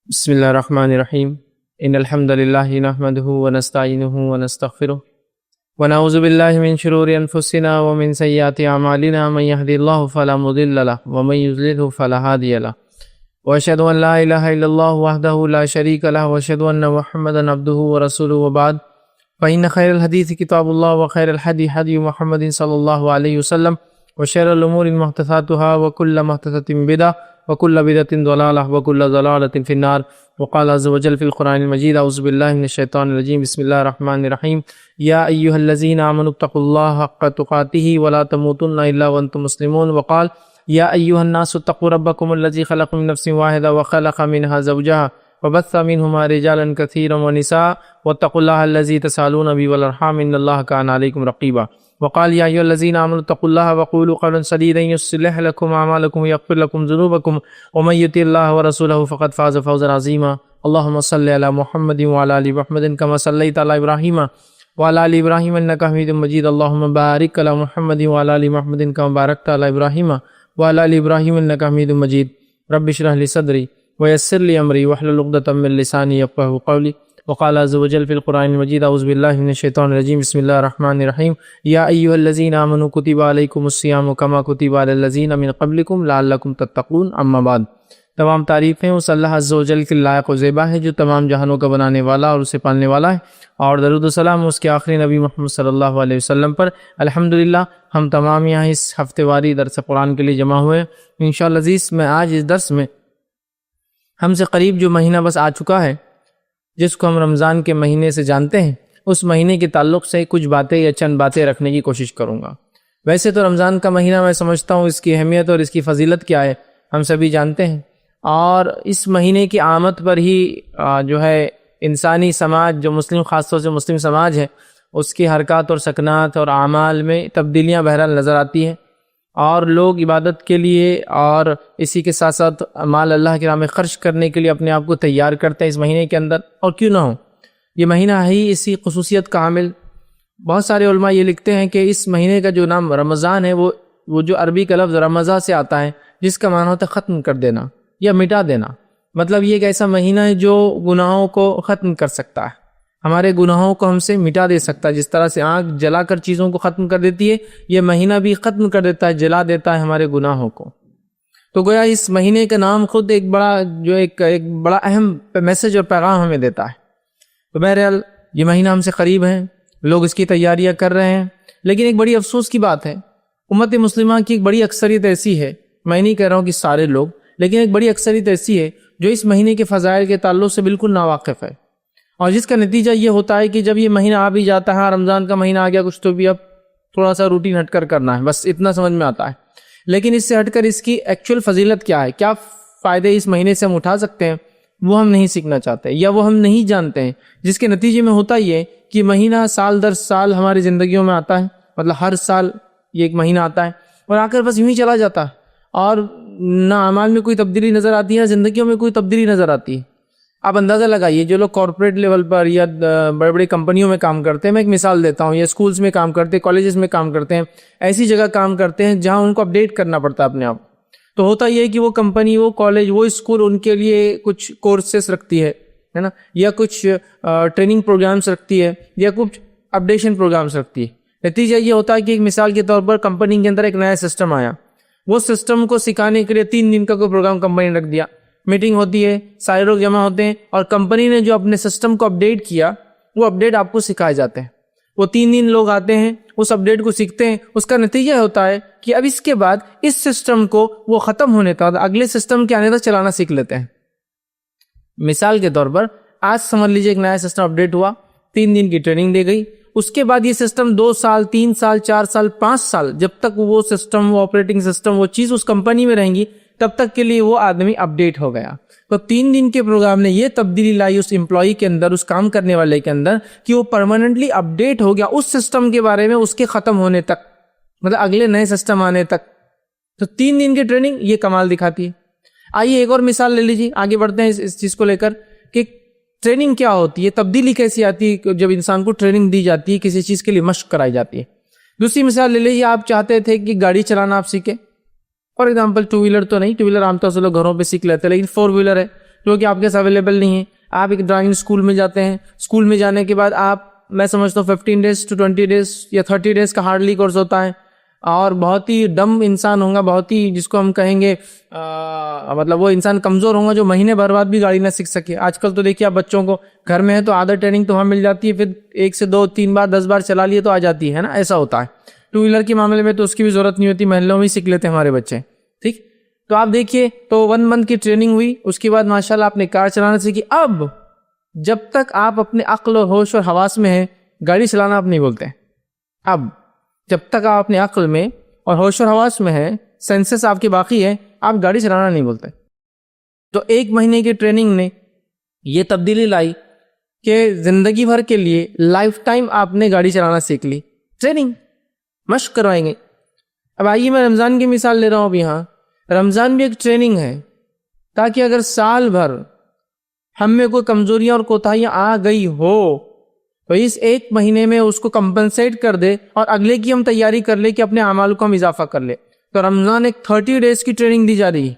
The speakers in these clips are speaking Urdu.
بسم اللہ الرحمن الرحیم ان الحمد للہ نحمده ونستعینه ونستغفره ونعوذ باللہ من شرور انفسنا ومن سیئات اعمالنا من يهد الله فلا مضل له ومن يضلل فلا هادي له واشهد ان لا الہ الا اللہ وحدہ لا شریک له واشهد ان محمدا عبدہ ورسولہ وبعد فإن خیر الحدیث کتاب اللہ وخیر الہدی ہدی محمد صلی اللہ علیہ وسلم وشر الامور محدثاتها وكل محدثۃ بدعہ وَكُلَّ بِدْعَةٍ ضَلَالَةٍ وَكُلَّ ضَلَالَةٍ فِي النَّارِ وقال عز وجل في القرآن المجيد اعوذ باللہ من الشیطان الرجیم بسم اللہ الرحمن الرحیم یا ایہا الذین آمنوا اتقوا اللہ حق تقاتہ ولا تموتن الا وانتم مسلمون وقال یا ایہا الناس اتقوا ربکم الذی خلق من نفس واحدہ وخلق منها زوجها وبث منهما رجالا كثيرا ونساء واتقوا الله الذی تسألون به والارحام ان اللہ کان علیکم رقیبا وقال یا ایھا الذین آمنوا اتقوا اللہ وقولوا قولا سدیدا یصلح لکم اعمالکم ویغفر لکم ذنوبکم ومن یطع اللہ ورسولہ فقد فاز فوزا عظیما اللهم صل علی محمد وعلی آل محمد کما صلیت علی ابراہیم وعلی آل ابراہیم انک حمید مجید اللهم بارک علی محمد وعلی آل محمد کما بارکت علی ابراہیم وعلی آل ابراہیم انک حمید مجید رب اشرح لی صدری ویسر لی امری واحلل عقدۃ من لسانی یفقہوا قولی وقال عز وجل في القرآن المجيد اعوذ باللہ من الشیطان الرجیم بسم اللہ الرحمن الرحیم یا ایھا الذین آمنوا کتب علیکم الصیام کما کتب علی الذین من قبلکم لعلکم تتقون اما بعد تمام تعریفیں اس اللہ عز وجل کے لائق و زیبا ہے جو تمام جہانوں کا بنانے والا اور اسے پالنے والا ہے، اور درود و سلام اس کے آخری نبی محمد صلی اللہ علیہ وسلم پر۔ الحمدللہ ہم تمام یہاں اس ہفتے واری درس قرآن کے لیے جمع ہوئے انشاءاللہ عزیز۔ میں آج اس درس میں ہم سے قریب جو مہینہ بس آ چکا ہے، جس کو ہم رمضان کے مہینے سے جانتے ہیں، اس مہینے کے تعلق سے کچھ باتیں یا چند باتیں رکھنے کی کوشش کروں گا۔ ویسے تو رمضان کا مہینہ میں سمجھتا ہوں اس کی اہمیت اور اس کی فضیلت کیا ہے ہم سبھی جانتے ہیں، اور اس مہینے کی آمد پر ہی جو ہے انسانی سماج، جو مسلم خاص طور سے مسلم سماج ہے، اس کی حرکات اور سکنات اور اعمال میں تبدیلیاں بہرحال نظر آتی ہیں، اور لوگ عبادت کے لیے اور اسی کے ساتھ ساتھ مال اللہ کی راہ میں خرچ کرنے کے لیے اپنے آپ کو تیار کرتے ہیں اس مہینے کے اندر۔ اور کیوں نہ ہو، یہ مہینہ ہے ہی اسی خصوصیت کا حامل۔ بہت سارے علماء یہ لکھتے ہیں کہ اس مہینے کا جو نام رمضان ہے وہ جو عربی کا لفظ رمضان سے آتا ہے، جس کا معنی ہوتا ہے ختم کر دینا یا مٹا دینا۔ مطلب یہ ایک ایسا مہینہ ہے جو گناہوں کو ختم کر سکتا ہے، ہمارے گناہوں کو ہم سے مٹا دے سکتا ہے۔ جس طرح سے آگ جلا کر چیزوں کو ختم کر دیتی ہے، یہ مہینہ بھی ختم کر دیتا ہے، جلا دیتا ہے ہمارے گناہوں کو۔ تو گویا اس مہینے کا نام خود ایک بڑا اہم میسج اور پیغام ہمیں دیتا ہے۔ تو بہرحال یہ مہینہ ہم سے قریب ہے، لوگ اس کی تیاریاں کر رہے ہیں، لیکن ایک بڑی افسوس کی بات ہے، امت مسلمہ کی ایک بڑی اکثریت ایسی ہے، میں نہیں کہہ رہا ہوں کہ سارے لوگ، لیکن ایک بڑی اکثریت ایسی ہے جو اس مہینے کے فضائل کے تعلق سے بالکل ناواقف ہے، اور جس کا نتیجہ یہ ہوتا ہے کہ جب یہ مہینہ آ بھی جاتا ہے، رمضان کا مہینہ آ گیا، کچھ تو بھی اب تھوڑا سا روٹین ہٹ کر کرنا ہے، بس اتنا سمجھ میں آتا ہے۔ لیکن اس سے ہٹ کر اس کی ایکچوئل فضیلت کیا ہے، کیا فائدے اس مہینے سے ہم اٹھا سکتے ہیں، وہ ہم نہیں سیکھنا چاہتے یا وہ ہم نہیں جانتے ہیں، جس کے نتیجے میں ہوتا یہ کہ مہینہ سال در سال ہماری زندگیوں میں آتا ہے، مطلب ہر سال یہ ایک مہینہ آتا ہے اور آ کر بس یوں ہی چلا جاتا ہے، اور نہ اعمال میں کوئی تبدیلی نظر آتی ہے، نہ زندگیوں میں کوئی تبدیلی نظر آتی ہے۔ آپ اندازہ لگائیے، جو لوگ کارپوریٹ لیول پر یا بڑے بڑے کمپنیوں میں کام کرتے ہیں، میں ایک مثال دیتا ہوں، یا اسکولز میں کام کرتے ہیں، کالجز میں کام کرتے ہیں، ایسی جگہ کام کرتے ہیں جہاں ان کو اپڈیٹ کرنا پڑتا ہے اپنے آپ، تو ہوتا یہ ہے کہ وہ کمپنی، وہ کالج، وہ اسکول ان کے لیے کچھ کورسز رکھتی ہے نا، یا کچھ ٹریننگ پروگرامز رکھتی ہے، یا کچھ اپڈیشن پروگرامز رکھتی ہے۔ نتیجہ یہ ہوتا ہے کہ ایک مثال کے طور پر کمپنی کے اندر ایک نیا سسٹم آیا، وہ سسٹم کو سکھانے کے لیے 3 دن کا کوئی پروگرام کمپنی نے رکھ دیا، میٹنگ ہوتی ہے، سارے لوگ جمع ہوتے ہیں، اور کمپنی نے جو اپنے سسٹم کو اپڈیٹ کیا، وہ اپڈیٹ آپ کو سکھائے جاتے ہیں۔ وہ 3 دن لوگ آتے ہیں، اس اپڈیٹ کو سیکھتے ہیں، اس کا نتیجہ ہوتا ہے کہ اب اس کے بعد اس سسٹم کو وہ ختم ہونے تک، اگلے سسٹم کے آنے تک چلانا سیکھ لیتے ہیں۔ مثال کے طور پر آج سمجھ لیجیے ایک نیا سسٹم اپڈیٹ ہوا، 3 دن کی ٹریننگ دی گئی، اس کے بعد یہ سسٹم 2 سال 3 سال 4 سال 5 سال جب تک وہ سسٹم، وہ آپریٹنگ سسٹم، وہ چیز اس کمپنی میں رہیں گی، تب تک کے لیے وہ آدمی اپڈیٹ ہو گیا۔ تو 3 دن کے پروگرام نے یہ تبدیلی لائی اس امپلائی کے اندر، اس کام کرنے والے کے اندر، کہ وہ پرماننٹلی اپڈیٹ ہو گیا اس سسٹم کے بارے میں، اس کے ختم ہونے تک، مطلب اگلے نئے سسٹم آنے تک۔ تو 3 دن کی ٹریننگ یہ کمال دکھاتی ہے۔ آئیے ایک اور مثال لے لیجیے، آگے بڑھتے ہیں اس چیز کو لے کر کہ ٹریننگ کیا ہوتی ہے، تبدیلی کیسی آتی ہے جب انسان کو ٹریننگ دی جاتی ہے، کسی چیز کے لیے مشق کرائی جاتی ہے۔ دوسری مثال لے لیجیے، آپ چاہتے تھے کہ گاڑی چلانا آپ سیکھیں، فار ایگزامپل 2 ویلر تو نہیں، 2 ویلر عام طور سے لوگ گھروں پہ سیکھ لیتے ہیں، لیکن 4 ویلر ہے جو کہ آپ کے اویلیبل نہیں ہیں. آپ ایک ڈرائنگ اسکول میں جاتے ہیں, اسکول میں جانے کے بعد آپ, میں سمجھتا ہوں 15 days to 20 days یا 30 days کا ہارڈلی کورس ہوتا ہے, اور بہت ہی ڈم انسان ہوگا, بہت ہی جس کو ہم کہیں گے مطلب وہ انسان کمزور ہوگا جو مہینے بھر بعد بھی گاڑی نہ سیکھ سکے. آج کل تو دیکھیے آپ بچوں کو گھر میں ہے تو آدھا ٹریننگ تو وہاں مل جاتی ہے, پھر 1 سے 2 3 بار 10 بار چلا لیے تو آ جاتی ہے نا, ایسا ہوتا ہے. 2 ویلر کے معاملے میں تو اس کی بھی ضرورت نہیں ہوتی, محلوں میں ہی سیکھ لیتے ہیں ہمارے بچے. ٹھیک, تو آپ دیکھیے تو 1 month کی ٹریننگ ہوئی, اس کے بعد ماشاءاللہ آپ نے کار چلانا سیکھی. اب جب تک آپ اپنے عقل و ہوش اور حواس میں ہیں گاڑی چلانا آپ نہیں بولتے. اب جب تک آپ اپنے عقل میں اور ہوش اور حواس میں ہیں, سینسز آپ کے باقی ہے, آپ گاڑی چلانا نہیں بولتے. تو 1 مہینے کی ٹریننگ نے یہ تبدیلی لائی کہ زندگی بھر کے لیے لائف ٹائم آپ نے گاڑی چلانا سیکھ لی. ٹریننگ مشق کروائیں گے. اب آئیے میں رمضان کی مثال لے رہا ہوں. اب یہاں رمضان بھی ایک ٹریننگ ہے, تاکہ اگر سال بھر ہم میں کوئی کمزوریاں اور کوتاہیاں آ گئی ہو تو اس 1 مہینے میں اس کو کمپنسیٹ کر دے, اور اگلے کی ہم تیاری کر لے کہ اپنے اعمال کو ہم اضافہ کر لے. تو رمضان ایک 30 days کی ٹریننگ دی جا رہی ہے,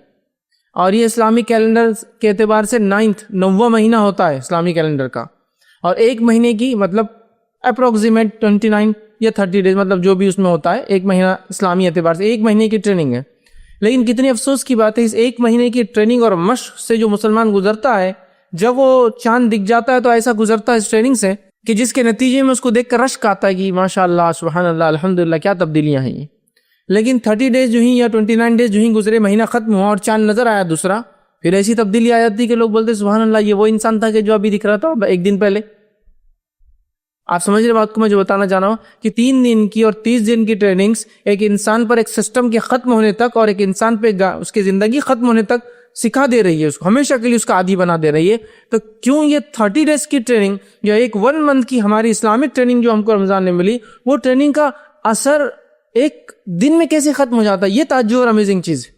اور یہ اسلامی کیلنڈر کے اعتبار سے 9واں مہینہ ہوتا ہے اسلامی کیلنڈر کا, اور 1 مہینے کی مطلب اپروکسیمیٹ 29 یا 30 days مطلب جو بھی اس میں ہوتا ہے, 1 مہینہ اسلامی اعتبار سے 1 مہینے کی ٹریننگ ہے. لیکن کتنی افسوس کی بات ہے, اس 1 مہینے کی ٹریننگ اور مشق سے جو مسلمان گزرتا ہے, جب وہ چاند دکھ جاتا ہے تو ایسا گزرتا ہے اس ٹریننگ سے کہ جس کے نتیجے میں اس کو دیکھ کر رشک آتا ہے کہ ماشاءاللہ سبحان اللہ الحمدللہ کیا تبدیلیاں ہیں یہ. لیکن 30 days جو ہی یا 29 days جو ہی گزرے, مہینہ ختم ہوا اور چاند نظر آیا دوسرا, پھر ایسی تبدیلی آ جاتی کہ لوگ بولتے سبحان اللہ یہ وہ انسان تھا کہ جو ابھی دکھ رہا تھا 1 دن پہلے. آپ سمجھ رہے بات کو میں جو بتانا چاہ رہا ہوں کہ 3 دن کی اور 30 دن کی ٹریننگز ایک انسان پر ایک سسٹم کے ختم ہونے تک اور ایک انسان پہ اس کی زندگی ختم ہونے تک سکھا دے رہی ہے, اس کو ہمیشہ کے لیے اس کا عادی بنا دے رہی ہے. تو کیوں یہ 30 days کی ٹریننگ یا ایک 1 month کی ہماری اسلامک ٹریننگ جو ہم کو رمضان میں ملی, وہ ٹریننگ کا اثر 1 دن میں کیسے ختم ہو جاتا ہے؟ یہ تعجب اور امیزنگ چیز ہے.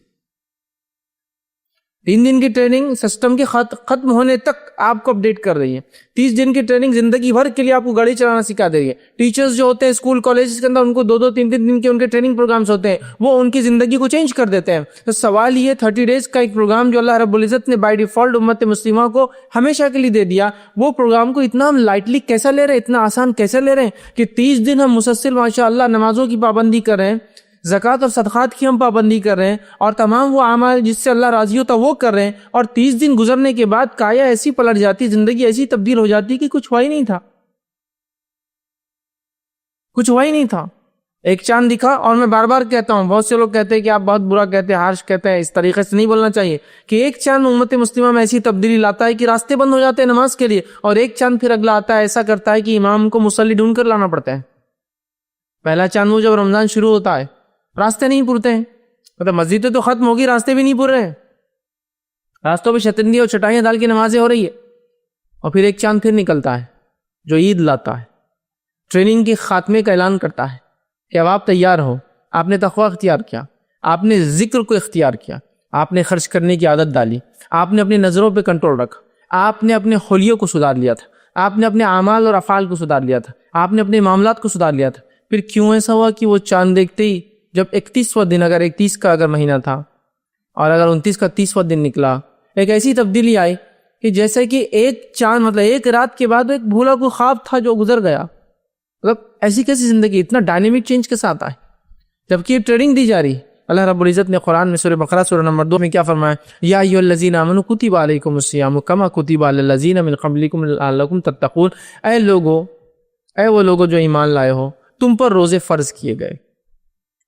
3 دن کی ٹریننگ سسٹم کے ختم ہونے تک آپ کو اپڈیٹ کر رہی ہے. 30 دن کی ٹریننگ زندگی بھر کے لیے آپ کو گاڑی چلانا سکھا دے رہی ہے. ٹیچرز جو ہوتے ہیں اسکول کالجز کے اندر, ان کو 2 3 دن کے ان کے ٹریننگ پروگرامز ہوتے ہیں, وہ ان کی زندگی کو چینج کر دیتے ہیں. تو سوال یہ 30 days کا ایک پروگرام جو اللہ رب العزت نے بائی ڈیفالٹ امت مسلمہ کو ہمیشہ کے لیے دے دیا, وہ پروگرام کو اتنا ہم لائٹلی کیسا لے رہے ہیں, اتنا آسان کیسے لے رہے ہیں کہ 30 دن ہم مسلسل ماشاءاللہ نمازوں کی پابندی کر رہے ہیں, زکوٰۃ اور صدقات کی ہم پابندی کر رہے ہیں, اور تمام وہ اعمال جس سے اللہ راضی ہوتا وہ کر رہے ہیں, اور 30 دن گزرنے کے بعد کایا ایسی پلٹ جاتی, زندگی ایسی تبدیل ہو جاتی کہ کچھ ہوا ہی نہیں تھا, کچھ ہوا ہی نہیں تھا. ایک چاند دکھا, اور میں بار بار کہتا ہوں, بہت سے لوگ کہتے ہیں کہ آپ بہت برا کہتے ہیں, ہارش کہتے ہیں, اس طریقے سے نہیں بولنا چاہیے, کہ ایک چاند امت مسلمہ میں ایسی تبدیلی لاتا ہے کہ راستے بند ہو جاتے ہیں نماز کے لیے, اور ایک چاند پھر اگلا آتا ہے ایسا کرتا ہے کہ امام کو مصلی ڈھونڈ کر لانا پڑتا ہے. پہلا چاند وہ جب رمضان شروع ہوتا ہے راستے نہیں پورتے ہیں, مطلب مسجدیں تو ختم ہوگی, راستے بھی نہیں پور رہے ہیں, راستوں پہ شتندی اور چٹائیاں ڈال کے نمازیں ہو رہی ہے, اور پھر ایک چاند پھر نکلتا ہے جو عید لاتا ہے, ٹریننگ کے خاتمے کا اعلان کرتا ہے کہ اب آپ تیار ہو, آپ نے تقویٰ اختیار کیا, آپ نے ذکر کو اختیار کیا, آپ نے خرچ کرنے کی عادت ڈالی, آپ نے اپنی نظروں پہ کنٹرول رکھا, آپ نے اپنے حلیوں کو سدھار لیا تھا, آپ نے اپنے اعمال اور افعال کو سدھار لیا تھا, آپ نے اپنے معاملات کو سدھار لیا تھا. پھر کیوں ایسا ہوا کہ وہ چاند دیکھتے ہی جب 31واں دن, اگر 31 کا اگر مہینہ تھا اور اگر 29 کا 30واں دن نکلا, ایک ایسی تبدیلی آئی کہ جیسے کہ ایک چاند مطلب ایک رات کے بعد ایک بھولا کوئی خواب تھا جو گزر گیا. مطلب ایسی کیسی زندگی اتنا ڈائنامک چینج کے ساتھ آئے, جبکہ یہ ٹریننگ دی جا رہی. اللہ رب العزت نے قرآن میں سورہ بقرہ سورہ نمبر 2 میں کیا فرمایا, یا ایھا الذین آمنوا کتب علیکم الصیام کما کتب علی الذین من قبلکم لعلکم تتقون. اے لوگو, اے وہ لوگو جو ایمان لائے ہو, تم پر روزے فرض کیے گئے,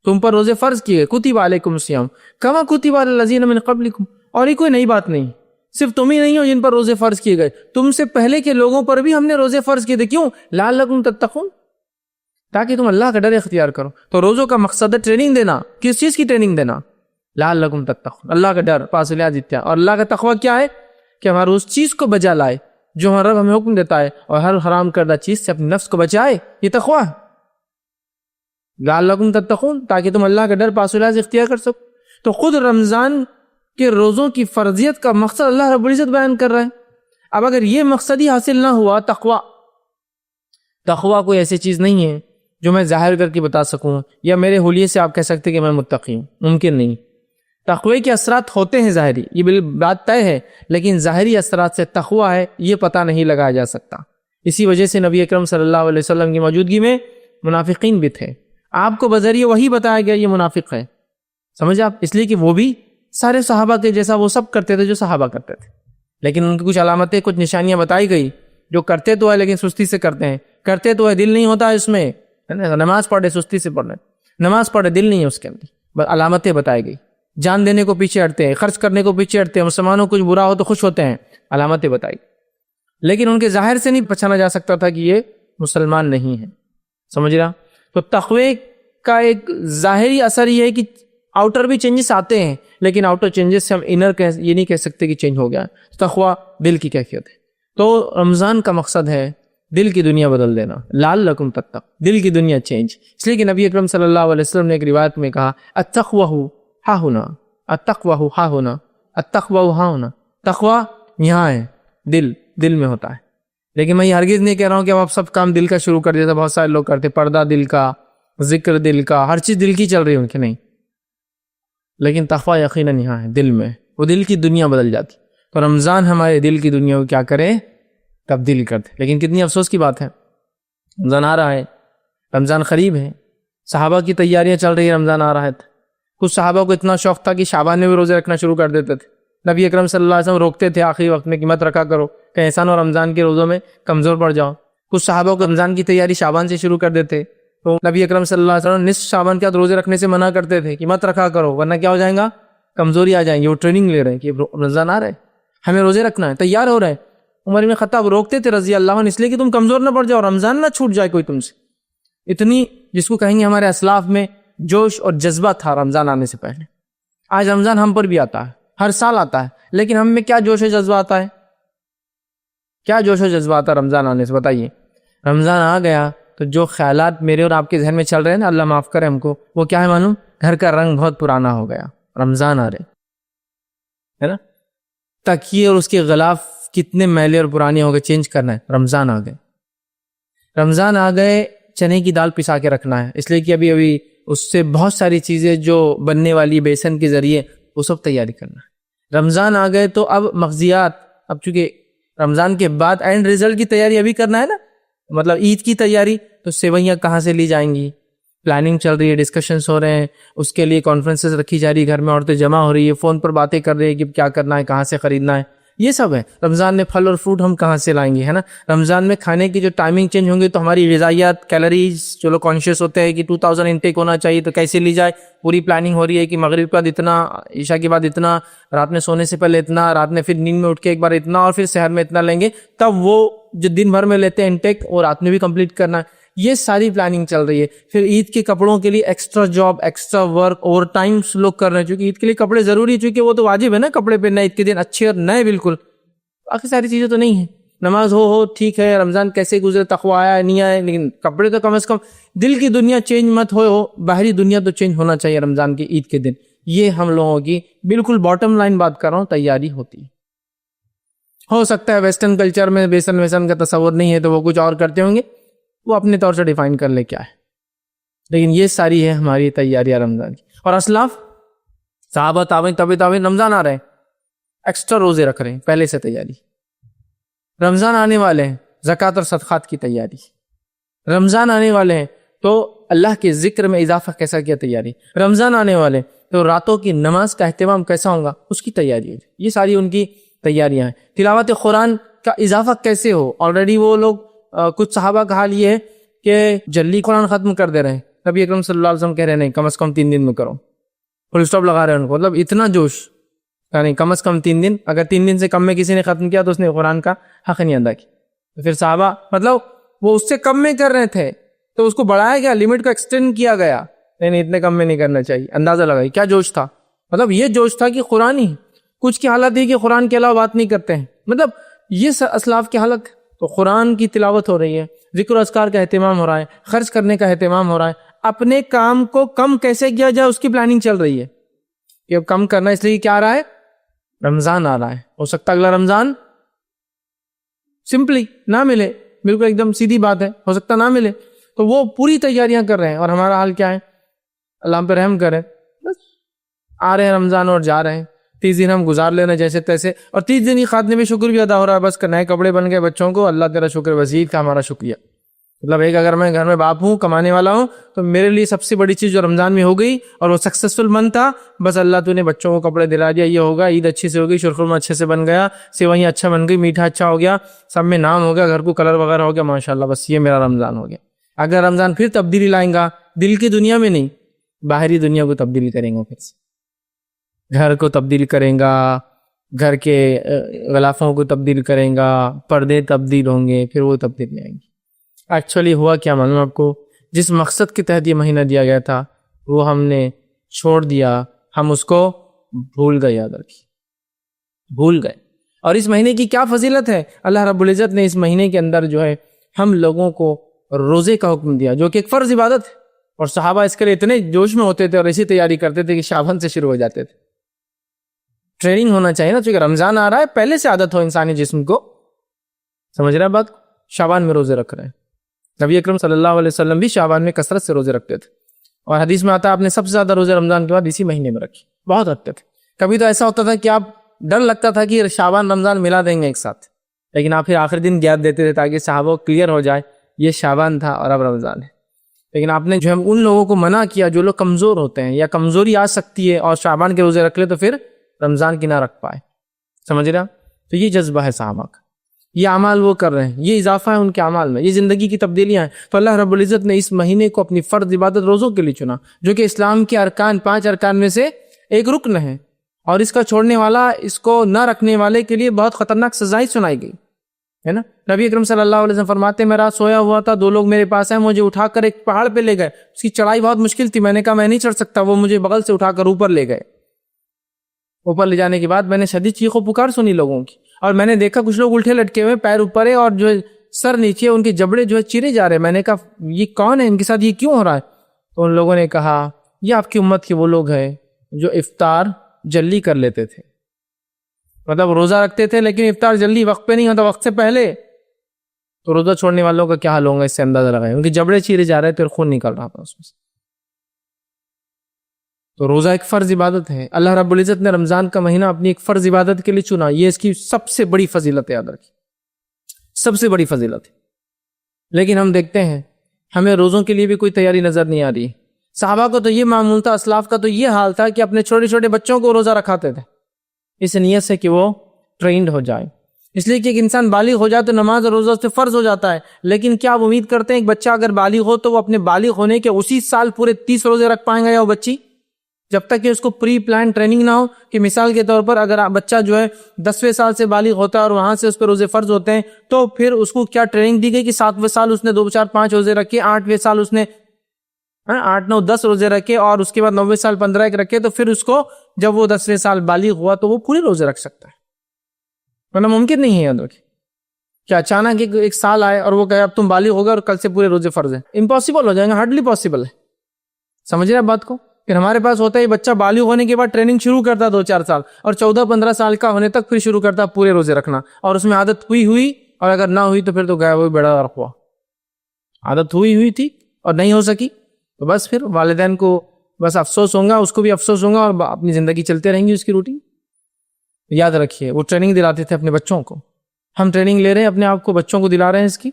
تم پر روزے فرض کیے گئے, کتب علیکم الصیام کما کتب علی الذین من قبلکم. اور یہ کوئی نئی بات نہیں, صرف تم ہی نہیں ہو جن پر روزے فرض کیے گئے, تم سے پہلے کے لوگوں پر بھی ہم نے روزے فرض کیے تھے. کیوں؟ لعلکم تتقون, تاکہ تم اللہ کا ڈر اختیار کرو. تو روزوں کا مقصد ہے ٹریننگ دینا. کس چیز کی ٹریننگ دینا؟ لعلکم تتقون, اللہ کا ڈر, پاسلیات اتیا. اور اللہ کا تقویٰ کیا ہے کہ ہمارا اس چیز کو بجا لائے جو ہمارا رب ہمیں حکم دیتا ہے, اور ہر حرام کردہ چیز سے اپنے نفس کو بچائے. یہ تقویٰ ہے, لعلکم تتقون, تاکہ تم اللہ کا ڈر پاسلیات اختیار کر سکو. تو خود رمضان کے روزوں کی فرضیت کا مقصد اللہ رب العزت بیان کر رہا ہے. اب اگر یہ مقصد ہی حاصل نہ ہوا, تقویٰ کوئی ایسی چیز نہیں ہے جو میں ظاہر کر کے بتا سکوں, یا میرے حلیے سے آپ کہہ سکتے کہ میں متقی ہوں, ممکن نہیں. تقوی کے اثرات ہوتے ہیں ظاہری، یہ بات طے ہے، لیکن ظاہری اثرات سے تقوی ہے یہ پتہ نہیں لگایا جا سکتا۔ اسی وجہ سے نبی اکرم صلی اللہ علیہ وسلم کی موجودگی میں منافقین بھی تھے، آپ کو بذریعہ وہی بتایا گیا یہ منافق ہے، سمجھ آپ، اس لیے کہ وہ بھی سارے صحابہ کے جیسا وہ سب کرتے تھے جو صحابہ کرتے تھے، لیکن ان کی کچھ علامتیں، کچھ نشانیاں بتائی گئی، جو کرتے تو ہے لیکن سستی سے کرتے ہیں، کرتے تو ہے دل نہیں ہوتا اس میں، نماز پڑھے سستی سے پڑھ رہے، نماز پڑھے دل نہیں ہے اس کے اندر، بس علامتیں بتائی گئی، جان دینے کو پیچھے ہٹتے ہیں، خرچ کرنے کو پیچھے ہٹتے ہیں، مسلمانوں کو کچھ برا ہو تو خوش ہوتے ہیں، علامتیں بتائی، لیکن ان کے ظاہر سے نہیں پہچانا جا سکتا تھا کہ یہ مسلمان نہیں ہے، سمجھ رہا؟ تو تقوی کا ایک ظاہری اثر یہ ہے کہ آؤٹر بھی چینجز آتے ہیں، لیکن آؤٹر چینجز سے ہم انر یہ نہیں کہہ سکتے کہ چینج ہو گیا۔ تقوی دل کی کیفیت ہے، تو رمضان کا مقصد ہے دل کی دنیا بدل دینا، لعلکم تتقون، دل کی دنیا چینج، اس لیے کہ نبی اکرم صلی اللہ علیہ وسلم نے ایک روایت میں کہا التقوی ہا ہونا، التقوی ہا ہونا، التقوی ہا ہونا، تقوی یہاں ہے، دل میں ہوتا ہے، لیکن میں یہ ہرگز نہیں کہہ رہا ہوں کہ اب سب کام دل کا شروع کر دیا، بہت سارے لوگ کرتے، پردہ دل کا، ذکر دل کا، ہر چیز دل کی چل رہی ہے ان کے، نہیں، لیکن تقوی یقیناً یہاں ہے، دل میں، وہ دل کی دنیا بدل جاتی، تو رمضان ہمارے دل کی دنیا کو کیا کرے، تبدیل کر دے۔ لیکن کتنی افسوس کی بات ہے، رمضان آ رہا ہے، رمضان قریب ہے، صحابہ کی تیاریاں چل رہی ہیں، رمضان آ رہا ہے، کچھ صحابہ کو اتنا شوق تھا کہ شعبان میں بھی روزے رکھنا شروع کر دیتے تھے، نبی اکرم صلی اللہ علیہ وسلم روکتے تھے آخری وقت میں کہ مت رکھا کرو، کہیں ایسا نہ ہو رمضان کے روزوں میں کمزور پڑ جاؤ۔ کچھ صحابہ کو رمضان کی تیاری شعبان سے شروع کر دیتے، تو نبی اکرم صلی اللہ علیہ وسلم نصف شعبان کے بعد روزے رکھنے سے منع کرتے تھے کہ مت رکھا کرو ورنہ کیا ہو جائے گا، کمزوری آ جائیں گی۔ وہ ٹریننگ لے رہے ہیں کہ رمضان آ رہا ہے، ہمیں روزے رکھنا ہے، تیار ہو رہے ہیں۔ عمر بن خطاب روکتے تھے رضی اللہ عنہ، اس لیے کہ تم کمزور نہ پڑ جاؤ، رمضان نہ چھوٹ جائے کوئی تم سے۔ اتنی جس کو کہیں گے ہمارے اسلاف میں جوش اور جذبہ تھا رمضان آنے سے پہلے۔ آج رمضان ہم پر بھی آتا ہے، ہر سال آتا ہے، لیکن ہم میں کیا جوش و جذبہ آتا ہے، کیا جوش و جذبہ آتا ہے رمضان آنے سے؟ بتائیے، رمضان آ گیا تو جو خیالات میرے اور آپ کے ذہن میں چل رہے ہیں نا، اللہ معاف کرے ہم کو، وہ کیا ہے معلوم؟ گھر کا رنگ بہت پرانا ہو گیا، رمضان آ رہے ہے نا، تکیے اور اس کے غلاف کتنے میلے اور پرانے ہو گئے، چینج کرنا ہے، رمضان آ گئے، رمضان آ گئے، چنے کی دال پسا کے رکھنا ہے، اس لیے کہ ابھی اس سے بہت ساری چیزیں جو بننے والی بیسن کے ذریعے، وہ سب تیاری کرنا ہے۔ رمضان آ گئے تو اب مغزیات، اب چونکہ رمضان کے بعد اینڈ ریزلٹ کی تیاری ابھی کرنا ہے نا، مطلب عید کی تیاری، تو سیویاں کہاں سے لی جائیں گی، پلاننگ چل رہی ہے، ڈسکشنز ہو رہے ہیں، اس کے لیے کانفرنسز رکھی جا رہی ہے، گھر میں عورتیں جمع ہو رہی ہے، فون پر باتیں کر رہی ہے کہ کیا کرنا ہے، کہاں سے خریدنا ہے، یہ سب ہے۔ رمضان میں پھل اور فروٹ ہم کہاں سے لائیں گے، ہے نا، رمضان میں کھانے کی جو ٹائمنگ چینج ہوں گی تو ہماری غذائیات، کیلریز، جو لوگ کانشیس ہوتے ہیں کہ 2000 انٹیک ہونا چاہیے تو کیسے لی جائے، پوری پلاننگ ہو رہی ہے کہ مغرب کے بعد اتنا، عشاء کے بعد اتنا، رات میں سونے سے پہلے اتنا، رات میں پھر نیند میں اٹھ کے ایک بار اتنا، اور پھر سحر میں اتنا لیں گے، تب وہ جو دن بھر میں لیتے ہیں انٹیک اور رات میں بھی کمپلیٹ کرنا ہے، یہ ساری پلاننگ چل رہی ہے۔ پھر عید کے کپڑوں کے لیے extra job, extra work, over Times لوگ کر رہے ہیں، چونکہ عید کے لیے کپڑے ضروری ہے، چونکہ وہ تو واجب ہے نا کپڑے پہننا عید کے دن، اچھے اور نئے بالکل، باقی ساری چیزیں تو نہیں ہیں، نماز ہو ٹھیک ہے، رمضان کیسے گزرے، تقوی آیا نہیں آیا، لیکن کپڑے تو کم از کم، دل کی دنیا چینج مت ہو، باہری دنیا تو چینج ہونا چاہیے رمضان کی عید کے دن۔ یہ ہم لوگوں کی بالکل باٹم لائن بات کر رہا ہوں، تیاری ہوتی ہے۔ ہو سکتا ہے ویسٹرن کلچر میں بیسن کا تصور نہیں ہے تو وہ کچھ اور کرتے ہوں گے، وہ اپنے طور سے ڈیفائن کر لے کیا ہے، لیکن یہ ساری ہے ہماری تیاریاں رمضان کی۔ اور اسلاف صحابہ تابعین رمضان آ رہے ہیں، ایکسٹرا روزے رکھ رہے ہیں، پہلے سے تیاری، رمضان آنے والے ہیں، زکوٰۃ اور صدقات کی تیاری، رمضان آنے والے ہیں تو اللہ کے ذکر میں اضافہ کیسا کیا تیاری، رمضان آنے والے تو راتوں کی نماز کا اہتمام کیسا ہوگا، اس کی تیاری ہے۔ یہ ساری ان کی تیاریاں ہیں۔ تلاوت قرآن کا اضافہ کیسے ہو، آلریڈی وہ لوگ، کچھ صحابہ کا حال یہ ہے کہ جلدی قرآن ختم کر دے رہے ہیں، نبی اکرم صلی اللہ علیہ وسلم کہہ رہے ہیں نہیں، کم از کم 3 دن میں کرو، فل اسٹاپ لگا رہے ہیں ان کو، مطلب اتنا جوش، یعنی کم از کم 3 دن، اگر 3 دن سے کم میں کسی نے ختم کیا تو اس نے قرآن کا حق نہیں ادا کیا۔ تو پھر صحابہ مطلب وہ اس سے کم میں کر رہے تھے تو اس کو بڑھایا گیا، لمٹ کو ایکسٹینڈ کیا گیا، نہیں اتنے کم میں نہیں کرنا چاہیے، اندازہ لگائی کیا جوش تھا، مطلب یہ جوش تھا کہ قرآن ہی، کچھ کی حالت ہے کہ قرآن کے علاوہ بات نہیں کرتے ہیں، مطلب یہ اسلاف کی حالت۔ تو قرآن کی تلاوت ہو رہی ہے، ذکر و اذکار کا اہتمام ہو رہا ہے، خرچ کرنے کا اہتمام ہو رہا ہے، اپنے کام کو کم کیسے کیا جائے اس کی پلاننگ چل رہی ہے کہ اب کم کرنا، اس لیے کیا آ رہا ہے، رمضان آ رہا ہے، ہو سکتا ہے اگلا رمضان سمپلی نہ ملے، بالکل ایک دم سیدھی بات ہے، ہو سکتا نہ ملے، تو وہ پوری تیاریاں کر رہے ہیں، اور ہمارا حال کیا ہے، اللہ ہم پہ رحم کرے، بس آ رہے ہیں رمضان اور جا رہے ہیں، 30 دن ہم گزار لے رہے ہیں جیسے تیسے، اور 30 دن کی خاطر میں شکر بھی ادا ہو رہا ہے، بس نئے کپڑے بن گئے بچوں کو، اللہ تیرا شکر، وزید کا ہمارا شکریہ۔ مطلب ایک اگر میں گھر میں باپ ہوں، کمانے والا ہوں، تو میرے لیے سب سے بڑی چیز جو رمضان میں ہو گئی اور وہ سکسیسفل منتھ تھا، بس اللہ تو نے بچوں کو کپڑے دلا دیا، یہ ہوگا، عید اچھی سے ہوگی، شرخرما اچھے سے بن گیا، سیوئیاں اچھا بن گئی، میٹھا اچھا ہو گیا، سب میں نام ہو گیا، گھر کو کلر وغیرہ ہو گیا، ماشاءاللہ، بس یہ میرا رمضان ہو گیا۔ اگر رمضان پھر تبدیلی لائیں گا، دل کی دنیا میں نہیں، باہری دنیا کو تبدیلی کریں گے، پھر سے گھر کو تبدیل کریں گا، گھر کے غلافوں کو تبدیل کریں گا، پردے تبدیل ہوں گے، پھر وہ تبدیل آئیں گی۔ ایکچولی ہوا کیا معلوم آپ کو، جس مقصد کے تحت یہ مہینہ دیا گیا تھا وہ ہم نے چھوڑ دیا، ہم اس کو بھول گئے، یاد رکھیے، بھول گئے۔ اور اس مہینے کی کیا فضیلت ہے، اللہ رب العزت نے اس مہینے کے اندر جو ہے ہم لوگوں کو روزے کا حکم دیا، جو کہ ایک فرض عبادت ہے، اور صحابہ اس کے لیے اتنے جوش میں ہوتے تھے اور ایسی تیاری کرتے تھے کہ شعبان سے شروع ہو جاتے تھے۔ ٹریننگ ہونا چاہیے نا، چونکہ رمضان آ رہا ہے، پہلے سے عادت ہو انسانی جسم کو، سمجھ رہے ہیں بات، شعبان میں روزے رکھ رہے ہیں۔ نبی اکرم صلی اللہ علیہ وسلم بھی شعبان میں کثرت سے روزے رکھتے تھے، اور حدیث میں آتا ہے آپ نے سب سے زیادہ روزے رمضان کے بعد اسی مہینے میں رکھی، بہت رکھتے تھے۔ کبھی تو ایسا ہوتا تھا کہ آپ ڈر لگتا تھا کہ شعبان رمضان ملا دیں گے ایک ساتھ، لیکن آپ پھر آخری دن گیپ دیتے تھے تاکہ صحابہ کو کلیئر ہو جائے یہ شعبان تھا اور اب رمضان ہے۔ لیکن آپ نے جو ہے ان لوگوں کو منع کیا جو لوگ کمزور ہوتے ہیں یا کمزوری آ سکتی ہے اور شعبان کے روزے رکھ لے تو پھر رمضان کی نہ رکھ پائے، سمجھ رہے ہیں؟ تو یہ جذبہ ہے صحابہ کا، یہ اعمال وہ کر رہے ہیں، یہ اضافہ ہے ان کے اعمال میں، یہ زندگی کی تبدیلیاں ہیں۔ تو اللہ رب العزت نے اس مہینے کو اپنی فرض عبادت روزوں کے لیے چنا، جو کہ اسلام کے ارکان، 5 ارکان میں سے ایک رکن ہے، اور اس کا چھوڑنے والا، اس کو نہ رکھنے والے کے لیے بہت خطرناک سزائیں سنائی گئی ہے نا۔ نبی اکرم صلی اللہ علیہ وسلم فرماتے ہیں میں رات سویا ہوا تھا، 2 لوگ میرے پاس آئے، مجھے اٹھا کر ایک پہاڑ پہ لے گئے، اس کی چڑھائی بہت مشکل تھی، میں نے کہا میں نہیں چڑھ سکتا، وہ مجھے بغل سے اٹھا کر اوپر لے گئے۔ اوپر لے جانے کے بعد میں نے شدید چیخ و پکار سنی لوگوں کی، اور میں نے دیکھا کچھ لوگ الٹے لٹکے ہوئے، پیر اوپر ہے اور جو ہے سر نیچے، ان کے جبڑے جو ہے چیرے جا رہے ہیں۔ میں نے کہا یہ کون ہے، ان کے ساتھ یہ کیوں ہو رہا ہے؟ تو ان لوگوں نے کہا یہ آپ کی امت کے وہ لوگ ہیں جو افطار جلدی کر لیتے تھے، مطلب روزہ رکھتے تھے لیکن افطار جلدی وقت پہ نہیں ہوتا، وقت سے پہلے۔ تو روزہ چھوڑنے والوں کا کیا حال ہوگا، اس سے اندازہ لگائیں، ان کے جبڑے چیرے جا رہے تھے اور خون نکل رہا تھا اس میں سے۔ تو روزہ ایک فرض عبادت ہے، اللہ رب العزت نے رمضان کا مہینہ اپنی ایک فرض عبادت کے لیے چنا، یہ اس کی سب سے بڑی فضیلت ہے، یاد رکھیے، سب سے بڑی فضیلت ہے۔ لیکن ہم دیکھتے ہیں ہمیں روزوں کے لیے بھی کوئی تیاری نظر نہیں آ رہی۔ صحابہ کو تو یہ معمول تھا، اسلاف کا تو یہ حال تھا کہ اپنے چھوٹے چھوٹے بچوں کو روزہ رکھاتے تھے، اس نیت سے کہ وہ ٹرینڈ ہو جائے، اس لیے کہ ایک انسان بالغ ہو جائے تو نماز اور روزہ اس سے فرض ہو جاتا ہے۔ لیکن کیا آپ امید کرتے ہیں ایک بچہ اگر بالغ ہو تو وہ اپنے بالغ ہونے کے اسی سال پورے 30 روزے رکھ پائیں گا، یا وہ بچی، جب تک کہ اس کو پری پلان ٹریننگ نہ ہو؟ کہ مثال کے طور پر اگر بچہ جو ہے 10ویں سال سے بالغ ہوتا ہے اور وہاں سے اس پہ روزے فرض ہوتے ہیں، تو پھر اس کو کیا ٹریننگ دی گئی کہ 7ویں سال اس نے 2 4 5 روزے رکھے، 8ویں سال اس نے 8 9 10 روزے رکھے، اور اس کے بعد 9ویں سال 15 ایک رکھے، تو پھر اس کو جب وہ 10ویں سال بالغ ہوا تو وہ پورے روزے رکھ سکتا ہے، ورنہ ممکن نہیں ہے۔ یاد رکھیں کہ اچانک ایک سال آئے اور وہ کہے اب تم بالغ ہو گئے اور کل سے پورے روزے فرض ہیں، امپاسبل ہو جائیں گے، ہارڈلی پاسبل ہے، سمجھ رہے ہیں بات کو؟ پھر ہمارے پاس ہوتا ہے بچہ بالغ ہونے کے بعد ٹریننگ شروع کرتا 2 4 سال، اور 14 15 سال کا ہونے تک پھر شروع کرتا پورے روزے رکھنا، اور اس میں عادت ہوئی، اور اگر نہ ہوئی تو پھر تو گیا وہ بڑا غرق ہوا۔ عادت ہوئی تھی اور نہیں ہو سکی تو بس پھر والدین کو بس افسوس ہوگا، اس کو بھی افسوس ہوگا، اور اپنی زندگی چلتے رہیں گی اس کی روٹین۔ یاد رکھیے وہ ٹریننگ دلاتے تھے اپنے بچوں کو، ہم ٹریننگ لے رہے ہیں اپنے آپ کو، بچوں کو دلا رہے ہیں اس کی،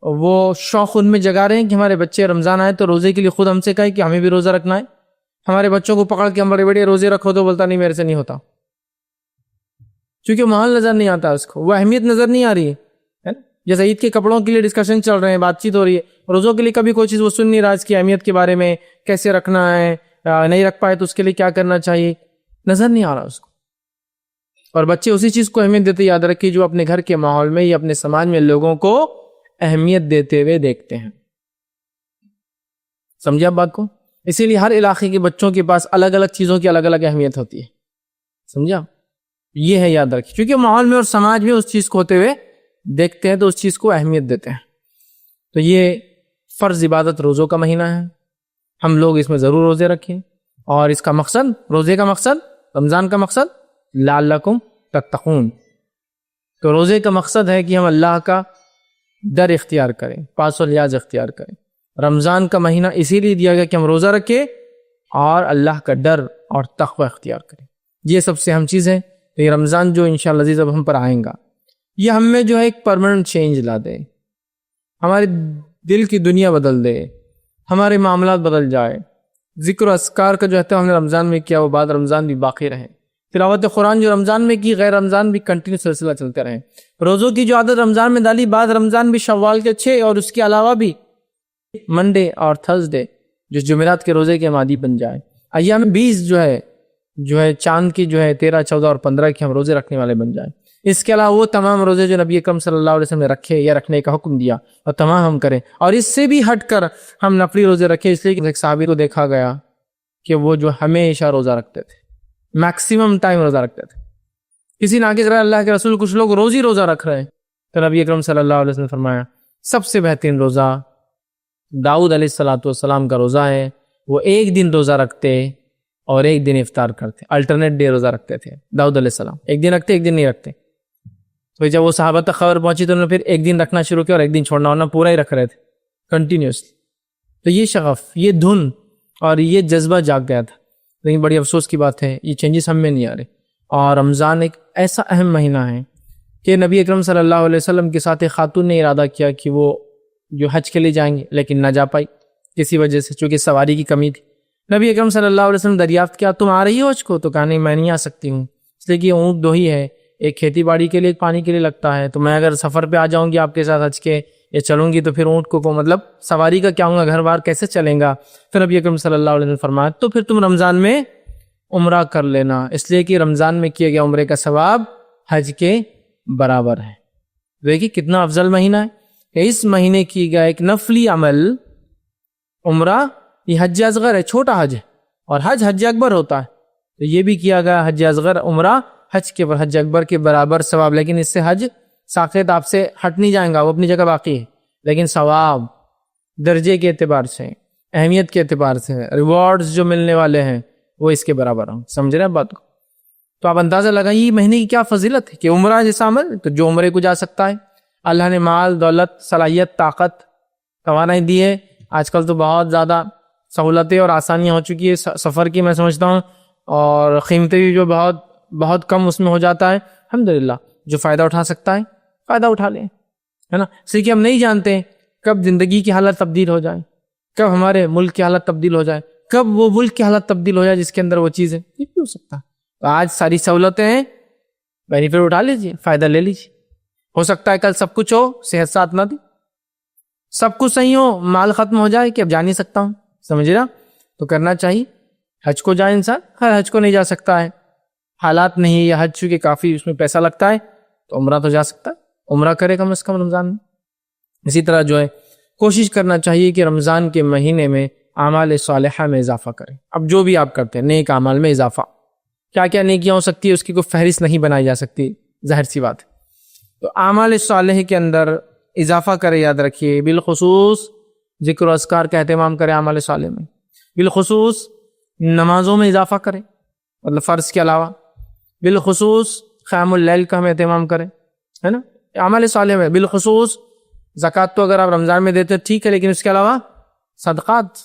وہ شوق ان میں جگا رہے ہیں کہ ہمارے بچے رمضان آئے تو روزے کے لیے خود ہم سے کہے کہ ہمیں بھی روزہ رکھنا ہے۔ ہمارے بچوں کو پکڑ کے ہم بڑے بڑے روزے رکھو تو بولتا نہیں میرے سے نہیں ہوتا، کیونکہ ماحول نظر نہیں آتا اس کو، وہ اہمیت نظر نہیں آ رہی ہے۔ جیسے عید کے کپڑوں کے لیے ڈسکشن چل رہے ہیں، بات چیت ہو رہی ہے، روزوں کے لیے کبھی کوئی چیز وہ سن نہیں رہا اس کی اہمیت کے بارے میں، کیسے رکھنا ہے، نہیں رکھ پائے تو اس کے لیے کیا کرنا چاہیے، نظر نہیں آ رہا اس کو۔ اور بچے اسی چیز کو اہمیت دیتے، یاد رکھیے، جو اپنے گھر کے ماحول میں یا اپنے سماج میں لوگوں کو اہمیت دیتے ہوئے دیکھتے ہیں۔ سمجھے آپ بات کو؟ اسی لیے ہر علاقے کے بچوں کے پاس الگ الگ چیزوں کی الگ الگ اہمیت ہوتی ہے، سمجھا؟ یہ ہے، یاد رکھیے، کیونکہ ماحول میں اور سماج میں اس چیز کو ہوتے ہوئے دیکھتے ہیں تو اس چیز کو اہمیت دیتے ہیں۔ تو یہ فرض عبادت روزوں کا مہینہ ہے، ہم لوگ اس میں ضرور روزے رکھیں، اور اس کا مقصد، روزے کا مقصد، رمضان کا مقصد لعلکم تتقون۔ تو روزے کا مقصد ہے کہ ہم اللہ کا ڈر اختیار کریں، پاس و لیاز اختیار کریں۔ رمضان کا مہینہ اسی لیے دیا گیا کہ ہم روزہ رکھیں اور اللہ کا ڈر اور تقوی اختیار کریں. یہ سب سے اہم چیز ہے. تو یہ رمضان جو انشاءاللہ عزیز اب ہم پر آئیں گا، یہ ہم میں جو ہے ایک پرماننٹ چینج لا دے، ہمارے دل کی دنیا بدل دے، ہمارے معاملات بدل جائے. ذکر و اذکار کا جو ہے ہم نے رمضان میں کیا وہ بعد رمضان بھی باقی رہے. تلاوت قرآن جو رمضان میں کی غیر رمضان بھی کنٹینیو سلسلہ چلتے رہے. روزوں کی جو عادت رمضان میں ڈالی بعد رمضان بھی شوال کے 6 اور اس کے علاوہ بھی منڈے اور تھرسڈے جو جمعرات کے روزے کے مادی بن جائے. ایام 20 جو ہے چاند کی جو ہے 13، 14 اور 15 کے ہم روزے رکھنے والے بن جائیں. اس کے علاوہ وہ تمام روزے جو نبی اکرم صلی اللہ علیہ وسلم نے رکھے یا رکھنے کا حکم دیا اور تمام ہم کریں. اور اس سے بھی ہٹ کر ہم نفلی روزے رکھے، اس لیے کہ ایک صحابی کو دیکھا گیا کہ وہ جو ہمیشہ روزہ رکھتے تھے، میکسیمم ٹائم روزہ رکھتے تھے. کسی نے آگے اللہ کے رسول کچھ لوگ روز ہی روزہ رکھ رہے ہیں، تو نبی اکرم صلی اللہ علیہ وسلم نے فرمایا سب سے بہترین روزہ داؤد علیہ السلام کا روزہ ہے. وہ ایک دن روزہ رکھتے اور ایک دن افطار کرتے، الٹرنیٹ ڈے روزہ رکھتے تھے داؤد علیہ السلام. ایک دن رکھتے ایک دن نہیں رکھتے. تو جب وہ صحابہ تک خبر پہنچی تو انہوں نے پھر ایک دن رکھنا شروع کیا اور ایک دن چھوڑنا، ورنہ پورا ہی رکھ رہے تھے کنٹینیوسلی. تو یہ شغف، یہ دھن اور یہ جذبہ جاگ گیا تھا. لیکن بڑی افسوس کی بات ہے یہ چینجز ہم میں نہیں آ رہے. اور رمضان ایک ایسا اہم مہینہ ہے کہ نبی اکرم صلی اللہ علیہ وسلم کے ساتھ ایک خاتون نے ارادہ کیا کہ وہ جو حج کے لیے جائیں گے لیکن نہ جا پائی کسی وجہ سے، چونکہ سواری کی کمی تھی. نبی اکرم صلی اللہ علیہ وسلم دریافت کیا تم آ رہی ہو حج کو؟ تو کہا نہیں میں نہیں آ سکتی ہوں، اس لیے کہ اونٹ 2 ہی ہے، ایک کھیتی باڑی کے لیے ایک پانی کے لیے لگتا ہے. تو میں اگر سفر پہ آ جاؤں گی آپ کے ساتھ حج کے یا چلوں گی تو پھر اونٹ کو مطلب سواری کا کیا ہوگا، گھر بار کیسے چلیں گا. پھر نبی اکرم صلی اللہ علیہ وسلم فرمایا تو پھر تم رمضان میں عمرہ کر لینا، اس لیے کہ رمضان میں کیا گیا عمرے کا ثواب حج کے برابر ہے. دیکھیے کتنا افضل مہینہ ہے کہ اس مہینے کی گیا ایک نفلی عمل عمرہ، یہ حج اصغر ہے، چھوٹا حج ہے، اور حج اکبر ہوتا ہے. تو یہ بھی کیا گیا حج اصغر عمرہ حج کے حج اکبر کے برابر ثواب. لیکن اس سے حج ساقط آپ سے ہٹ نہیں جائیں گا، وہ اپنی جگہ باقی ہے، لیکن ثواب درجے کے اعتبار سے، اہمیت کے اعتبار سے، ریوارڈز جو ملنے والے ہیں وہ اس کے برابر ہوں. سمجھ رہے ہیں بات کو؟ تو آپ اندازہ لگائیے یہ مہینے کی کیا فضیلت ہے کہ عمرہ جیسا عمل، تو جو عمرے کو جا سکتا ہے. اللہ نے مال، دولت، صلاحیت، طاقت، توانائی دی ہے. آج کل تو بہت زیادہ سہولتیں اور آسانیاں ہو چکی ہے سفر کی، میں سمجھتا ہوں، اور قیمتیں بھی جو بہت کم اس میں ہو جاتا ہے. الحمدللہ جو فائدہ اٹھا سکتا ہے فائدہ اٹھا لیں، ہے نا. اس لیے کہ ہم نہیں جانتے کب زندگی کی حالت تبدیل ہو جائے، کب ہمارے ملک کی حالت تبدیل ہو جائے، کب وہ ملک کی حالت تبدیل ہو جائے جس کے اندر وہ چیز ہے. یہ بھی ہو سکتا ہے. تو آج ساری سہولتیں ہیں، بینیفٹ اٹھا لیجیے، فائدہ لے لیجیے. ہو سکتا ہے کل سب کچھ ہو، صحت ساتھ نہ دی، سب کچھ صحیح ہو، مال ختم ہو جائے کہ اب جا نہیں سکتا ہوں. سمجھ رہا؟ تو کرنا چاہیے حج کو جائے انسان. ہر حج کو نہیں جا سکتا ہے، حالات نہیں، یا حج چونکہ کافی اس میں پیسہ لگتا ہے، تو عمرہ تو جا سکتا ہے، عمرہ کرے کم از کم رمضان میں. اسی طرح جو ہے کوشش کرنا چاہیے کہ رمضان کے مہینے میں اعمال صالحہ میں اضافہ کریں. اب جو بھی آپ کرتے ہیں نیک اعمال میں اضافہ، کیا کیا نیکیاں ہو سکتی ہے اس کی کوئی فہرست نہیں بنائی جا سکتی، ظاہر سی بات ہے. تو اعمال صالحہ کے اندر اضافہ کرے، یاد رکھیے بالخصوص ذکر و اذکار کا اہتمام کرے اعمال صالح میں، بالخصوص نمازوں میں اضافہ کریں مطلب فرض کے علاوہ، بالخصوص قیام اللیل کا ہم اہتمام کریں، ہے نا. اعمال صالح میں بالخصوص زکوٰۃ تو اگر آپ رمضان میں دیتے ٹھیک ہے، لیکن اس کے علاوہ صدقات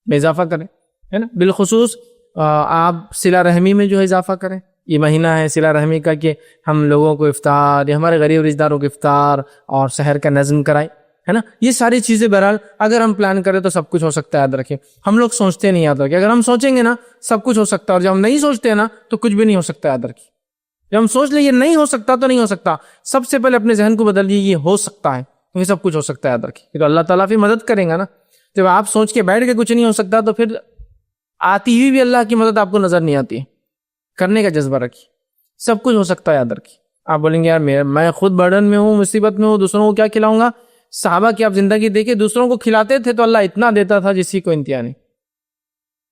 میں اضافہ کریں، ہے نا. بالخصوص آپ صلہ رحمی میں جو ہے اضافہ کریں. یہ مہینہ ہے صلہ رحمی کا کہ ہم لوگوں کو افطار یا ہمارے غریب رشتہ داروں کو افطار اور سحر کا نظم کرائیں، ہے نا. یہ ساری چیزیں بہرحال اگر ہم پلان کریں تو سب کچھ ہو سکتا ہے. یاد رکھیں ہم لوگ سوچتے نہیں، یاد رکھیں اگر ہم سوچیں گے نا سب کچھ ہو سکتا ہے، اور جب ہم نہیں سوچتے نا تو کچھ بھی نہیں ہو سکتا. یاد رکھیں جب ہم سوچ لیں یہ نہیں ہو سکتا تو نہیں ہو سکتا، سب سے پہلے اپنے ذہن کو بدل لیجیے یہ ہو سکتا ہے، تو سب کچھ ہو سکتا ہے. یاد رکھیں تو اللہ تعالیٰ پھر مدد کریں گا نا. جب آپ سوچ کے بیٹھ کے کچھ نہیں ہو سکتا تو پھر آتی ہوئی بھی اللہ کی مدد آپ کو نظر نہیں آتی ہے. کرنے کا جذبہ رکھیے، سب کچھ ہو سکتا ہے. یاد رکھیے آپ بولیں گے یار میں خود برڈن میں ہوں، مصیبت میں ہوں، دوسروں کو کیا کھلاؤں گا. صحابہ کی آپ زندگی دیکھیں، دوسروں کو کھلاتے تھے تو اللہ اتنا دیتا تھا جس کی کوئی انتہا نہیں.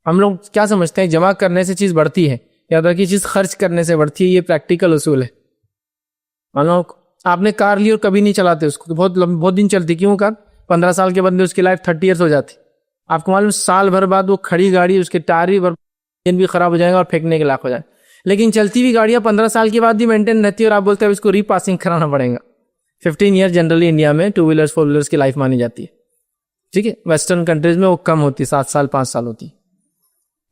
ہم لوگ کیا سمجھتے ہیں جمع کرنے سے چیز بڑھتی ہے، یاد رکھیے چیز خرچ کرنے سے بڑھتی ہے. یہ پریکٹیکل اصول ہے. مان لو آپ نے کار لی اور کبھی نہیں چلاتے اس کو، بہت دن چلتی، کیوں کار 15 سال کے بندے اس کی لائف 30 ایئرس ہو جاتی. آپ کو معلوم سال بھر بعد وہ کھڑی گاڑی اس کے ٹائر بھی خراب ہو جائے گا اور پھینکنے کے لائق ہو جائے. لیکن چلتی ہوئی گاڑیاں 15 سال کے بعد بھی مینٹین رہتی ہے اور آپ بولتے ہیں اس کو ری پاسنگ کرانا پڑے گا. 15 ایئر جنرلی انڈیا میں 2 ویلرز 4 ویلرز کی لائف مانی جاتی ہے. ٹھیک ہے، ویسٹرن کنٹریز میں وہ کم ہوتی ہے، 7 سال 5 سال ہوتی.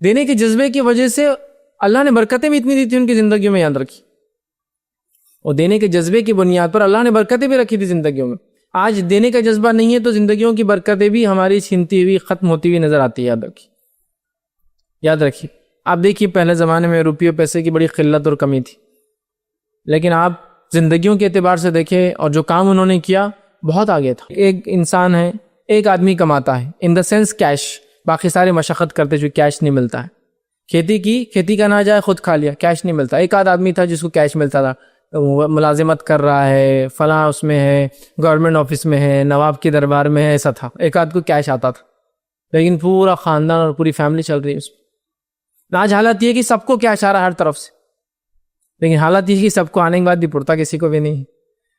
دینے کے جذبے کی وجہ سے اللہ نے برکتیں بھی اتنی دی تھی ان کی زندگیوں میں، یاد رکھی، اور دینے کے جذبے کی بنیاد پر اللہ نے برکتیں بھی رکھی تھی زندگیوں میں۔ آج دینے کا جذبہ نہیں ہے تو زندگیوں کی برکتیں بھی ہماری چھینتی ہوئی، ختم ہوتی ہوئی نظر آتی ہے، یاد رکھیے۔ آپ دیکھیے پہلے زمانے میں روپیے پیسے کی بڑی قلت اور کمی تھی، لیکن آپ زندگیوں کے اعتبار سے دیکھیں اور جو کام انہوں نے کیا بہت آگے تھا۔ ایک انسان ہے، ایک آدمی کماتا ہے، ان دا سینس کیش، باقی سارے مشقت کرتے جو کیش نہیں ملتا ہے۔ کھیتی کا نہ جائے خود کھا لیا، کیش نہیں ملتا۔ ایک آدھ آدمی تھا جس کو کیش ملتا تھا، وہ ملازمت کر رہا ہے، فلاں اس میں ہے، گورنمنٹ آفس میں ہے، نواب کے دربار میں ہے، ایسا تھا، ایک آدھ کو کیش آتا تھا، لیکن پورا خاندان اور پوری فیملی چل رہی ہے اس میں۔ آج حالت یہ ہے کہ سب کو کیش آ رہا ہے ہر طرف سے، لیکن حالت یہ ہے کہ سب کو آنے کے بعد بھی پڑتا کسی کو بھی نہیں،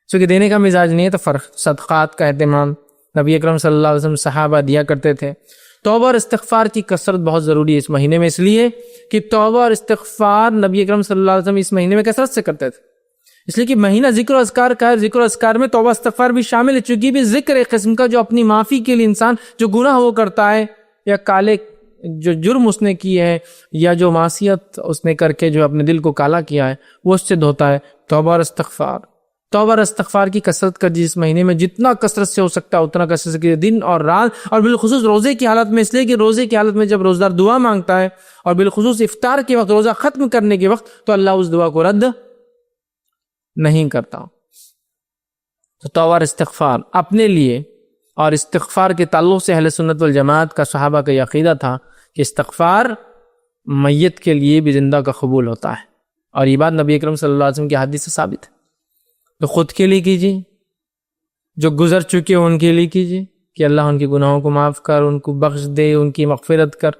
چونکہ دینے کا مزاج نہیں ہے تو فرق۔ صدقات کا اہتمام نبی اکرم صلی اللہ علیہ وسلم صحابہ دیا کرتے تھے۔ توبہ اور استغفار کی کثرت بہت ضروری ہے اس مہینے میں، اس لیے کہ توبہ اور استغفار نبی اکرم صلی اللہ علیہ وسلم اس مہینے میں کثرت سے کرتے تھے، اس لیے کہ مہینہ ذکر و اذکار کا ہے۔ ذکر و اذکار میں توبہ استغفار بھی شامل ہے، چونکہ بھی ذکر ایک قسم کا جو اپنی معافی کے لیے انسان جو گناہ وہ کرتا ہے، یا کالے جو جرم اس نے کی ہے، یا جو معصیت اس نے کر کے جو اپنے دل کو کالا کیا ہے، وہ اس سے دھوتا ہے۔ توبہ اور استغفار کی کثرت کر جس مہینے میں جتنا کثرت سے ہو سکتا ہے اتنا کثرت سے کیجیے، دن اور رات، اور بالخصوص روزے کی حالت میں، اس لیے کہ روزے کی حالت میں جب روزدار دعا مانگتا ہے، اور بالخصوص افطار کے وقت، روزہ ختم کرنے کے وقت، تو اللہ اس دعا کو رد نہیں کرتا۔ تو توبہ اور استغفار اپنے لیے، اور استغفار کے تعلق سے اہل سنت والجماعت کا، صحابہ کا یہ عقیدہ تھا کہ استغفار میت کے لیے بھی زندہ کا قبول ہوتا ہے، اور یہ بات نبی اکرم صلی اللہ علیہ وسلم کی حدیث سے ثابت ہے۔ تو خود کے لیے کیجیے، جو گزر چکے ان کے لیے کیجیے کہ اللہ ان کے گناہوں کو معاف کر، ان کو بخش دے، ان کی مغفرت کر،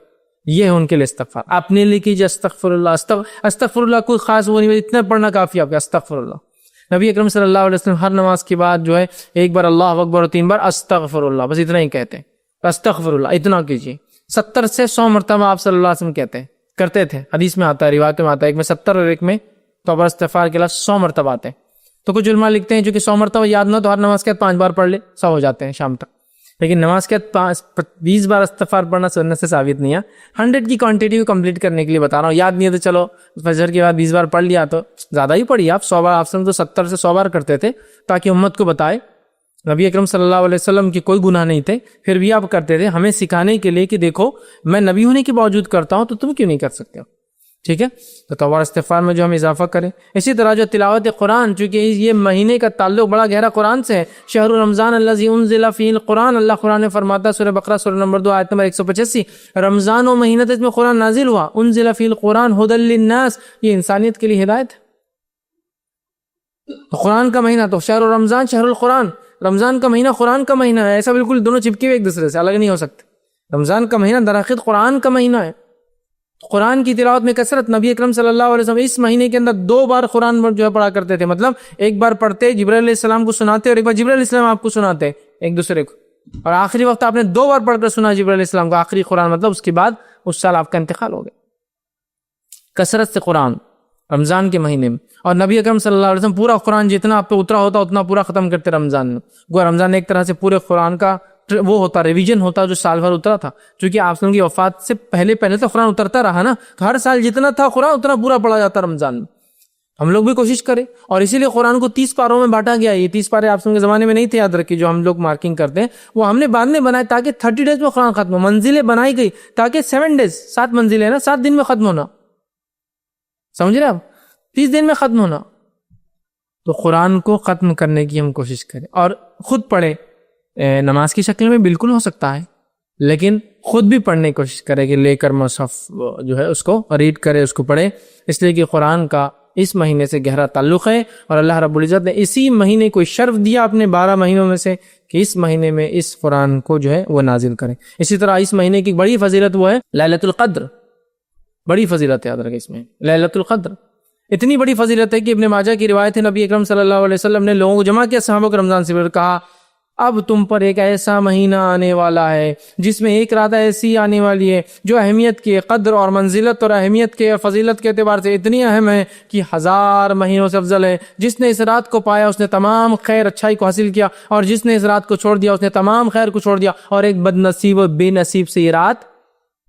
یہ ہے ان کے لیے استغفار۔ اپنے لیے کیجیے استغفر اللہ، استغفر اللہ کوئی خاص وہ نہیں، اتنا پڑھنا کافی آپ کا استغفر اللہ۔ نبی اکرم صلی اللہ علیہ وسلم ہر نماز کے بعد جو ہے ایک بار اللہ اکبر اور 3 بار استغفر اللہ، بس اتنا ہی کہتے ہیں، استغفر اللہ، اتنا کیجیے۔ 70 سے 100 مرتبہ آپ صلی اللہ علیہ وسلم کرتے تھے، حدیث میں آتا ہے، روایت میں آتا ہے، ایک میں 70 اور ایک میں توبہ استغفار کے لفظ 100 مرتبہ آتے ہیں۔ تو کچھ علماء لکھتے ہیں جو کہ 100 مرتبہ یاد نہ تو ہر نماز کے بعد 5 بار پڑھ لے، 100 ہو جاتے ہیں شام تک، لیکن نماز کے بعد 20 بار استغفار پڑھنا سنت سے ثابت نہیں ہے۔ 100 کی کوانٹٹی کو کمپلیٹ کرنے کے لیے بتا رہا ہوں، یاد نہیں ہے تو چلو فجر کے بعد 20 بار پڑھ لیا تو زیادہ ہی پڑھیے آپ، 100 بار آپ سے تو 70 سے 100 بار کرتے تھے، تاکہ امت کو بتائے نبی اکرم صلی اللہ علیہ وسلم کے کوئی گناہ نہیں تھے، پھر بھی آپ کرتے تھے، ہمیں سکھانے کے لیے کہ دیکھو میں نبی ہونے کے باوجود کرتا ہوں تو تم کیوں نہیں کر سکتے ہو، ٹھیک ہے؟ تو توبہ استغفار میں جو ہم اضافہ کریں۔ اسی طرح جو تلاوت قرآن، چونکہ یہ مہینے کا تعلق بڑا گہرا قرآن سے ہے، شہر رمضان الذی انزل فیہ القرآن، اللہ قرآن نے فرماتا ہے سورہ بقرہ سورہ نمبر 2 آیت نمبر 185، رمضان و مہینہ جس میں قرآن نازل ہوا، انزل فیہ القرآن ھدی للناس، یہ انسانیت کے لیے ہدایت ہے۔ تو قرآن کا مہینہ تو شہر رمضان شہر القرآن، رمضان کا مہینہ قرآن کا مہینہ ہے، ایسا بالکل دونوں چپکے ہوئے ایک دوسرے سے الگ نہیں ہو سکتے۔ رمضان کا مہینہ درحقیقت قرآن کا مہینہ ہے، قرآن کی تلاوت میں کثرت، نبی اکرم صلی اللہ علیہ وسلم اس مہینے کے اندر 2 بار قرآن جو ہے پڑھا کرتے تھے، مطلب ایک بار پڑھتے جبرائیل علیہ السلام کو سناتے، اور ایک بار جبرائیل علیہ السلام آپ کو سناتے ایک دوسرے کو، اور آخری وقت آپ نے 2 بار پڑھ کر سنا جبرائیل علیہ السلام کو آخری قرآن، مطلب اس کے بعد اس سال آپ کا انتقال ہو گیا۔ کثرت سے قرآن رمضان کے مہینے میں، اور نبی اکرم صلی اللہ علیہ وسلم پورا قرآن جتنا آپ پہ اترا ہوتا اتنا پورا ختم کرتے رمضان میں۔ گویا رمضان ایک طرح سے پورے قرآن کا وہ ہوتا، ریویژن ہوتا جو سال بھر اترا تھا، چونکہ آپ کی وفات سے پہلے تو قرآن اترتا رہا نا، ہر سال جتنا تھا قرآن اتنا پورا پڑھا جاتا رمضان میں۔ ہم لوگ بھی کوشش کریں، اور اسی لیے قرآن کو 30 پاروں میں بانٹا گیا۔ یہ 30 پارے آپ کے زمانے میں نہیں تھے، یاد رکھیے، جو ہم لوگ مارکنگ کرتے ہیں وہ ہم نے بعد میں بنائے تاکہ 30 ڈیز میں قرآن ختم ہو، منزلیں بنائی گئی تاکہ 7 ڈیز، 7 منزلیں نا، 7 دن میں ختم ہونا، سمجھ رہے آپ، 30 دن میں ختم ہونا۔ تو قرآن کو ختم کرنے کی ہم کوشش کریں، اور خود پڑھیں، نماز کی شکل میں بالکل ہو سکتا ہے، لیکن خود بھی پڑھنے کی کوشش کرے کہ لے کر مصحف جو ہے اس کو ریڈ کرے، اس کو پڑھے، اس لیے کہ قرآن کا اس مہینے سے گہرا تعلق ہے، اور اللہ رب العزت نے اسی مہینے کو شرف دیا اپنے 12 مہینوں میں سے کہ اس مہینے میں اس قرآن کو جو ہے وہ نازل کریں۔ اسی طرح اس مہینے کی بڑی فضیلت وہ ہے لیلۃ القدر، بڑی فضیلت یاد رکھیں اس میں لیلۃ القدر، اتنی بڑی فضیلت ہے کہ ابن ماجہ کی روایت ہے، نبی اکرم صلی اللہ علیہ وسلم نے لوگوں کو جمع کیا، صحابہ کو رمضان سے پہلے کہا اب تم پر ایک ایسا مہینہ آنے والا ہے جس میں ایک رات ایسی آنے والی ہے جو اہمیت کی قدر اور منزلت اور اہمیت کے فضیلت کے اعتبار سے اتنی اہم ہے کہ 1000 مہینوں سے افضل ہے۔ جس نے اس رات کو پایا اس نے تمام خیر اچھائی کو حاصل کیا، اور جس نے اس رات کو چھوڑ دیا اس نے تمام خیر کو چھوڑ دیا، اور ایک بد نصیب و بے نصیب سے یہ رات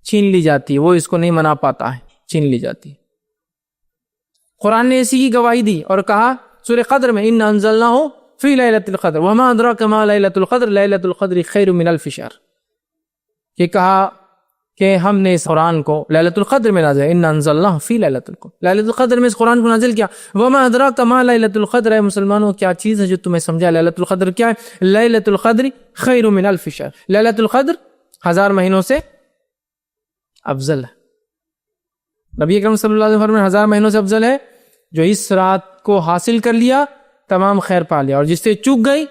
چھین لی جاتی ہے، وہ اس کو نہیں منا پاتا ہے، چھین لی جاتی ہے۔ قرآن نے اسی کی گواہی دی اور کہا سورہ قدر میں اِنَّا أَنزَلْنَاهُ فِي لَيْلَةِ الْقَدْرِ وَمَا أَدْرَاكَ مَا لَيْلَةُ الْقَدْرِ لَيْلَةُ الْقَدْرِ خَيْرٌ مِنَ أَلْفِ شَهْرٍ، یہ کہا کہ ہم نے اس قرآن کو لیلۃ القدر میں نازل، اِنَّا أَنزَلْنَاهُ فِي لَيْلَةِ الْقَدْرِ، لیلۃ القدر میں اس قرآن کو نازل کیا۔ وَمَا أَدْرَاكَ مَا لَيْلَةُ الْقَدْرِ، اے مسلمانوں کیا چیز ہے جو تمہیں سمجھا لیلۃ القدر کیا ہے؟ لیلۃ القدر خیر من الف شہر، لیلۃ القدر 1000 مہینوں سے افضل ہے۔ نبی اکرم صلی اللہ علیہ وسلم فرمایا 1000 مہینوں سے افضل ہے، جو اس رات کو حاصل کر لیا تمام خیر پا لیا، اور جس سے چوک گئی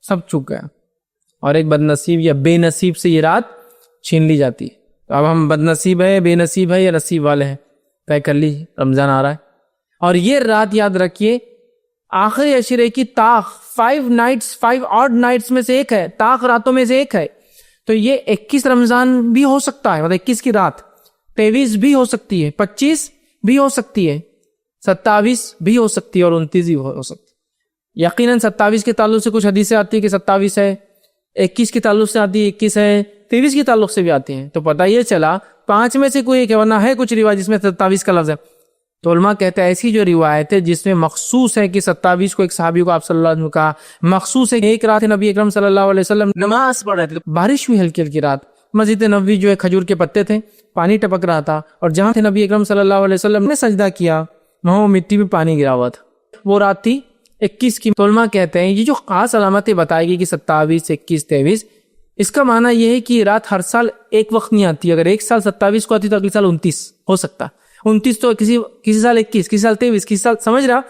سب چوک گیا، اور ایک بد نصیب یا بے نصیب سے یہ رات چھین لی جاتی ہے۔ تو اب ہم بد نصیب ہے، بے نصیب ہے یا نصیب والے ہیں، طے کر لیجیے، رمضان آ رہا ہے، اور یہ رات یاد رکھیے آخری عشرے کی طاق 5 آڈ نائٹس میں سے ایک ہے، طاق راتوں میں سے ایک ہے۔ تو یہ 21 رمضان بھی ہو سکتا ہے، مطلب 21 کی رات 23 بھی ہو سکتی ہے، 25 بھی ہو سکتی ہے، 27 بھی ہو سکتی ہے، اور 29 بھی ہو سکتی ہے۔ یقیناً 27 کے تعلق سے کچھ حدیثیں آتی ہیں کہ 27 ہے، 21 کے تعلق سے آتی ہے 21 ہے، 23 کے تعلق سے بھی آتی ہیں۔ تو پتہ یہ چلا 5 میں سے کوئی ایک ہے، ورنہ ہے کچھ روایت جس میں 27 کا لفظ ہے۔ تو علماء کہتے ہیں ایسی جو روایت ہے جس میں مخصوص ہے کہ 27 کو ایک صحابی کو آپ صلی اللہ علیہ وسلم کہا، مخصوص ہے کہ ایک رات نبی اکرم صلی اللہ علیہ وسلم نماز پڑھ رہے تھے، بارش ہوئی ہلکی ہلکی رات، مسجد نبوی جو ہے کھجور کے پتے تھے، پانی ٹپک رہا تھا، اور جہاں تھے نبی اکرم صلی اللہ علیہ وسلم نے سجدہ کیا وہاں مٹی میں پانی گرا ہوا تھا۔ وہ رات تھی 21 کی۔ تو علماء کہتے ہیں یہ جو خاص علامتیں بتائی گئی کہ 27 21 23، اس کا معنی یہ ہے کہ یہ رات ہر سال ایک وقت نہیں آتی۔ اگر ایک سال 27 کو آتی تو اگلے سال 29 ہو سکتا، 29 تو کسی سال 21، کسی سال 23، کسی سال سمجھ رہا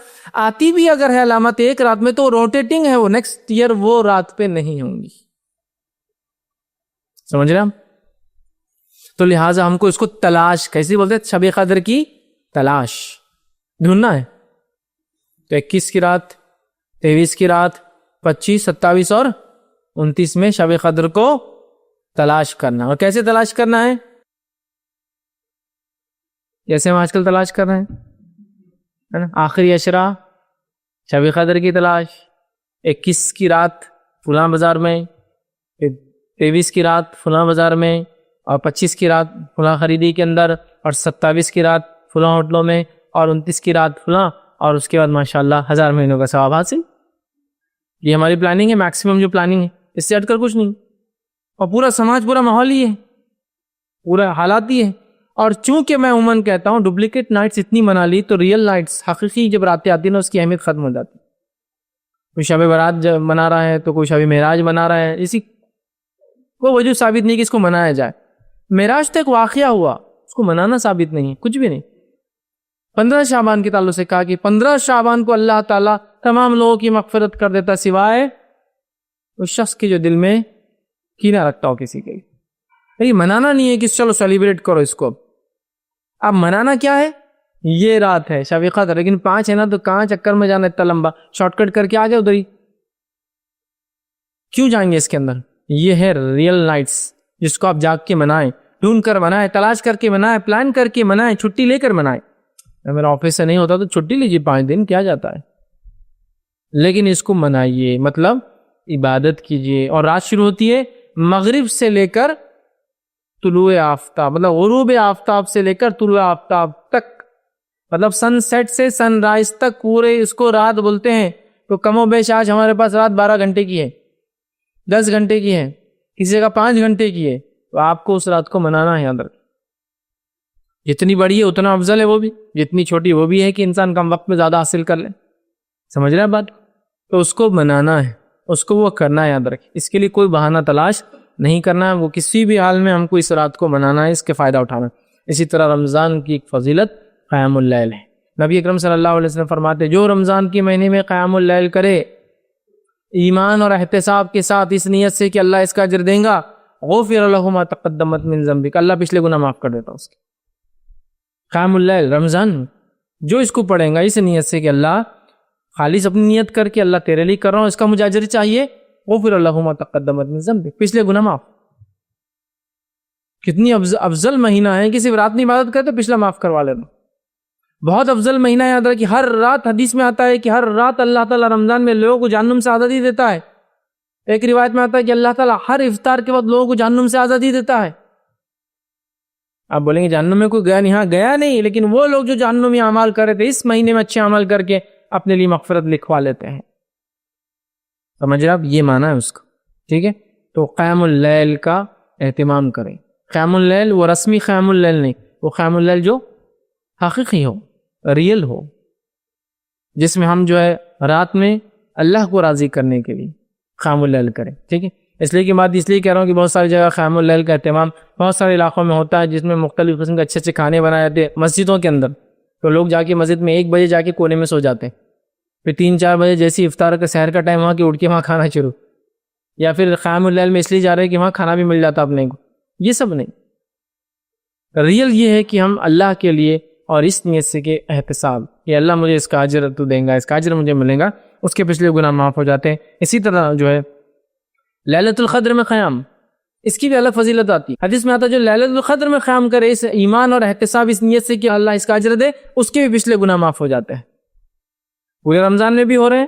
آتی بھی اگر ہے علامت ایک رات میں تو روٹیٹنگ ہے، وہ نیکسٹ ایئر وہ رات پہ نہیں ہوں گی، سمجھ رہے ہم؟ تو لہٰذا ہم کو اس کو تلاش، کیسے بولتے ہیں، شب قدر کی تلاش ڈھونڈنا ہے۔ تو 21 کی رات، 23 کی رات، 25 27 اور 29 میں شب قدر کو تلاش کرنا۔ اور کیسے تلاش کرنا ہے؟ جیسے ہم آج کل تلاش کر رہے ہیں، آخری عشرہ شب قدر کی تلاش، 21 کی رات فلاں بازار میں، 23 کی رات فلاں بازار میں، اور 25 کی رات فلاں خریدی کے اندر، اور 27 کی رات فلاں ہوٹلوں میں، اور 29 کی رات فلاں، اور اس کے بعد ماشاءاللہ 1000 مہینوں کا ثواب حاصل۔ یہ ہماری پلاننگ ہے، میکسیمم جو پلاننگ ہے، اس سے ہٹ کر کچھ نہیں۔ اور پورا سماج، پورا ماحول ہی ہے، پورا حالات ہی ہے۔ اور چونکہ میں عموماً کہتا ہوں ڈپلیکیٹ نائٹس اتنی منا لی تو ریئل نائٹس، حقیقی جب راتیں آتی ہیں نا، اس کی اہمیت ختم ہو جاتی۔ کوئی شب برات منا رہا ہے تو کوئی شب معراج منا رہا ہے، اسی کو وجہ ثابت نہیں کہ اس کو منایا جائے۔ معراج تو ایک واقعہ ہوا، اس کو منانا ثابت نہیں ہے، کچھ بھی نہیں۔ 15 شعبان کے تعلق سے کہا کہ 15 شعبان کو اللہ تعالیٰ تمام لوگوں کی مغفرت کر دیتا سوائے اس شخص کے جو دل میں کینہ رکھتا ہو کسی کے۔ یہ منانا نہیں ہے کہ چلو سیلیبریٹ کرو اس کو۔ اب منانا کیا ہے؟ یہ رات ہے شب قدر، لیکن 5 ہے نا، تو کہاں چکر میں جانا اتنا لمبا، شارٹ کٹ کر کے آ گئے ادھر ہی، کیوں جائیں گے اس کے اندر؟ یہ ہے ریئل نائٹس، جس کو آپ جاگ کے منائیں، ڈھونڈ کر منائیں، تلاش کر کے منائیں، پلان کر کے منائیں، چھٹی لے کر منائیں۔ میرا آفس سے نہیں ہوتا تو چھٹی لیجیے، 5 دن کیا جاتا ہے، لیکن اس کو منائیے، مطلب عبادت کیجیے۔ اور رات شروع ہوتی ہے مغرب سے لے کر طلوع آفتاب، مطلب غروب آفتاب سے لے کر طلوع آفتاب تک، مطلب سن سیٹ سے سن رائز تک پورے اس کو رات بولتے ہیں۔ تو کم و بیش آج ہمارے پاس رات 12 گھنٹے کی ہے، 10 گھنٹے کی ہے، کسی کا 5 گھنٹے کی ہے، تو آپ کو اس رات کو منانا ہے۔ اندر جتنی بڑی ہے اتنا افضل ہے وہ بھی، جتنی چھوٹی وہ بھی ہے کہ انسان کم وقت میں زیادہ حاصل کر لے، سمجھ رہے ہیں بات؟ تو اس کو منانا ہے، اس کو وہ کرنا ہے، یاد رکھیں۔ اس کے لیے کوئی بہانہ تلاش نہیں کرنا ہے، وہ کسی بھی حال میں ہم کو اس رات کو منانا ہے، اس کے فائدہ اٹھانا ہے۔ اسی طرح رمضان کی ایک فضیلت قیام اللیل ہے۔ نبی اکرم صلی اللہ علیہ وسلم فرماتے جو رمضان کے مہینے میں قیام اللیل کرے ایمان اور احتساب کے ساتھ، اس نیت سے کہ اللہ اس کا اجر دیں گا، غفر له ما تقدمت من ذنبک، اللہ پچھلے گناہ معاف کر دیتا اس کے۔ قیام اللیل رمضان جو اس کو پڑھیں گا اس نیت سے کہ اللہ خالص اپنی نیت کر کے اللہ تیرے لیے کر رہا ہوں، اس کا مجھے اجر چاہیے، غفر له ما تقدمت من ذنبک، پچھلے گناہ معاف۔ کتنی افضل مہینہ ہے کہ صرف رات میں عبادت کرے تو پچھلا معاف کروا لینا۔ بہت افضل مہینہ ہے، یاد رکھیے ہر رات، حدیث میں آتا ہے کہ ہر رات اللہ تعالیٰ رمضان میں لوگوں کو جہنم سے آزادی دیتا ہے۔ ایک روایت میں آتا ہے کہ اللہ تعالیٰ ہر افطار کے بعد لوگوں کو جہنم سے آزادی دیتا ہے۔ آپ بولیں گے جہنم میں کوئی گیا نہیں، ہاں گیا نہیں، لیکن وہ لوگ جو جہنم میں اعمال کر رہے تھے اس مہینے میں اچھے عمل کر کے اپنے لیے مغفرت لکھوا لیتے ہیں. سمجھ رہے آپ؟ یہ معنی ہے اس کا. ٹھیک ہے، تو قیام اللیل کا اہتمام کریں. قیام اللیل وہ رسمی قیام اللیل نہیں، وہ قیام اللیل جو حقیقی ہو، ریئل ہو، جس میں ہم جو ہے رات میں اللہ کو راضی کرنے کے لیے قیام اللیل کریں. ٹھیک ہے، اس لیے کی بات اس لیے کہہ رہا ہوں کہ بہت ساری جگہ قیام اللیل کا اہتمام بہت سارے علاقوں میں ہوتا ہے، جس میں مختلف قسم کے اچھے اچھے کھانے بنائے جاتے ہیں مسجدوں کے اندر. تو لوگ جا کے مسجد میں 1 بجے جا کے کونے میں سو جاتے ہیں، پھر 3-4 بجے جیسی افطار کا سحر کا ٹائم وہاں کے اٹھ کے وہاں کھانا شروع، یا پھر قیام اللیل میں اس لیے جا رہے ہیں کہ وہاں کھانا بھی مل جاتا اپنے کو. یہ سب نہیں، ریئل یہ ہے کہ ہم اللہ کے لیے اور اس نیت سے کہ احتساب کہ اللہ مجھے اس کا اجر تو دیں گا، اس کا اجر مجھے ملے گا، اس کے پچھلے گناہ معاف ہو جاتے ہیں. اسی طرح جو ہے لیلۃ القدر میں قیام، اس کی بھی الگ فضیلت آتی ہے. حدیث میں آتا ہے جو لیلۃ القدر میں قیام کرے اس ایمان اور احتساب اس نیت سے کہ اللہ اس کا اجر دے، اس کے بھی پچھلے گناہ معاف ہو جاتے ہیں. پورے رمضان میں بھی ہو رہے ہیں،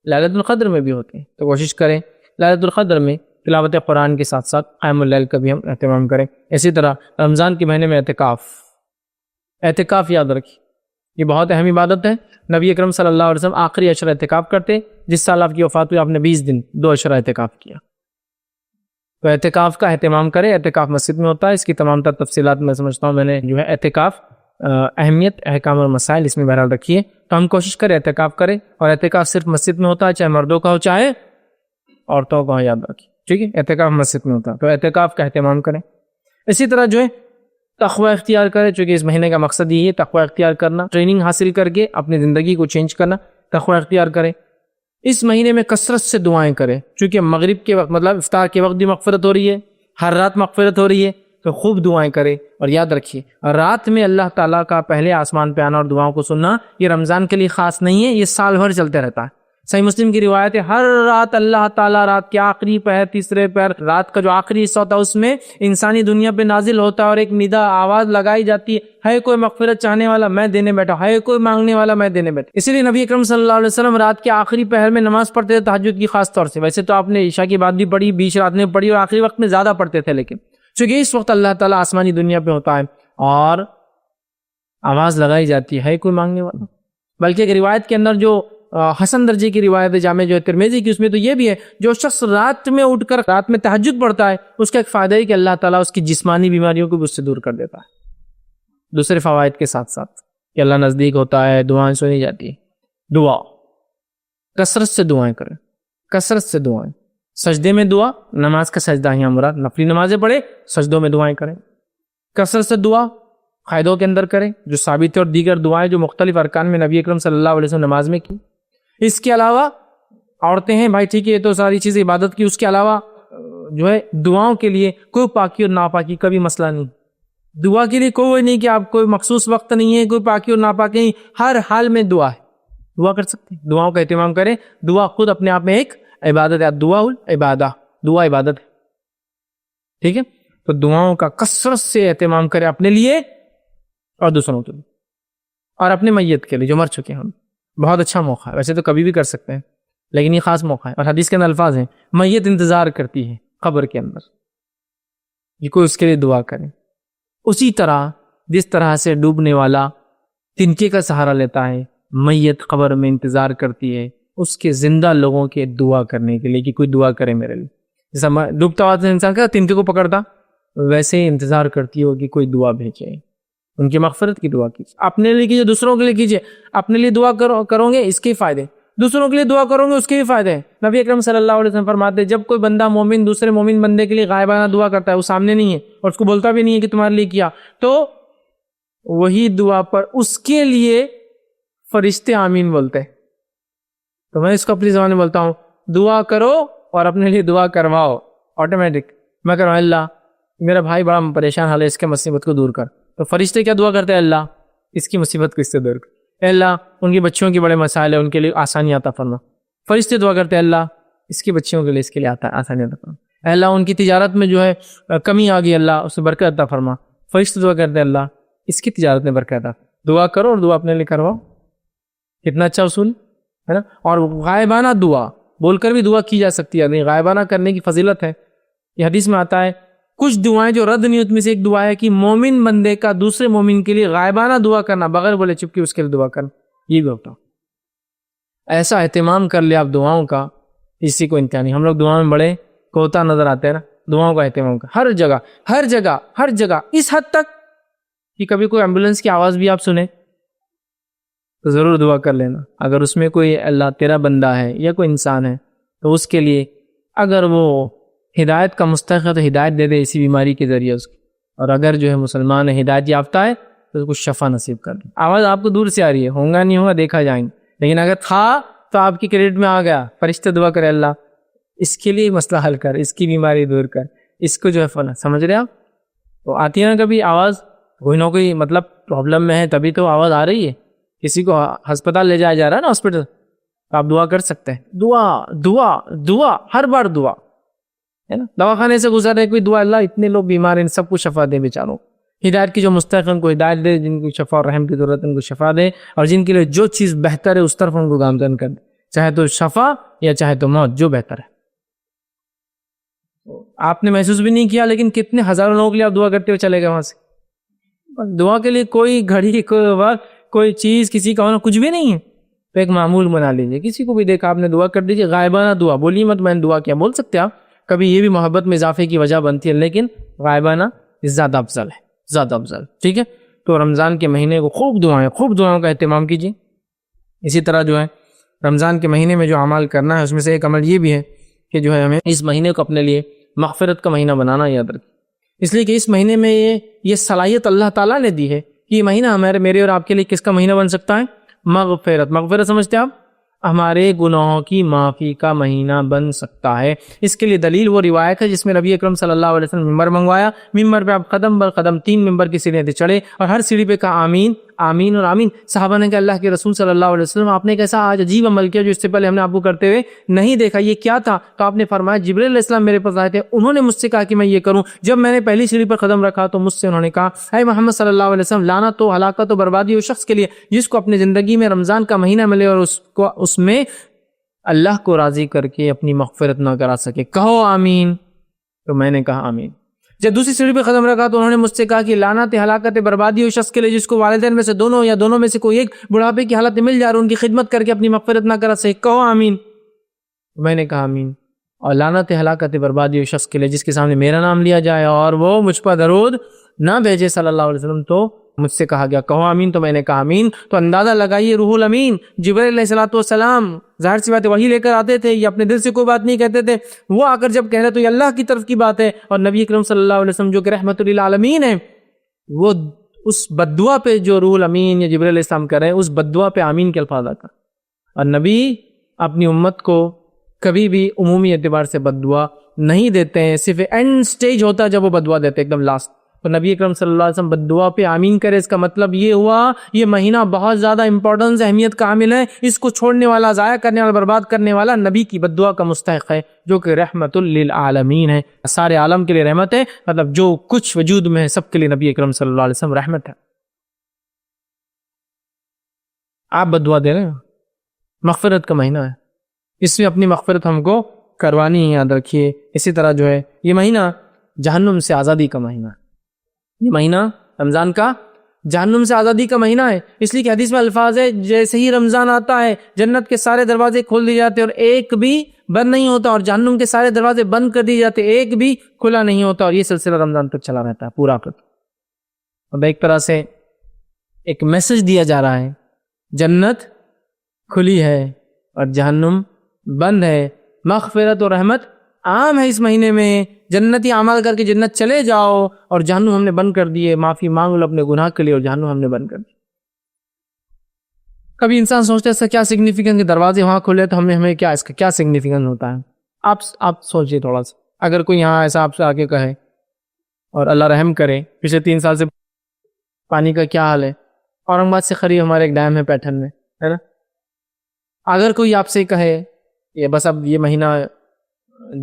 لیلۃ القدر میں بھی ہوتے ہیں. تو کوشش کریں لیلۃ القدر میں تلاوت قرآن کے ساتھ ساتھ قیام اللیل کا بھی ہم اہتمام کریں. اسی طرح رمضان کے مہینے میں اعتکاف یاد رکھیں، یہ بہت اہم عبادت ہے. نبی اکرم صلی اللہ علیہ وسلم آخری عشرہ اعتکاف کرتے. جس سال آپ کی وفات ہوئی آپ نے 20 دن 2 عشرہ اعتکاف کیا. تو اعتکاف کا اہتمام کریں. اعتکاف مسجد میں ہوتا ہے، اس کی تمام تر تفصیلات میں سمجھتا ہوں میں نے جو ہے اعتکاف اہمیت، احکام اور مسائل اس میں بہرحال رکھیے. تو ہم کوشش کریں اعتکاف کریں، اور اعتکاف صرف مسجد میں ہوتا ہے، چاہے مردوں کا ہو چاہے عورتوں کا ہو، یاد رکھیے. ٹھیک ہے، اعتکاف مسجد میں ہوتا ہے، تو اعتکاف کا اہتمام کریں. اسی طرح جو ہے تقوی اختیار کریں، چونکہ اس مہینے کا مقصد یہی ہے تقوی اختیار کرنا، ٹریننگ حاصل کر کے اپنی زندگی کو چینج کرنا. تقوی اختیار کریں. اس مہینے میں کثرت سے دعائیں کریں، چونکہ مغرب کے وقت مطلب افطار کے وقت بھی مغفرت ہو رہی ہے، ہر رات مغفرت ہو رہی ہے، تو خوب دعائیں کریں. اور یاد رکھیے رات میں اللہ تعالیٰ کا پہلے آسمان پہ آنا اور دعاؤں کو سننا یہ رمضان کے لیے خاص نہیں ہے، یہ سال بھر چلتے رہتا ہے. صحیح مسلم کی روایت ہے ہر رات اللہ تعالیٰ رات کے آخری پہر، تیسرے پہر، رات کا جو آخری حصہ ہوتا ہے اس میں انسانی دنیا پہ نازل ہوتا ہے، اور ایک ندا آواز لگائی جاتی ہے کوئی مغفرت چاہنے والا میں دینے بیٹھا، ہے کوئی مانگنے والا میں دینے بیٹھا. اسی لیے نبی اکرم صلی اللہ علیہ وسلم رات کے آخری پہر میں نماز پڑھتے تھے تہجد کی خاص طور سے. ویسے تو آپ نے عشاء کی بعد بھی پڑھی، بیچ رات میں پڑھی، اور آخری وقت میں زیادہ پڑھتے تھے، لیکن چونکہ اس وقت اللہ تعالیٰ آسمانی دنیا پہ ہوتا ہے اور آواز لگائی جاتی ہے کوئی مانگنے والا. بلکہ ایک روایت کے اندر جو حسن درجے کی روایت جامع جو ہے ترمذی کی، اس میں تو یہ بھی ہے جو شخص رات میں اٹھ کر رات میں تہجد پڑھتا ہے اس کا ایک فائدہ ہے کہ اللہ تعالیٰ اس کی جسمانی بیماریوں کو بھی اس سے دور کر دیتا ہے، دوسرے فوائد کے ساتھ ساتھ کہ اللہ نزدیک ہوتا ہے، دعائیں سنی جاتی ہے. دعا کثرت سے دعائیں کریں، کثرت سے دعائیں. سجدے میں دعا، نماز کا سجدہ ہی مراد، نفلی نمازیں پڑھے سجدوں میں دعائیں کریں. کثرت سے دعا قائدوں کے اندر کریں جو ثابت ہے، اور دیگر دعائیں جو مختلف ارکان میں نبی اکرم صلی اللہ علیہ وسلم نماز میں کی. اس کے علاوہ عورتیں ہیں بھائی، ٹھیک ہے، یہ تو ساری چیزیں عبادت کی. اس کے علاوہ جو ہے دعاؤں کے لیے کوئی پاکی اور ناپاکی کا بھی مسئلہ نہیں. دعا کے لیے کوئی نہیں کہ آپ کوئی مخصوص وقت نہیں ہے، کوئی پاکی اور ناپاکی نہیں، ہر حال میں دعا ہے، دعا کر سکتے ہیں. دعاؤں کا اہتمام کریں. دعا خود اپنے آپ میں ایک عبادت ہے. دعا العبادہ، دعا عبادت ہے. ٹھیک ہے، تو دعاؤں کا کثرت سے اہتمام کریں اپنے لیے اور دوسروں کے لیے، اور اپنے میت کے لیے جو مر چکے ہیں. ہم بہت اچھا موقع ہے، ویسے تو کبھی بھی کر سکتے ہیں لیکن یہ خاص موقع ہے. اور حدیث کے اندر الفاظ ہیں میت انتظار کرتی ہے قبر کے اندر، یہ کوئی اس کے لیے دعا کرے. اسی طرح جس طرح سے ڈوبنے والا تنکے کا سہارا لیتا ہے، میت قبر میں انتظار کرتی ہے اس کے زندہ لوگوں کے دعا کرنے کے لیے کہ کوئی دعا کرے میرے لیے. جیسا ڈوبتا ہوا انسان کا تنکے کو پکڑتا، ویسے ہی انتظار کرتی ہو کہ کوئی دعا بھیجے، ان کی مغفرت کی دعا کیجیے. اپنے لیے کیجیے، دوسروں کے لیے کیجیے. اپنے لیے دعا کرو گے اس کے فائدے، دوسروں کے لیے دعا کرو گے اس کے بھی فائدے ہیں. نبی اکرم صلی اللہ علیہ وسلم فرماتے ہیں جب کوئی بندہ مومن دوسرے مومن بندے کے لیے غائبانہ دعا کرتا ہے، وہ سامنے نہیں ہے اور اس کو بولتا بھی نہیں ہے کہ تمہارے لیے کیا، تو وہی دعا پر اس کے لیے فرشتے آمین بولتے ہیں. تو میں اس کو اپنی زبان میں بولتا ہوں، دعا کرو اور اپنے لیے دعا کرواؤ آٹومیٹک. میں کہہ رہا ہوں اللہ میرا بھائی بڑا پریشان حال ہے، اس کے مصیبت کو دور کر. تو فرشتے کیا دعا کرتے ہیں؟ اللہ اس کی مصیبت کو اس سے دور کر. اے اللہ ان کی بچوں کے بڑے مسائل ہیں، ان کے لیے آسانی عطا فرما. فرشتے دعا کرتے ہیں اللہ اس کی بچیوں کے لیے اس کے لیے آسانی عطا فرما. اے اللہ ان کی تجارت میں جو ہے کمی آ گئی، اللہ اس میں برکت عطا فرما. فرشتے دعا کرتے ہیں اللہ اس کی تجارت میں برکت عطا. دعا کرو اور دعا اپنے لیے کرواؤ. کتنا اچھا اصول ہے نا. اور غائبانہ دعا بول کر بھی دعا کی جا سکتی ہے، نہیں غائبانہ کرنے کی فضیلت ہے. یہ حدیث میں آتا ہے کچھ دعائیں جو رد نہیں ہوتی میں سے ایک دعا ہے کہ مومن بندے کا دوسرے مومن کے لیے غائبانہ دعا کرنا، بغیر بولے چپ کے اس کے لیے دعا کرنا، یہ بھی ہوتا. ایسا اہتمام کر لیا آپ دعاؤں کا، اسی کو انتہا نہیں. ہم لوگ دعاؤں میں بڑے کوتا نظر آتے ہیں نا، دعاؤں کا اہتمام کا ہر جگہ ہر جگہ ہر جگہ، اس حد تک کہ کبھی کوئی ایمبولینس کی آواز بھی آپ سنیں تو ضرور دعا کر لینا. اگر اس میں کوئی اللہ تیرا بندہ ہے یا کوئی انسان ہے تو اس کے لیے اگر وہ ہدایت کا مستحق ہے تو ہدایت دے دے اسی بیماری کے ذریعے اس کی، اور اگر جو ہے مسلمان ہے ہدایت یافتہ ہے تو اس کو شفا نصیب کر دے. آواز آپ کو دور سے آ رہی ہے، ہوگا نہیں ہوگا دیکھا جائیں گے، لیکن اگر تھا تو آپ کی کریڈٹ میں آ گیا. فرشتے دعا کرے اللہ اس کے لیے مسئلہ حل کر، اس کی بیماری دور کر، اس کو جو ہے فلاں. سمجھ رہے آپ؟ تو آتی ہے نا کبھی آواز، کوئی نہ کوئی مطلب پرابلم میں ہے تبھی تو آواز آ رہی ہے. کسی کو ہسپتال لے جایا جا رہا ہے نا، ہاسپٹل، تو آپ دعا کر سکتے ہیں. دعا دعا دعا، ہر بار دعا ہے نا. دواخانے سے گزر رہے کوئی دعا، اللہ اتنے لوگ بیمار ہیں ان سب کو شفا دے بیچاروں. ہدایت کی جو مستحق ان کو ہدایت دے، جن کو شفا اور رحم کی ضرورت ہے ان کو شفا دے، اور جن کے لیے جو چیز بہتر ہے اس طرف ان کو گامزن کر دے، چاہے تو شفا یا چاہے تو موت، جو بہتر ہے. آپ نے محسوس بھی نہیں کیا، لیکن کتنے ہزاروں لوگوں کے لیے آپ دعا کرتے ہوئے چلے گئے وہاں سے. دعا کے لیے کوئی گھڑی، کوئی وقت، کوئی چیز، کسی کا ہونا کچھ بھی نہیں ہے. تو ایک معمول بنا لیجیے، کسی کو بھی دیکھا آپ نے دعا کر دیجیے. غائبانہ دعا بولیے مت میں نے دعا کیا، بول سکتے آپ، کبھی یہ بھی محبت میں اضافے کی وجہ بنتی ہے، لیکن غائبانہ زیادہ افضل ہے، زیادہ افضل. ٹھیک ہے، تو رمضان کے مہینے کو خوب دعاؤں کا اہتمام کیجیے. اسی طرح جو ہے رمضان کے مہینے میں جو اعمال کرنا ہے اس میں سے ایک عمل یہ بھی ہے کہ جو ہے ہمیں اس مہینے کو اپنے لیے مغفرت کا مہینہ بنانا یاد رکھیں. اس لیے کہ اس مہینے میں یہ صلاحیت اللہ تعالیٰ نے دی ہے کہ یہ مہینہ میرے اور آپ کے لیے کس کا مہینہ بن سکتا ہے؟ مغفرت سمجھتے ہیں آپ؟ ہمارے گناہوں کی معافی کا مہینہ بن سکتا ہے. اس کے لیے دلیل وہ روایت ہے جس میں نبی اکرم صلی اللہ علیہ وسلم ممبر منگوایا، ممبر پہ آپ قدم بر قدم 3 ممبر کی سیڑھیاں چڑھے اور ہر سیڑھی پہ کہا آمین آمین اور آمین. صحابہ نے کہا اللہ کے رسول صلی اللہ علیہ وسلم آپ نے ایک ایسا آج عجیب عمل کیا جو اس سے پہلے ہم نے آپ کو کرتے ہوئے نہیں دیکھا، یہ کیا تھا؟ تو آپ نے فرمایا جبرائیل علیہ السلام میرے پاس آئے تھے، انہوں نے مجھ سے کہا کہ میں یہ کروں. جب میں نے پہلی سیڑھی پر قدم رکھا تو مجھ سے انہوں نے کہا اے محمد صلی اللہ علیہ وسلم، لعنت و ہلاکت و بربادی اس شخص کے لیے جس کو اپنی زندگی میں رمضان کا مہینہ ملے اور اس میں اللہ کو راضی کر کے اپنی مغفرت نہ کرا سکے. کہو آمین. تو میں نے کہا آمین. جب دوسری سیڑھی پہ قدم رکھا تو انہوں نے مجھ سے کہا کہ لعنت ہلاکت بربادی اس شخص کے لیے جس کو والدین میں سے دونوں یا دونوں میں سے کوئی ایک بڑھاپے کی حالت میں مل جائے اور ان کی خدمت کر کے اپنی مغفرت نہ کرا سکے. کہو آمین. میں نے کہا آمین. اور لعنت ہلاکت بربادی اس شخص کے لیے جس کے سامنے میرا نام لیا جائے اور وہ مجھ پر درود نہ بھیجے صلی اللہ علیہ وسلم. تو مجھ سے کہا گیا کہو آمین. تو میں نے کہا آمین. تو اندازہ لگائیے روح الامین جبرائیل علیہ الصلوۃ والسلام ظاہر سی بات ہے وہی لے کر آتے تھے، یہ اپنے دل سے کوئی بات نہیں کہتے تھے. وہ آ کر جب کہہ رہے تو یہ اللہ کی طرف کی بات ہے. اور نبی اکرم صلی اللہ علیہ وسلم جو کہ رحمت للعالمین ہے، وہ اس بددعا پہ جو روح الامین یا جبرائیل علیہ السلام کر رہے ہیں اس بددعا پہ آمین کے الفاظ آتا. اور نبی اپنی امت کو کبھی بھی عمومی اعتبار سے بددعا نہیں دیتے ہیں، صرف اینڈ سٹیج ہوتا ہے جب وہ بددعا دیتے ہیں، ایک دم لاسٹ. تو نبی اکرم صلی اللہ علیہ وسلم بددعا پہ آمین کرے، اس کا مطلب یہ ہوا یہ مہینہ بہت زیادہ امپورٹنس اہمیت کا حامل ہے. اس کو چھوڑنے والا، ضائع کرنے والا، برباد کرنے والا نبی کی بددعا کا مستحق ہے جو کہ رحمت للعالمین ہے، سارے عالم کے لیے رحمت ہے. مطلب جو کچھ وجود میں ہے سب کے لیے نبی اکرم صلی اللہ علیہ وسلم رحمت ہے. آپ بددعا دے رہے ہیں، مغفرت کا مہینہ ہے، اس میں اپنی مغفرت ہم کو کروانی ہے، یاد رکھیے. اسی طرح جو ہے یہ مہینہ جہنم سے آزادی کا مہینہ ہے. یہ مہینہ رمضان کا جہنم سے آزادی کا مہینہ ہے، اس لیے کہ حدیث میں الفاظ ہے جیسے ہی رمضان آتا ہے جنت کے سارے دروازے کھول دیے جاتے اور ایک بھی بند نہیں ہوتا، اور جہنم کے سارے دروازے بند کر دیے جاتے، ایک بھی کھلا نہیں ہوتا. اور یہ سلسلہ رمضان تک چلا رہتا ہے پورا آخر. اب ایک طرح سے ایک میسج دیا جا رہا ہے جنت کھلی ہے اور جہنم بند ہے. مغفرت اور رحمت عام ہے اس مہینے میں. جنتی اعمال کر کے جنت چلے جاؤ اور جہنم ہم نے بند کر دیے، معافی مانگ لو اپنے گناہ کے لیے اور جہنم ہم نے بند کر دی. کبھی انسان سوچتا ہے اس کا کیا سگنیفیکنس کہ دروازے وہاں کھلے تو ہمیں کیا اس کا کیا سگنیفیکنس ہوتا ہے. آپ سوچئے تھوڑا سا. اگر کوئی یہاں ایسا آپ سے آگے کہے اور اللہ رحم کرے پچھلے 3 سال سے پانی کا کیا حال ہے، اورنگ آباد سے قریب ہمارے ایک ڈیم ہے پیٹھن میں، ہے نا. اگر کوئی آپ سے کہے یہ بس اب یہ مہینہ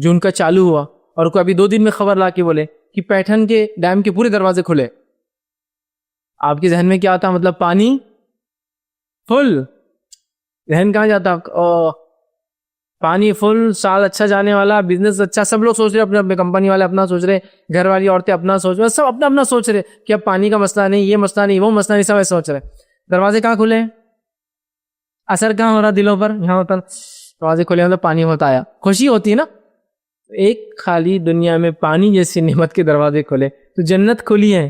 جون کا چالو ہوا اور کوئی ابھی 2 دن میں خبر لا کے بولے کہ پیٹھن کے ڈیم کے پورے دروازے کھلے، آپ کے ذہن میں کیا آتا؟ مطلب پانی فل، ذہن کہاں جاتا؟ پانی فل، سال اچھا جانے والا، بزنس اچھا، سب لوگ سوچ رہے اپنے اپنے، کمپنی والے اپنا سوچ رہے، گھر والی عورتیں اپنا سوچ رہے، سب اپنا اپنا سوچ رہے کہ اب پانی کا مسئلہ نہیں، یہ مسئلہ نہیں، وہ مسئلہ نہیں، سب ایسے سوچ رہے. دروازے کہاں کھلے ہیں؟ اثر کہاں ہو رہا دلوں پر؟ یہاں ہوتا دروازے کھلے تو پانی ہوتا آیا، خوشی ہوتی ہے نا. ایک خالی دنیا میں پانی جیسی نعمت کے دروازے کھلے تو جنت کھلی ہے،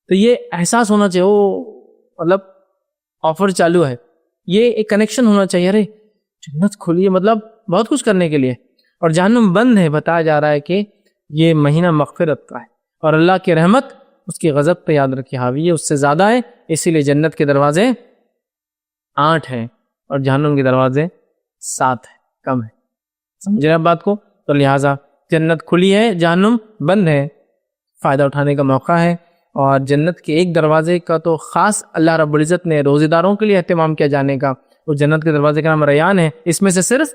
تو یہ احساس ہونا چاہیے، وہ مطلب آفر چالو ہے، یہ ایک کنیکشن ہونا چاہیے. ارے جنت کھلی ہے مطلب بہت کچھ کرنے کے لیے، اور جہنم بند ہے. بتایا جا رہا ہے کہ یہ مہینہ مغفرت کا ہے، اور اللہ کی رحمت اس کی غضب پہ یاد رکھیے حاوی ہے، اس سے زیادہ ہے. اسی لیے جنت کے دروازے 8 ہیں اور جہنم کے دروازے 7 ہیں، کم ہے. سمجھ رہے آپ بات کو؟ تو لہٰذا جنت کھلی ہے، جہنم بند ہے، فائدہ اٹھانے کا موقع ہے. اور جنت کے ایک دروازے کا تو خاص اللہ رب العزت نے روزے داروں کے لیے اہتمام کیا جانے کا، وہ جنت کے دروازے کا نام ریان ہے. اس میں سے صرف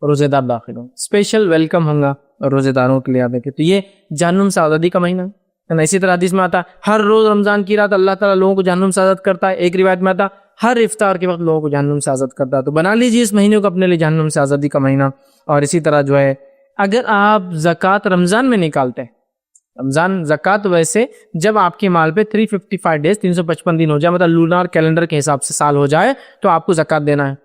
روزے دار داخل ہوں، اسپیشل ویلکم ہوں گا روزے داروں کے لیے آنے کے. تو یہ جہنم سے آزادی کا مہینہ ہے. اسی طرح حدیث میں آتا ہے ہر روز رمضان کی رات اللہ تعالیٰ لوگوں کو جہنم سے آزاد کرتا ہے. ایک روایت میں آتا ہر افطار کے وقت لوگوں کو جہنم سے آزاد کرتا ہے. تو بنا لیجیے اس مہینے کو اپنے لیے جہنم سے آزادی کا مہینہ. اور اسی طرح جو ہے اگر آپ زکوٰۃ رمضان میں نکالتے ہیں، رمضان زکوٰۃ ویسے جب آپ کے مال پہ 355 ڈیز 355 دن ہو جائے، مطلب لونار کیلنڈر کے حساب سے سال ہو جائے، تو آپ کو زکوٰۃ دینا ہے.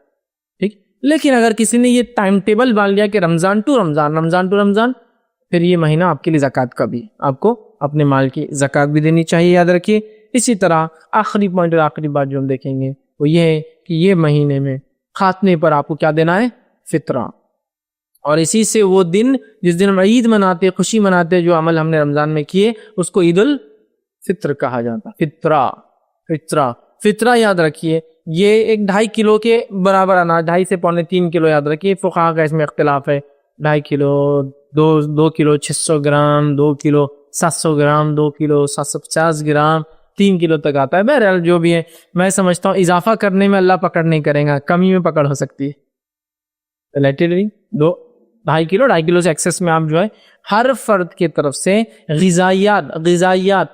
ٹھیک. لیکن اگر کسی نے یہ ٹائم ٹیبل مان لیا کہ رمضان ٹو رمضان، رمضان ٹو رمضان، پھر یہ مہینہ آپ کے لیے زکوٰۃ کا بھی، آپ کو اپنے مال کی زکوٰۃ بھی دینی چاہیے، یاد رکھیے. اسی طرح آخری پوائنٹ اور آخری بات جو ہم دیکھیں گے وہ یہ ہے کہ یہ مہینے میں خاتمے پر آپ کو کیا دینا ہے؟ فطرہ. اور اسی سے وہ دن جس دن ہم عید مناتے، خوشی مناتے، جو عمل ہم نے رمضان میں کیے، اس کو عید الفطر کہا جاتا. فطرہ، فطرہ، فطرہ یاد رکھیے یہ ایک 2.5 کلو کے برابر اناج، 2.5 سے 3.25 کلو یاد رکھیے. فقہا کا اس میں اختلاف ہے، 2.5 کلو، 2 کلو 600 گرام، 2 کلو 700 گرام، 2 کلو 750 گرام، 3 کلو تک آتا ہے. بہرحال جو بھی ہے، میں سمجھتا ہوں اضافہ کرنے میں اللہ پکڑ نہیں کرے گا، کمی میں پکڑ ہو سکتی ہے. لیٹرلی 2.5 کلو، 2.5 کلو سے ایکسس میں آپ جو ہے ہر فرد کی طرف سے غذائیات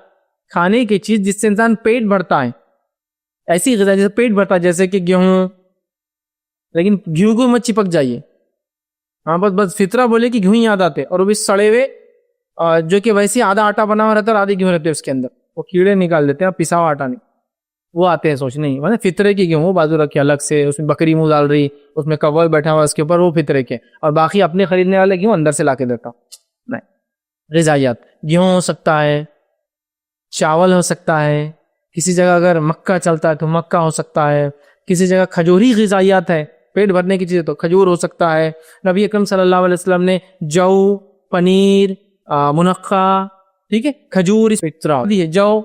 کھانے کی چیز جس سے انسان پیٹ بھرتا ہے، ایسی غذا جیسے پیٹ بھرتا ہے، جیسے کہ گیہوں، لیکن گیہوں کو مت چپک جائیے. ہاں بس فطرہ بولے کہ گیہوں یاد آتے، اور وہ بھی سڑے ہوئے، جو کہ ویسے آدھا آٹا بنا ہوا رہتا ہے اور آدھی گیہوں رہتے ہیں اس کے اندر، وہ کیڑے نکال دیتے ہیں، پسا ہوا آٹا نہیں، وہ آتے ہیں. سوچ نہیں مطلب فطرے کی گیہوں بازو رکھے الگ سے، اس میں بکری منہ ڈال رہی، اس میں کول بیٹھا ہوا اس کے اوپر، وہ فطرے کے، اور باقی اپنے خریدنے والے گیہوں اندر سے لا کے دیتا ہوں. نہیں، غذائیات گیہوں ہو سکتا ہے، چاول ہو سکتا ہے، کسی جگہ اگر مکہ چلتا ہے تو مکہ ہو سکتا ہے، کسی جگہ کھجوری غذائیات ہے، پیٹ بھرنے کی چیز ہے تو کھجور ہو سکتا ہے. نبی اکرم صلی اللہ علیہ وسلم نے جو، پنیر، منقع، ٹھیک ہے، کھجور فطرہ دی ہے. جو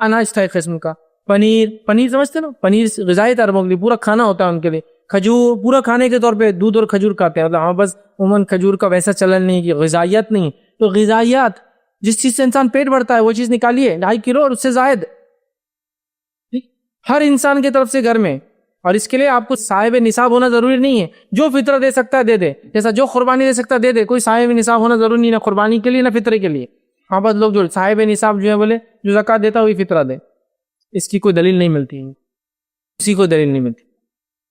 اناج تھا ایک قسم کا، پنیر سمجھتے نا، پنیر غذائی عربوں کے لیے پورا کھانا ہوتا ہے ان کے لیے. کھجور پورا کھانے کے طور پہ دودھ اور کھجور کھاتے ہیں، مطلب بس عموماً کھجور کا ویسا چلن نہیں کہ غذائیت نہیں. تو غذائیات جس چیز سے انسان پیٹ بھرتا ہے وہ چیز نکالیے 2.5 کلو اور اس سے زائد، ہر انسان کی طرف سے گھر میں. اور اس کے لیے آپ کو صاحب نصاب ہونا ضروری نہیں ہے، جو فطرہ دے سکتا ہے دے دے، جیسا جو قربانی دے سکتا ہے دے دے، کوئی صاحب نصاب ہونا ضروری نہیں، نہ قربانی کے لیے نہ فطرے کے لیے. ہاں بس لوگ جو صاحب نصاب جو ہے بولے جو زکوٰۃ دیتا وہی فطرہ دے، اس کی کوئی دلیل نہیں ملتی ہے، اسی کو دلیل نہیں ملتی،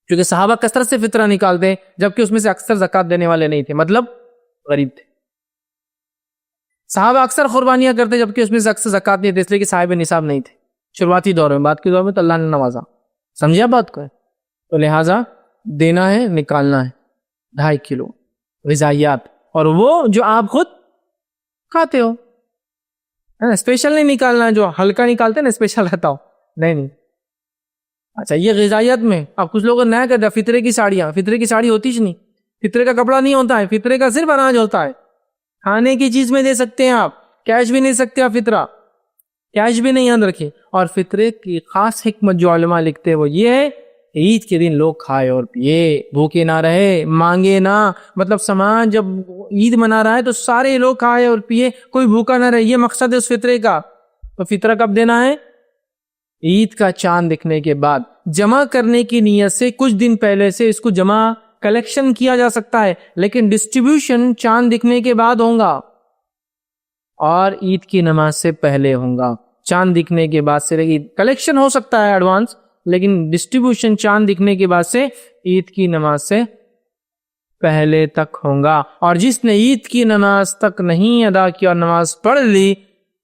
کیونکہ صحابہ کثرت سے فطرہ نکالتے ہیں جبکہ اس میں سے اکثر زکوٰۃ دینے والے نہیں تھے، مطلب غریب تھے. صحابہ اکثر قربانیاں کرتے جبکہ اس میں سے اکثر زکوٰۃ نہیں تھے، اس لیے کہ صاحب نصاب نہیں تھے شروعاتی دور میں. بات کے دور میں تو اللہ نے نوازا، سمجھا بات کو ہے. تو لہٰذا دینا ہے، نکالنا ہے 2.5 کلو غذائیات، اور وہ جو آپ خود کھاتے ہو، اسپیشل نہیں نکالنا ہے، جو ہلکا نکالتے ہیں نا اسپیشل رہتا ہو، نہیں. اچھا یہ غذائیت میں اب کچھ لوگ نیا کر دیا فطرے کی ساڑیاں، فطرے کی ساڑی ہوتی ہی نہیں، فطرے کا کپڑا نہیں ہوتا ہے، فطرے کا صرف اناج ہوتا ہے. کھانے کی چیز میں دے سکتے ہیں آپ، کیش بھی نہیں سکتے آپ، فطرہ کیش بھی نہیں یاد رکھے. اور فطرے کی خاص حکمت جو علماء لکھتے ہیں وہ یہ ہے، عید کے دن لوگ کھائے اور پیے، بھوکے نہ رہے، مانگے نہ، مطلب سامان جب عید منا رہا ہے تو سارے لوگ کھائے اور پیے، کوئی بھوکا نہ رہے، یہ مقصد ہے اس فطرے کا. تو فطرہ کب دینا ہے؟ عید کا چاند دکھنے کے بعد. جمع کرنے کی نیت سے کچھ دن پہلے سے اس کو جمع کلیکشن کیا جا سکتا ہے، لیکن ڈسٹریبیوشن چاند دکھنے کے بعد ہوگا اور عید کی نماز سے پہلے ہوگا. چاند دکھنے کے بعد سے کلیکشن ہو سکتا ہے ایڈوانس، لیکن ڈسٹریبیوشن چاند دکھنے کے بعد سے عید کی نماز سے پہلے تک ہوں گا، اور جس نے عید کی نماز تک نہیں ادا کی اور نماز پڑھ لی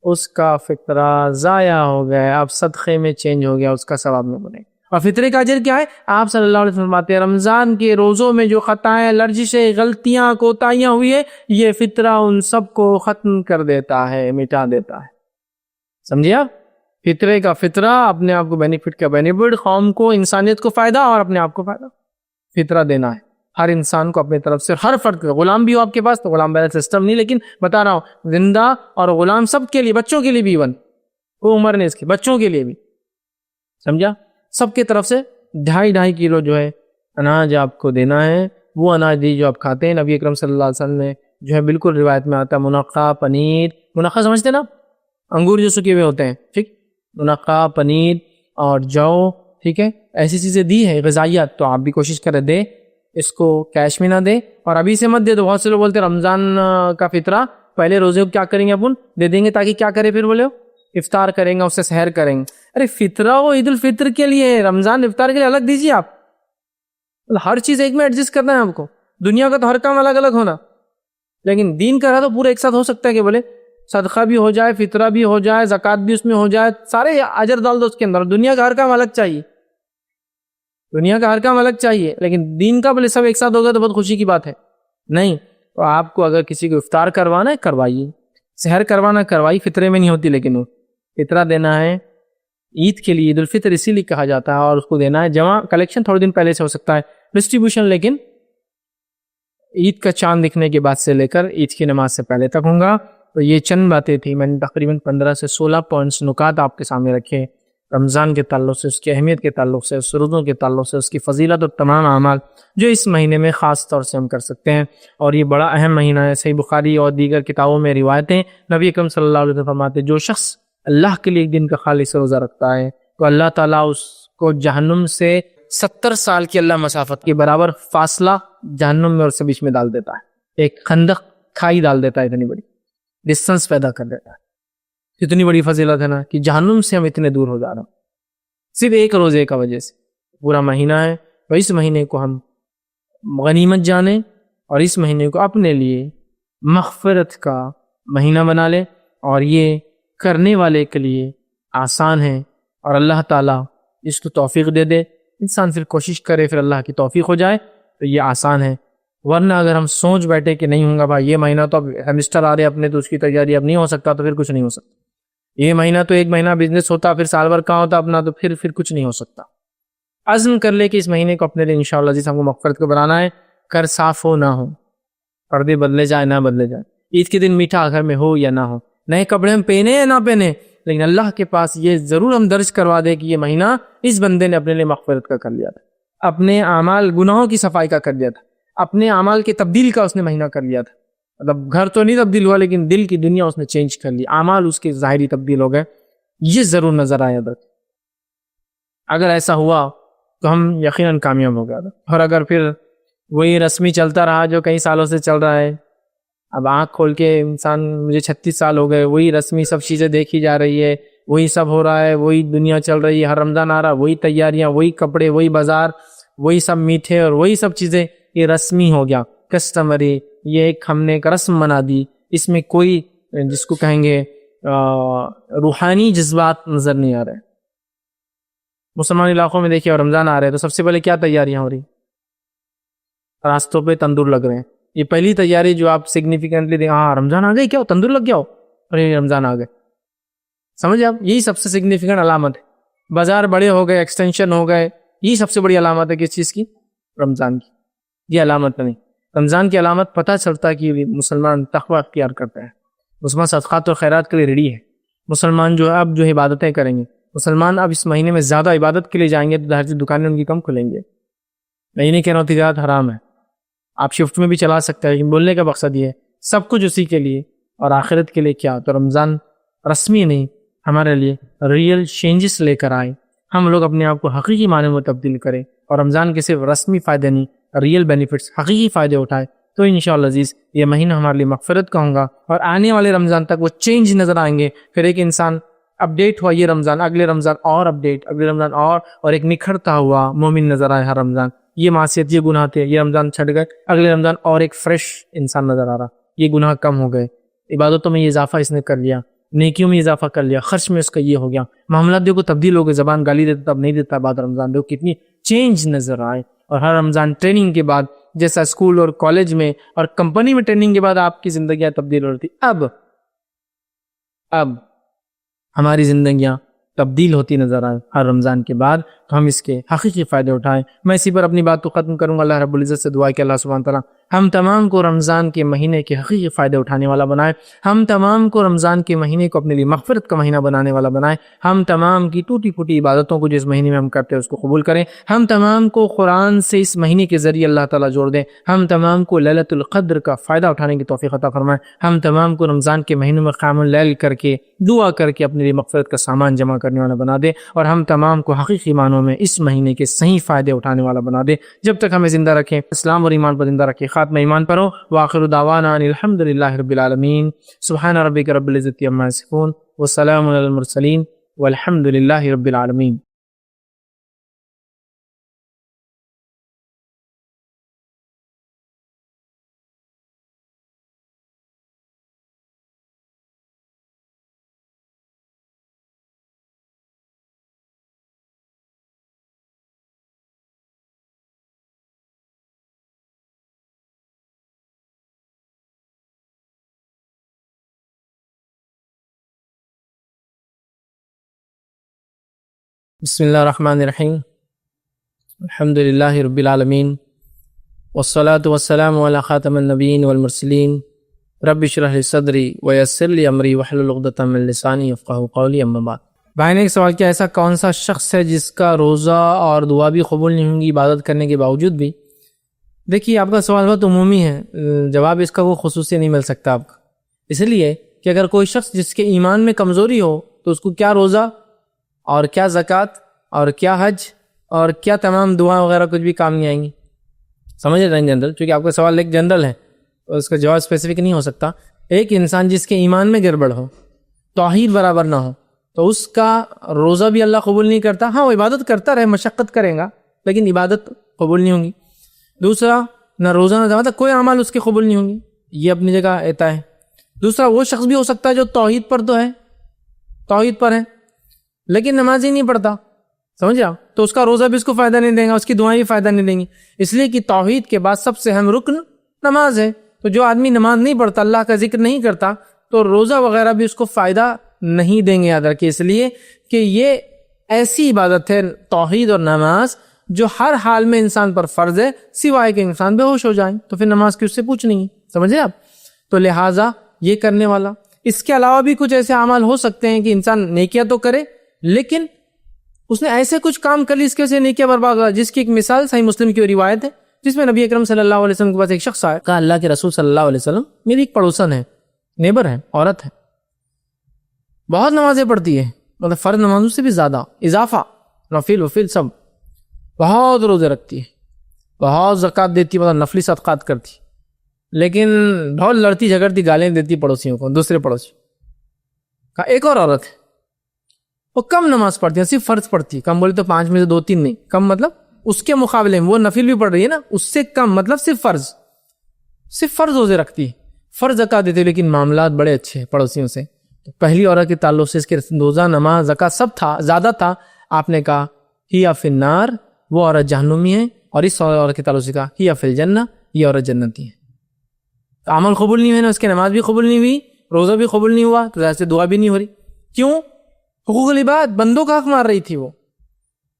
اس کا فطرہ ضائع ہو گیا، اب صدقے میں چینج ہو گیا، اس کا ثواب نہیں بنے گا۔ اور فطرے کا اجر کیا ہے؟ آپ صلی اللہ علیہ وسلم فرماتے ہیں رمضان کے روزوں میں جو خطائیں، لرزشیں، غلطیاں، کوتاہیاں ہوئی ہے، یہ فطرہ ان سب کو ختم کر دیتا ہے، مٹا دیتا ہے۔ سمجھے آپ؟ فطرے کا فطرہ، اپنے آپ کو بینیفٹ کا بینیفٹ، قوم کو، انسانیت کو فائدہ اور اپنے آپ کو فائدہ، فطرہ دینا ہے ہر انسان کو اپنی طرف سے، ہر فرد کو۔ غلام بھی ہو آپ کے پاس تو غلام والا سسٹم نہیں، لیکن بتا رہا ہوں زندہ اور غلام سب کے لیے، بچوں کے لیے بھی، ایون وہ عمر نے اس کی بچوں کے لیے بھی، سمجھا؟ سب کے طرف سے 2.5 کلو جو ہے اناج آپ کو دینا ہے، وہ اناج دی جو آپ کھاتے ہیں۔ نبی اکرم صلی اللہ علیہ وسلم نے جو ہے بالکل روایت میں آتا ہے منقع پنیر، منقع سمجھتے نا، انگور جو سکے ہوئے ہوتے ہیں، ٹھیک، منقع پنیر اور جو، ٹھیک ہے، ایسی چیزیں دی ہے غذائیت، تو آپ بھی کوشش کریں دے، اس کو کیش میں نہ دے اور ابھی سے مت دے دو۔ بہت سے لوگ بولتے ہیں رمضان کا فطرہ پہلے روزے کو کیا کریں گے، اپن دے دیں گے، تاکہ کیا کرے، پھر بولے افطار کریں گے، اس سے سحر کریں گے۔ ارے فطرہ وہ عید الفطر کے لیے، رمضان افطار کے لیے الگ دیجیے آپ، ہر چیز ایک میں ایڈجسٹ کرنا ہے آپ کو۔ دنیا کا تو ہر کام الگ الگ ہونا، لیکن دین کا رہا تو پورا ایک ساتھ ہو سکتا ہے کہ بولے صدقہ بھی ہو جائے، فطرہ بھی ہو جائے، زکوٰۃ بھی اس میں ہو جائے، سارے اجر ڈال دو اس کے اندر۔ دنیا کا ہر کام الگ چاہیے، دنیا کا ہر کام الگ چاہیے، لیکن دین کا بولے سب ایک ساتھ ہوگا تو بہت خوشی کی بات ہے۔ نہیں تو آپ کو اگر کسی کو افطار کروانا ہے کروائیے، سحر کروانا کروائیے، فطرے میں نہیں ہوتی، لیکن وہ فطرہ دینا ہے عید کے لیے، عید الفطر اسی لیے کہا جاتا ہے، اور اس کو دینا ہے جمع، کلیکشن تھوڑے دن پہلے سے ہو سکتا ہے، ڈسٹریبیوشن لیکن عید کا چاند دکھنے کے بعد سے لے کر عید کی نماز سے پہلے تک ہوں گا۔ تو یہ چند باتیں تھیں، میں نے تقریباً 15 سے 16 پوائنٹس نکات آپ کے سامنے رکھے رمضان کے تعلق سے، اس کی اہمیت کے تعلق سے، اس روزوں کے تعلق سے، اس کی فضیلت اور تمام اعمال جو اس مہینے میں خاص طور سے ہم کر سکتے ہیں، اور یہ بڑا اہم مہینہ ہے۔ صحیح بخاری اور دیگر کتابوں میں روایتیں، نبی اکرم صلی اللہ علیہ وسلم فرماتے ہیں جو شخص اللہ کے لیے ایک دن کا خالص روزہ رکھتا ہے تو اللہ تعالیٰ اس کو جہنم سے 70 سال کی اللہ مسافت کے برابر فاصلہ جہنم میں اور سے بیچ میں ڈال دیتا ہے، ایک خندق کھائی ڈال دیتا ہے، اتنی بڑی ڈسٹنس پیدا کر دیتا ہے۔ اتنی بڑی فضیلت ہے نا کہ جہنم سے ہم اتنے دور ہو جا رہے ہیں صرف ایک روزے کا وجہ سے۔ پورا مہینہ ہے، اور اس مہینے کو ہم غنیمت جانیں اور اس مہینے کو اپنے لیے مغفرت کا مہینہ بنا لیں، اور یہ کرنے والے کے لیے آسان ہے، اور اللہ تعالیٰ اس کو توفیق دے دے، انسان پھر کوشش کرے، پھر اللہ کی توفیق ہو جائے تو یہ آسان ہے۔ ورنہ اگر ہم سوچ بیٹھے کہ نہیں ہوں گا بھائی، یہ مہینہ تو اب ہیمسٹر آ رہے اپنے، تو اس کی تیاری اب نہیں ہو سکتا، تو پھر کچھ نہیں ہو سکتا۔ یہ مہینہ تو ایک مہینہ بزنس ہوتا، پھر سال بھر کہاں ہوتا اپنا، تو پھر کچھ نہیں ہو سکتا۔ عزم کر لے کہ اس مہینے کو اپنے لیے انشاءاللہ جس ہم کو مغفرت کو بنانا ہے، کر صاف ہو نہ ہو، پردے بدلے جائے نہ بدلے جائے، عید کے دن میٹھا گھر میں ہو یا نہ ہو، نئے کپڑے ہم پہنے یا نہ پہنے، لیکن اللہ کے پاس یہ ضرور ہم درج کروا دے کہ یہ مہینہ اس بندے نے اپنے لیے مغفرت کا کر لیا تھا، اپنے اعمال گناہوں کی صفائی کا کر لیا تھا، اپنے اعمال کی تبدیل کا اس نے مہینہ کر لیا تھا۔ مطلب گھر تو نہیں تبدیل ہوا، لیکن دل کی دنیا اس نے چینج کر لی، اعمال اس کے ظاہری تبدیل ہو گئے، یہ ضرور نظر آیا تھا۔ اگر ایسا ہوا تو ہم یقیناً کامیاب ہو گیا تھا۔ اور اگر پھر وہی رسمی چلتا رہا جو کئی سالوں سے چل رہا ہے، اب آنکھ کھول کے انسان، مجھے 36 سال ہو گئے، وہی رسمی سب چیزیں دیکھی جا رہی ہے، وہی سب ہو رہا ہے، وہی دنیا چل رہی ہے، ہر رمضان آ رہا، وہی تیاریاں، وہی کپڑے، وہی بازار، وہی سب میٹھے اور وہی سب چیزیں، یہ رسمی ہو گیا، کسٹمری، یہ ایک ہم نے ایک رسم بنا دی، اس میں کوئی جس کو کہیں گے روحانی جذبات نظر نہیں آ رہے۔ مسلمان علاقوں میں دیکھیے رمضان آ رہے ہیں تو سب سے پہلے کیا تیاریاں ہو رہی، راستوں پہ تندور لگ رہے ہیں، یہ پہلی تیاری جو آپ سگنیفیکنٹلی دیں، ہاں رمضان آ گئی، کیا تندور لگ گیا ہو، ارے رمضان آ گئے، سمجھے آپ، یہی سب سے سگنیفیکنٹ علامت ہے۔ بازار بڑے ہو گئے، ایکسٹینشن ہو گئے، یہی سب سے بڑی علامت ہے کس چیز کی، رمضان کی۔ یہ علامت نہیں، رمضان کی علامت پتہ چلتا کہ مسلمان تقوی اختیار کرتا ہے، مسلمان صدقات اور خیرات کے لیے ریڈی ہے، مسلمان جو ہے اب جو عبادتیں کریں گے، مسلمان اب اس مہینے میں زیادہ عبادت کے لیے جائیں گے، تو ظاہر سی دکانیں ان کی کم کھلیں گے۔ میں نہیں کہہ رہا ہوں تجارت حرام ہے، آپ شفٹ میں بھی چلا سکتے ہیں، لیکن بولنے کا مقصد یہ ہے سب کچھ اسی کے لیے، اور آخرت کے لیے کیا، تو رمضان رسمی نہیں، ہمارے لیے ریئل چینجز لے کر آئے، ہم لوگ اپنے آپ کو حقیقی معنی میں تبدیل کریں، اور رمضان کے صرف رسمی فائدے نہیں، ریئل بینیفٹس، حقیقی فائدے اٹھائے، تو انشاءاللہ عزیز یہ مہینہ ہمارے لیے مغفرت کا ہوگا، اور آنے والے رمضان تک وہ چینج نظر آئیں گے۔ پھر ایک انسان اپڈیٹ ہوا یہ رمضان، اگلے رمضان اور اپڈیٹ، اگلے رمضان اور ایک نکھرتا ہوا مومن نظر آئے ہر رمضان۔ یہ معصیت یہ گناہ تھے، یہ رمضان چھٹ گئے، اگلے رمضان اور ایک فریش انسان نظر آ رہا، یہ گناہ کم ہو گئے، عبادتوں میں یہ اضافہ اس نے کر لیا، نیکیوں میں اضافہ کر لیا، خرچ میں اس کا یہ ہو گیا، معاملات دیکھو تبدیل ہو گئے، زبان گالی دیتا تب نہیں دیتا بعد رمضان، دیکھو کتنی چینج نظر آئے۔ اور ہر رمضان ٹریننگ کے بعد، جیسا اسکول اور کالج میں اور کمپنی میں ٹریننگ کے بعد آپ کی زندگیاں تبدیل ہو رہی تھی، اب ہماری زندگیاں تبدیل ہوتی نظر آئے ہر رمضان کے بعد، تو ہم اس کے حقیقی فائدے اٹھائیں۔ میں اسی پر اپنی بات کو ختم کروں گا۔ اللہ رب العزت سے دعا ہے کہ اللہ سبحانہ تعالیٰ ہم تمام کو رمضان کے مہینے کے حقیقی فائدے اٹھانے والا بنائے، ہم تمام کو رمضان کے مہینے کو اپنے لیے مغفرت کا مہینہ بنانے والا بنائے، ہم تمام کی ٹوٹی پھوٹی عبادتوں کو جس مہینے میں ہم کرتے ہیں اس کو قبول کریں، ہم تمام کو قرآن سے اس مہینے کے ذریعے اللہ تعالیٰ جوڑ دیں، ہم تمام کو لیلۃ القدر کا فائدہ اٹھانے کی توفیق عطا فرمائے، ہم تمام کو رمضان کے مہینے میں قیام اللیل کر کے دعا کر کے اپنے لیے مغفرت کا سامان جمع کرنے والا بنا دے، اور ہم تمام کو حقیقی معنوں میں اس مہینے کے صحیح فائدے اٹھانے والا بنا دے۔ جب تک ہمیں زندہ رکھیں، اسلام اور ایمان پر زندہ رکھے، خاتمہ ایمان پر ہو۔ وآخر دعوانا ان الحمد للہ رب العالمین۔ سبحان ربک رب العزت عما یصفون وسلام علی المرسلین والحمد للہ رب العالمین۔ بسم اللہ الرحمن الرحیم، الحمد للہ رب العالمین، والصلاة والسلام علی خاتم النبیین والمرسلین، رب اشرح لی صدری ویسر لی امری واحلل عقدۃ من لسانی یفقہوا قولی، اما بعد۔ بھائی نے ایک سوال کیا، ایسا کون سا شخص ہے جس کا روزہ اور دعا بھی قبول نہیں ہوں گی عبادت کرنے کے باوجود بھی؟ دیکھیے آپ کا سوال بہت عمومی ہے، جواب اس کا وہ خصوصی نہیں مل سکتا آپ کا، اس لیے کہ اگر کوئی شخص جس کے ایمان میں کمزوری ہو تو اس کو کیا روزہ اور کیا زکوٰۃ اور کیا حج اور کیا تمام دعا وغیرہ کچھ بھی کام نہیں آئیں گی، سمجھ رہے ہیں جنرل، چونکہ آپ کا سوال ایک جنرل ہے اور اس کا جواب اسپیسیفک نہیں ہو سکتا۔ ایک انسان جس کے ایمان میں گڑبڑ ہو، توحید برابر نہ ہو، تو اس کا روزہ بھی اللہ قبول نہیں کرتا، ہاں وہ عبادت کرتا رہے، مشقت کرے گا لیکن عبادت قبول نہیں ہوں گی۔ دوسرا، نہ روزہ نہ زکوٰۃ، کوئی اعمال اس کے قبول نہیں ہوں گی، یہ اپنی جگہ ایتا ہے۔ دوسرا، وہ شخص بھی ہو سکتا ہے جو توحید پر تو ہے، توحید پر ہے لیکن نماز ہی نہیں پڑھتا، سمجھا، تو اس کا روزہ بھی اس کو فائدہ نہیں دے گا، اس کی دعائیں بھی فائدہ نہیں دیں گی، اس لیے کہ توحید کے بعد سب سے اہم رکن نماز ہے۔ تو جو آدمی نماز نہیں پڑھتا، اللہ کا ذکر نہیں کرتا، تو روزہ وغیرہ بھی اس کو فائدہ نہیں دیں گے، یاد رکھیے، اس لیے کہ یہ ایسی عبادت ہے توحید اور نماز جو ہر حال میں انسان پر فرض ہے، سوائے کہ انسان بے ہوش ہو جائیں، تو پھر نماز کی اس سے پوچھنی ہے، سمجھے آپ؟ تو لہٰذا یہ کرنے والا، اس کے علاوہ بھی کچھ ایسے اعمال ہو سکتے ہیں کہ انسان نیکیاں تو کرے لیکن اس نے ایسے کچھ کام کر لی اس کے وجہ سے نیکیاں برباد ہوا، جس کی ایک مثال صحیح مسلم کی روایت ہے، جس میں نبی اکرم صلی اللہ علیہ وسلم کے پاس ایک شخص آیا، کہا اللہ کے رسول صلی اللہ علیہ وسلم، میری ایک پڑوسن ہے، نیبر ہے، عورت ہے، بہت نمازیں پڑھتی ہے، مطلب فرض نمازوں سے بھی زیادہ، اضافہ، نفل وفل سب، بہت روزے رکھتی ہے، بہت زکوٰۃ دیتی ہے، مطلب نفلی صدقات کرتی، لیکن بہت لڑتی جھگڑتی، گالیں دیتی پڑوسیوں کو، دوسرے پڑوسی۔ کہا ایک اور عورت ہے، وہ کم نماز پڑھتی ہے، صرف فرض پڑھتی ہے، کم بولے تو 5 میں سے 2-3 نہیں، کم مطلب اس کے مقابلے میں وہ نفل بھی پڑھ رہی ہے نا، اس سے کم، مطلب صرف فرض روزے رکھتی ہے، فرض زکوٰۃ دیتی ہے، لیکن معاملات بڑے اچھے ہیں پڑوسیوں سے۔ تو پہلی عورت کے تعلق سے اس کے روزہ، نماز، زکوٰۃ سب تھا، زیادہ تھا، آپ نے کہا ہی فی النار، وہ عورت جہنمی ہے، اور اس عورت کے تعلق سے کہا ہی فی الجنہ، یہ عورت جنتی ہے۔ تو عمل قبول نہیں ہوئے نا، اس کی نماز بھی قبول نہیں ہوئی، روزہ بھی قبول نہیں ہوا، تو ظاہر سے دعا بھی نہیں ہو رہی، کیوں؟ حقوق العباد، بندوں کا حق مار رہی تھی وہ۔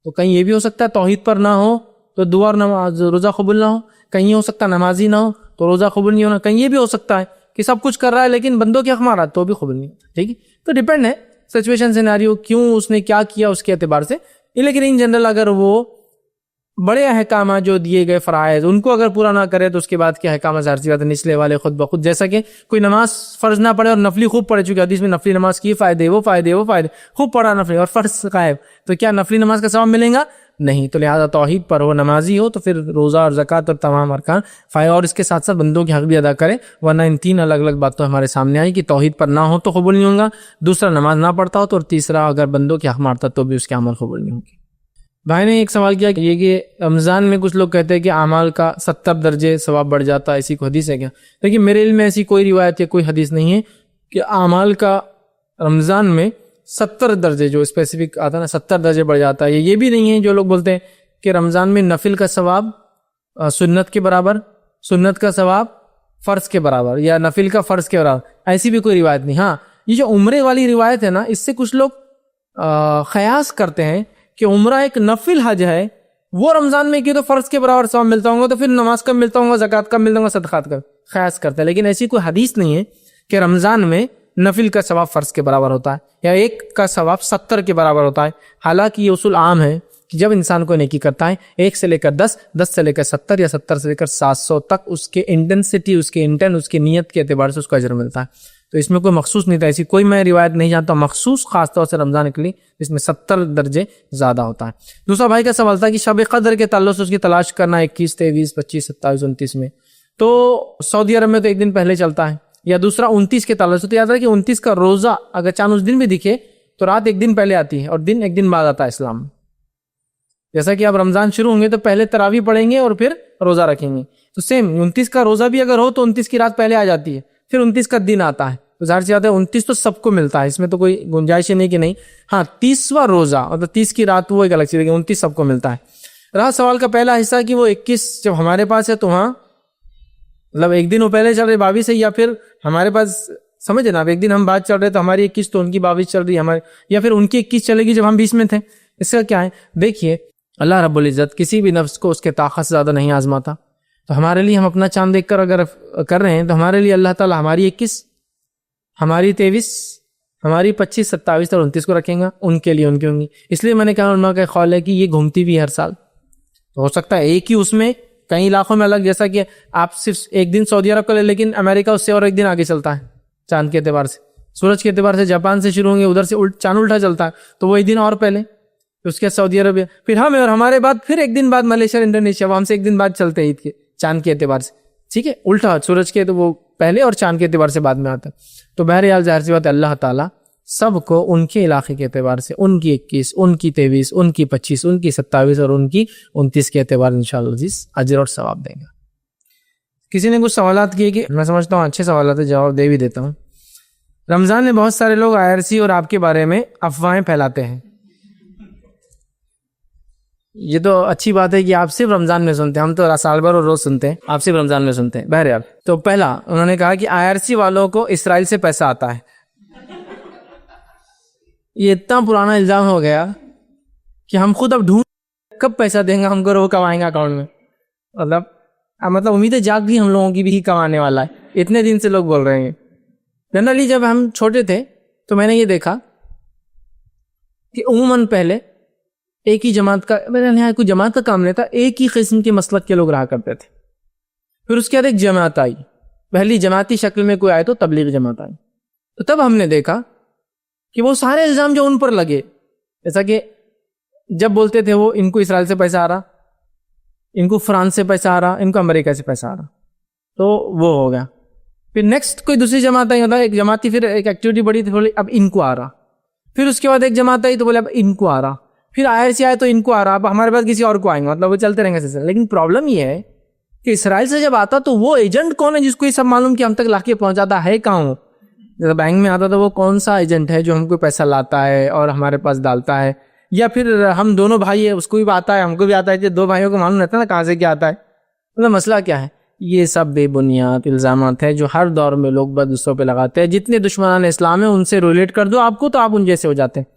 تو کہیں یہ بھی ہو سکتا ہے توحید پر نہ ہو تو دعا اور نماز، روزہ قبول نہ ہو، کہیں یہ ہو سکتا ہے نمازی نہ ہو تو روزہ قبول نہیں ہونا، کہیں یہ بھی ہو سکتا ہے کہ سب کچھ کر رہا ہے لیکن بندوں کے حق مار رہا ہے تو بھی قبول نہیں ہوتا، ٹھیک ہے؟ تو ڈیپینڈ ہے سچویشن، سیناریو، کیوں اس نے کیا کیا اس کے اعتبار سے، لیکن ان جنرل اگر وہ بڑے احکامات جو دیے گئے فرائض ان کو اگر پورا نہ کرے تو اس کے بعد کیا احکامات ظاہر سی بات ہے نچلے والے خود بخود، جیسا کہ کوئی نماز فرض نہ پڑھے اور نفلی خوب پڑھے، چونکہ حدیث میں نفلی نماز کی فائدے وہ فائدے خوب پڑھا نفلی اور فرض غائب، تو کیا نفلی نماز کا ثواب ملے گا؟ نہیں۔ تو لہٰذا توحید پر ہو، نمازی ہو تو پھر روزہ اور زکوٰۃ اور تمام ارکان فائدہ، اور اس کے ساتھ ساتھ بندوں کے حق بھی ادا کرے، ورنہ ان 3 الگ الگ باتوں ہمارے سامنے آئی کہ توحید پر نہ ہو تو قبول نہیں ہوگا، دوسرا نماز نہ پڑھتا ہو تو، اور تیسرا اگر بندوں کے حق مارتا تو بھی اس کے عمل قبول نہیں ہوں گے۔ بھائی نے ایک سوال کیا کہ رمضان میں کچھ لوگ کہتے ہیں کہ اعمال کا 70 درجے ثواب بڑھ جاتا ہے، ایسی کوئی حدیث ہے کیا؟ لیکن میرے علم میں ایسی کوئی روایت یا کوئی حدیث نہیں ہے کہ اعمال کا رمضان میں 70 درجے جو اسپیسیفک آتا ہے نا 70 درجے بڑھ جاتا ہے. یہ بھی نہیں ہے جو لوگ بولتے ہیں کہ رمضان میں نفل کا ثواب سنت کے برابر، سنت کا ثواب فرض کے برابر، یا نفل کا فرض کے برابر، ایسی بھی کوئی روایت نہیں. ہاں یہ جو عمرے والی روایت ہے نا، اس سے کچھ لوگ قیاس کرتے ہیں کہ عمرہ ایک نفل حج ہے، وہ رمضان میں کی تو فرض کے برابر ثواب ملتا ہوگا، تو پھر نماز کب ملتا ہوگا، زکوٰۃ کب ملتا ہوگا، صدقات کب، قیاس کرتے ہیں. لیکن ایسی کوئی حدیث نہیں ہے کہ رمضان میں نفل کا ثواب فرض کے برابر ہوتا ہے یا ایک کا ثواب 70 کے برابر ہوتا ہے. حالانکہ یہ اصول عام ہے کہ جب انسان کو نیکی کرتا ہے 1 سے لے کر 10، 10 سے لے کر 70 یا 70 سے لے کر 700 تک اس کے انٹینسٹی، اس کے انٹینٹ، اس کی نیت کے اعتبار سے اس کو اجر ملتا ہے. تو اس میں کوئی مخصوص نہیں تھا، ایسی کوئی میں روایت نہیں جانتا مخصوص خاص طور سے رمضان کے لیے جس میں 70 درجے زیادہ ہوتا ہے. دوسرا بھائی کا سوال تھا کہ شب قدر کے تعلق سے اس کی تلاش کرنا 21، 23، 25، 27، 29 میں، تو سعودی عرب میں تو ایک دن پہلے چلتا ہے، یا دوسرا 29 کے تعلق سے. تو یاد رکھیں کہ 29 کا روزہ اگر چاند اس دن بھی دکھے تو رات ایک دن پہلے آتی ہے اور دن ایک دن بعد آتا ہے اسلام میں. جیسا کہ اب رمضان شروع ہوں گے تو پہلے تراویح پڑھیں گے اور پھر روزہ رکھیں گے، تو سیم 29 کا روزہ بھی اگر ہو تو 29 کی رات پہلے آ جاتی ہے، پھر 29 کا دن آتا ہے. تو ظاہر سی بات ہے 29 تو سب کو ملتا ہے، اس میں تو کوئی گنجائش نہیں کہ نہیں. ہاں 30واں روزہ مطلب 30 کی رات وہ ایک الگ چیز ہے، 29 سب کو ملتا ہے. رہا سوال کا پہلا حصہ کہ وہ 21 جب ہمارے پاس ہے تو ہاں مطلب ایک دن وہ پہلے چل رہے 22 سے، یا پھر ہمارے پاس سمجھے نا، ایک دن ہم بات چل رہے تو ہماری 21 تو ان کی 22 چل رہی ہے ہمارے، یا پھر ان کی 21 چلے گی جب ہم 20 میں تھے. اس کا کیا ہے؟ دیکھیے اللہ رب العزت کسی بھی نفس کو اس کے طاقت سے زیادہ نہیں آزماتا. تو ہمارے لیے ہم اپنا چاند دیکھ کر اگر کر رہے ہیں تو ہمارے لیے اللہ تعالیٰ ہماری 21، ہماری 23، ہماری 25، 27 اور 29 کو رکھیں گا، ان کے لیے ان کی ہوں گی. اس لیے میں نے کہا علماء کا قول ہے کہ یہ گھومتی بھی ہر سال. تو ہو سکتا ہے ایک ہی اس میں کئی علاقوں میں الگ، جیسا کہ آپ صرف ایک دن سعودی عرب کا لے، لیکن امریکہ اس سے اور ایک دن آگے چلتا ہے چاند کے اعتبار سے. سورج کے اعتبار سے جاپان سے شروع ہوں گے، ادھر سے چاند الٹا چلتا ہے تو وہ ایک دن اور پہلے، اس کے سعودی عرب، پھر ہمیں اور ہمارے بعد پھر ایک دن بعد ملیشیا، انڈونیشیا، وہ ہم سے ایک دن بعد چلتے ہیں عید کے چاند کے اعتبار سے. ٹھیک ہے، الٹا سورج کے تو وہ پہلے اور چاند کے اعتبار سے بعد میں آتا ہے. تو بہرحال ظاہر سی بات ہے اللہ تعالیٰ سب کو ان کے علاقے کے اعتبار سے، ان کی 21، ان کی 23، ان کی 25، ان کی 27 اور ان کی 29 کے اعتبار انشاءاللہ عزیز اجر اور ثواب دیں گا. کسی نے کچھ سوالات کیے کہ میں سمجھتا ہوں اچھے سوالات ہیں، جواب دے بھی دیتا ہوں. رمضان میں بہت سارے لوگ IRC اور آپ کے بارے میں افواہیں پھیلاتے ہیں. یہ تو اچھی بات ہے کہ آپ صرف رمضان میں سنتے ہیں، ہم تو سال بھر اور روز سنتے ہیں، آپ صرف رمضان میں سنتے ہیں. بہرحال تو پہلا انہوں نے کہا کہ IRC والوں کو اسرائیل سے پیسہ آتا ہے. یہ اتنا پرانا الزام ہو گیا کہ ہم خود اب ڈھونڈ کب پیسہ دیں گا ہم کو، وہ کمائیں گا اکاؤنٹ میں. مطلب امیدیں جاگ گئی ہم لوگوں کی بھی کمانے والا ہے، اتنے دن سے لوگ بول رہے ہیں. جنرلی جب ہم چھوٹے تھے تو میں نے یہ دیکھا کہ عموماً پہلے ایک ہی جماعت کا، میرے یہاں کوئی جماعت کا کام نہیں تھا، ایک ہی قسم کے مسلک کے لوگ رہا کرتے تھے. پھر اس کے بعد ایک جماعت آئی، پہلی جماعتی شکل میں کوئی آئے تو تبلیغ جماعت آئی. تو تب ہم نے دیکھا کہ وہ سارے الزام جو ان پر لگے، جیسا کہ جب بولتے تھے وہ ان کو اسرائیل سے پیسہ آ رہا، ان کو فرانس سے پیسہ آ رہا، ان کو امریکہ سے پیسہ آ رہا، تو وہ ہو گیا. پھر نیکسٹ کوئی دوسری جماعت آئی، ایک جماعتی پھر ایک ایکٹیویٹی بڑی تھی، بولے اب ان کو آ رہا. پھر اس کے بعد ایک جماعت آئی تو بولے اب ان کو آ رہا. پھر IRC آئے تو ان کو آ رہا، اب ہمارے پاس کسی اور کو آئیں گے، مطلب وہ چلتے رہیں گے سلسلہ. لیکن پرابلم یہ ہے کہ اسرائیل سے جب آتا تو وہ ایجنٹ کون ہے جس کو یہ سب معلوم کہ ہم تک لا کے پہنچاتا ہے کہاں ہوں. جب بینک میں آتا تو وہ کون سا ایجنٹ ہے جو ہم کو پیسہ لاتا ہے اور ہمارے پاس ڈالتا ہے، یا پھر ہم دونوں بھائی ہیں، اس کو بھی آتا ہے ہم کو بھی آتا ہے، جو دو بھائیوں کو معلوم رہتا ہے نا کہاں سے کیا آتا ہے. مطلب مسئلہ کیا ہے؟ یہ سب بے بنیاد الزامات ہیں جو ہر دور میں لوگ بد دوسروں پہ لگاتے ہیں. جتنے دشمنان اسلام ہیں ان سے ریلیٹ کر دو آپ کو تو آپ ان جیسے ہو جاتے ہیں.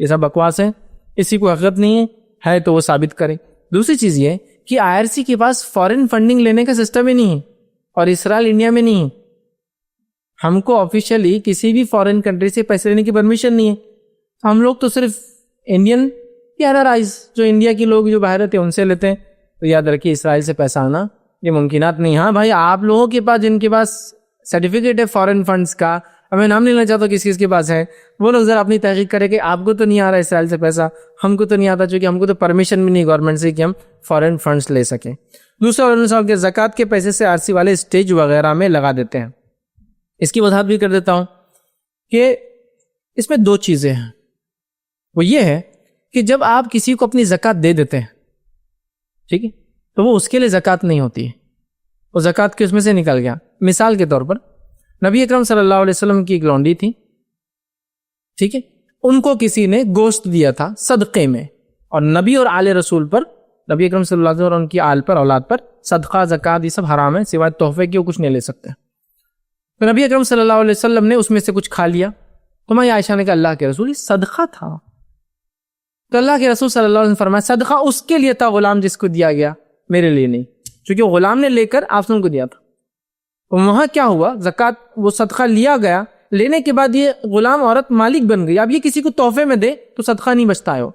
یہ سب بکواس ہے، اسی کو حقیقت نہیں ہے تو وہ ثابت کرے. دوسری چیز یہ کہ IRC کے پاس فارن فنڈنگ لینے کا سسٹم ہی نہیں ہے، اور اسرائیل انڈیا میں نہیں ہے. ہم کو آفیشیلی کسی بھی فارن کنٹری سے پیسے لینے کی پرمیشن نہیں ہے. ہم لوگ تو صرف انڈین یا ادرائز جو انڈیا کے لوگ جو باہر رہتے ہیں ان سے لیتے ہیں. تو یاد رکھیے اسرائیل سے پیسہ آنا یہ ممکنات نہیں. ہاں بھائی آپ لوگوں کے پاس جن کے پاس سرٹیفکیٹ ہے فارن فنڈز کا، اب میں نام نہیں لینا چاہتا کس کے پاس ہے، وہ لوگ ذرا اپنی تحقیق کرے کہ آپ کو تو نہیں آ رہا اسرائیل سے پیسہ، ہم کو تو نہیں آتا، چونکہ ہم کو تو پرمیشن بھی نہیں گورنمنٹ سے کہ ہم فارن فنڈز لے سکیں. دوسرا علماء صاحب کے زکوٰۃ کے پیسے سے IRC والے اسٹیج وغیرہ میں لگا دیتے ہیں. اس کی وضاحت بھی کر دیتا ہوں کہ اس میں دو چیزیں ہیں. وہ یہ ہے کہ جب آپ کسی کو اپنی زکوٰۃ دے دیتے ہیں، ٹھیک ہے، تو وہ اس کے لیے زکوٰۃ نہیں ہوتی ہے، وہ زکوٰۃ کے اس میں سے نکل گیا۔ مثال کے طور پر نبی اکرم صلی اللہ علیہ وسلم کی ایک لونڈی تھی، ٹھیک ہے، ان کو کسی نے گوشت دیا تھا صدقے میں، اور نبی اور آل رسول پر، نبی اکرم صلی اللہ علیہ وسلم اور ان کی آل پر، اولاد پر صدقہ زکوٰۃ یہ سب حرام ہے، سوائے تحفے کے وہ کچھ نہیں لے سکتے۔ تو نبی اکرم صلی اللہ علیہ وسلم نے اس میں سے کچھ کھا لیا، تو میں عائشہ نے کہا اللہ کے رسول یہ صدقہ تھا، تو اللہ کے رسول صلی اللہ علیہ وسلم نے فرمایا صدقہ اس کے لیے تھا غلام جس کو دیا گیا، میرے لیے نہیں، چونکہ غلام نے لے کر آپ کو دیا تھا۔ وہاں کیا ہوا، زکوٰۃ وہ صدقہ لیا گیا، لینے کے بعد یہ غلام عورت مالک بن گئی، اب یہ کسی کو تحفے میں دے تو صدقہ نہیں بچتا ہے، وہ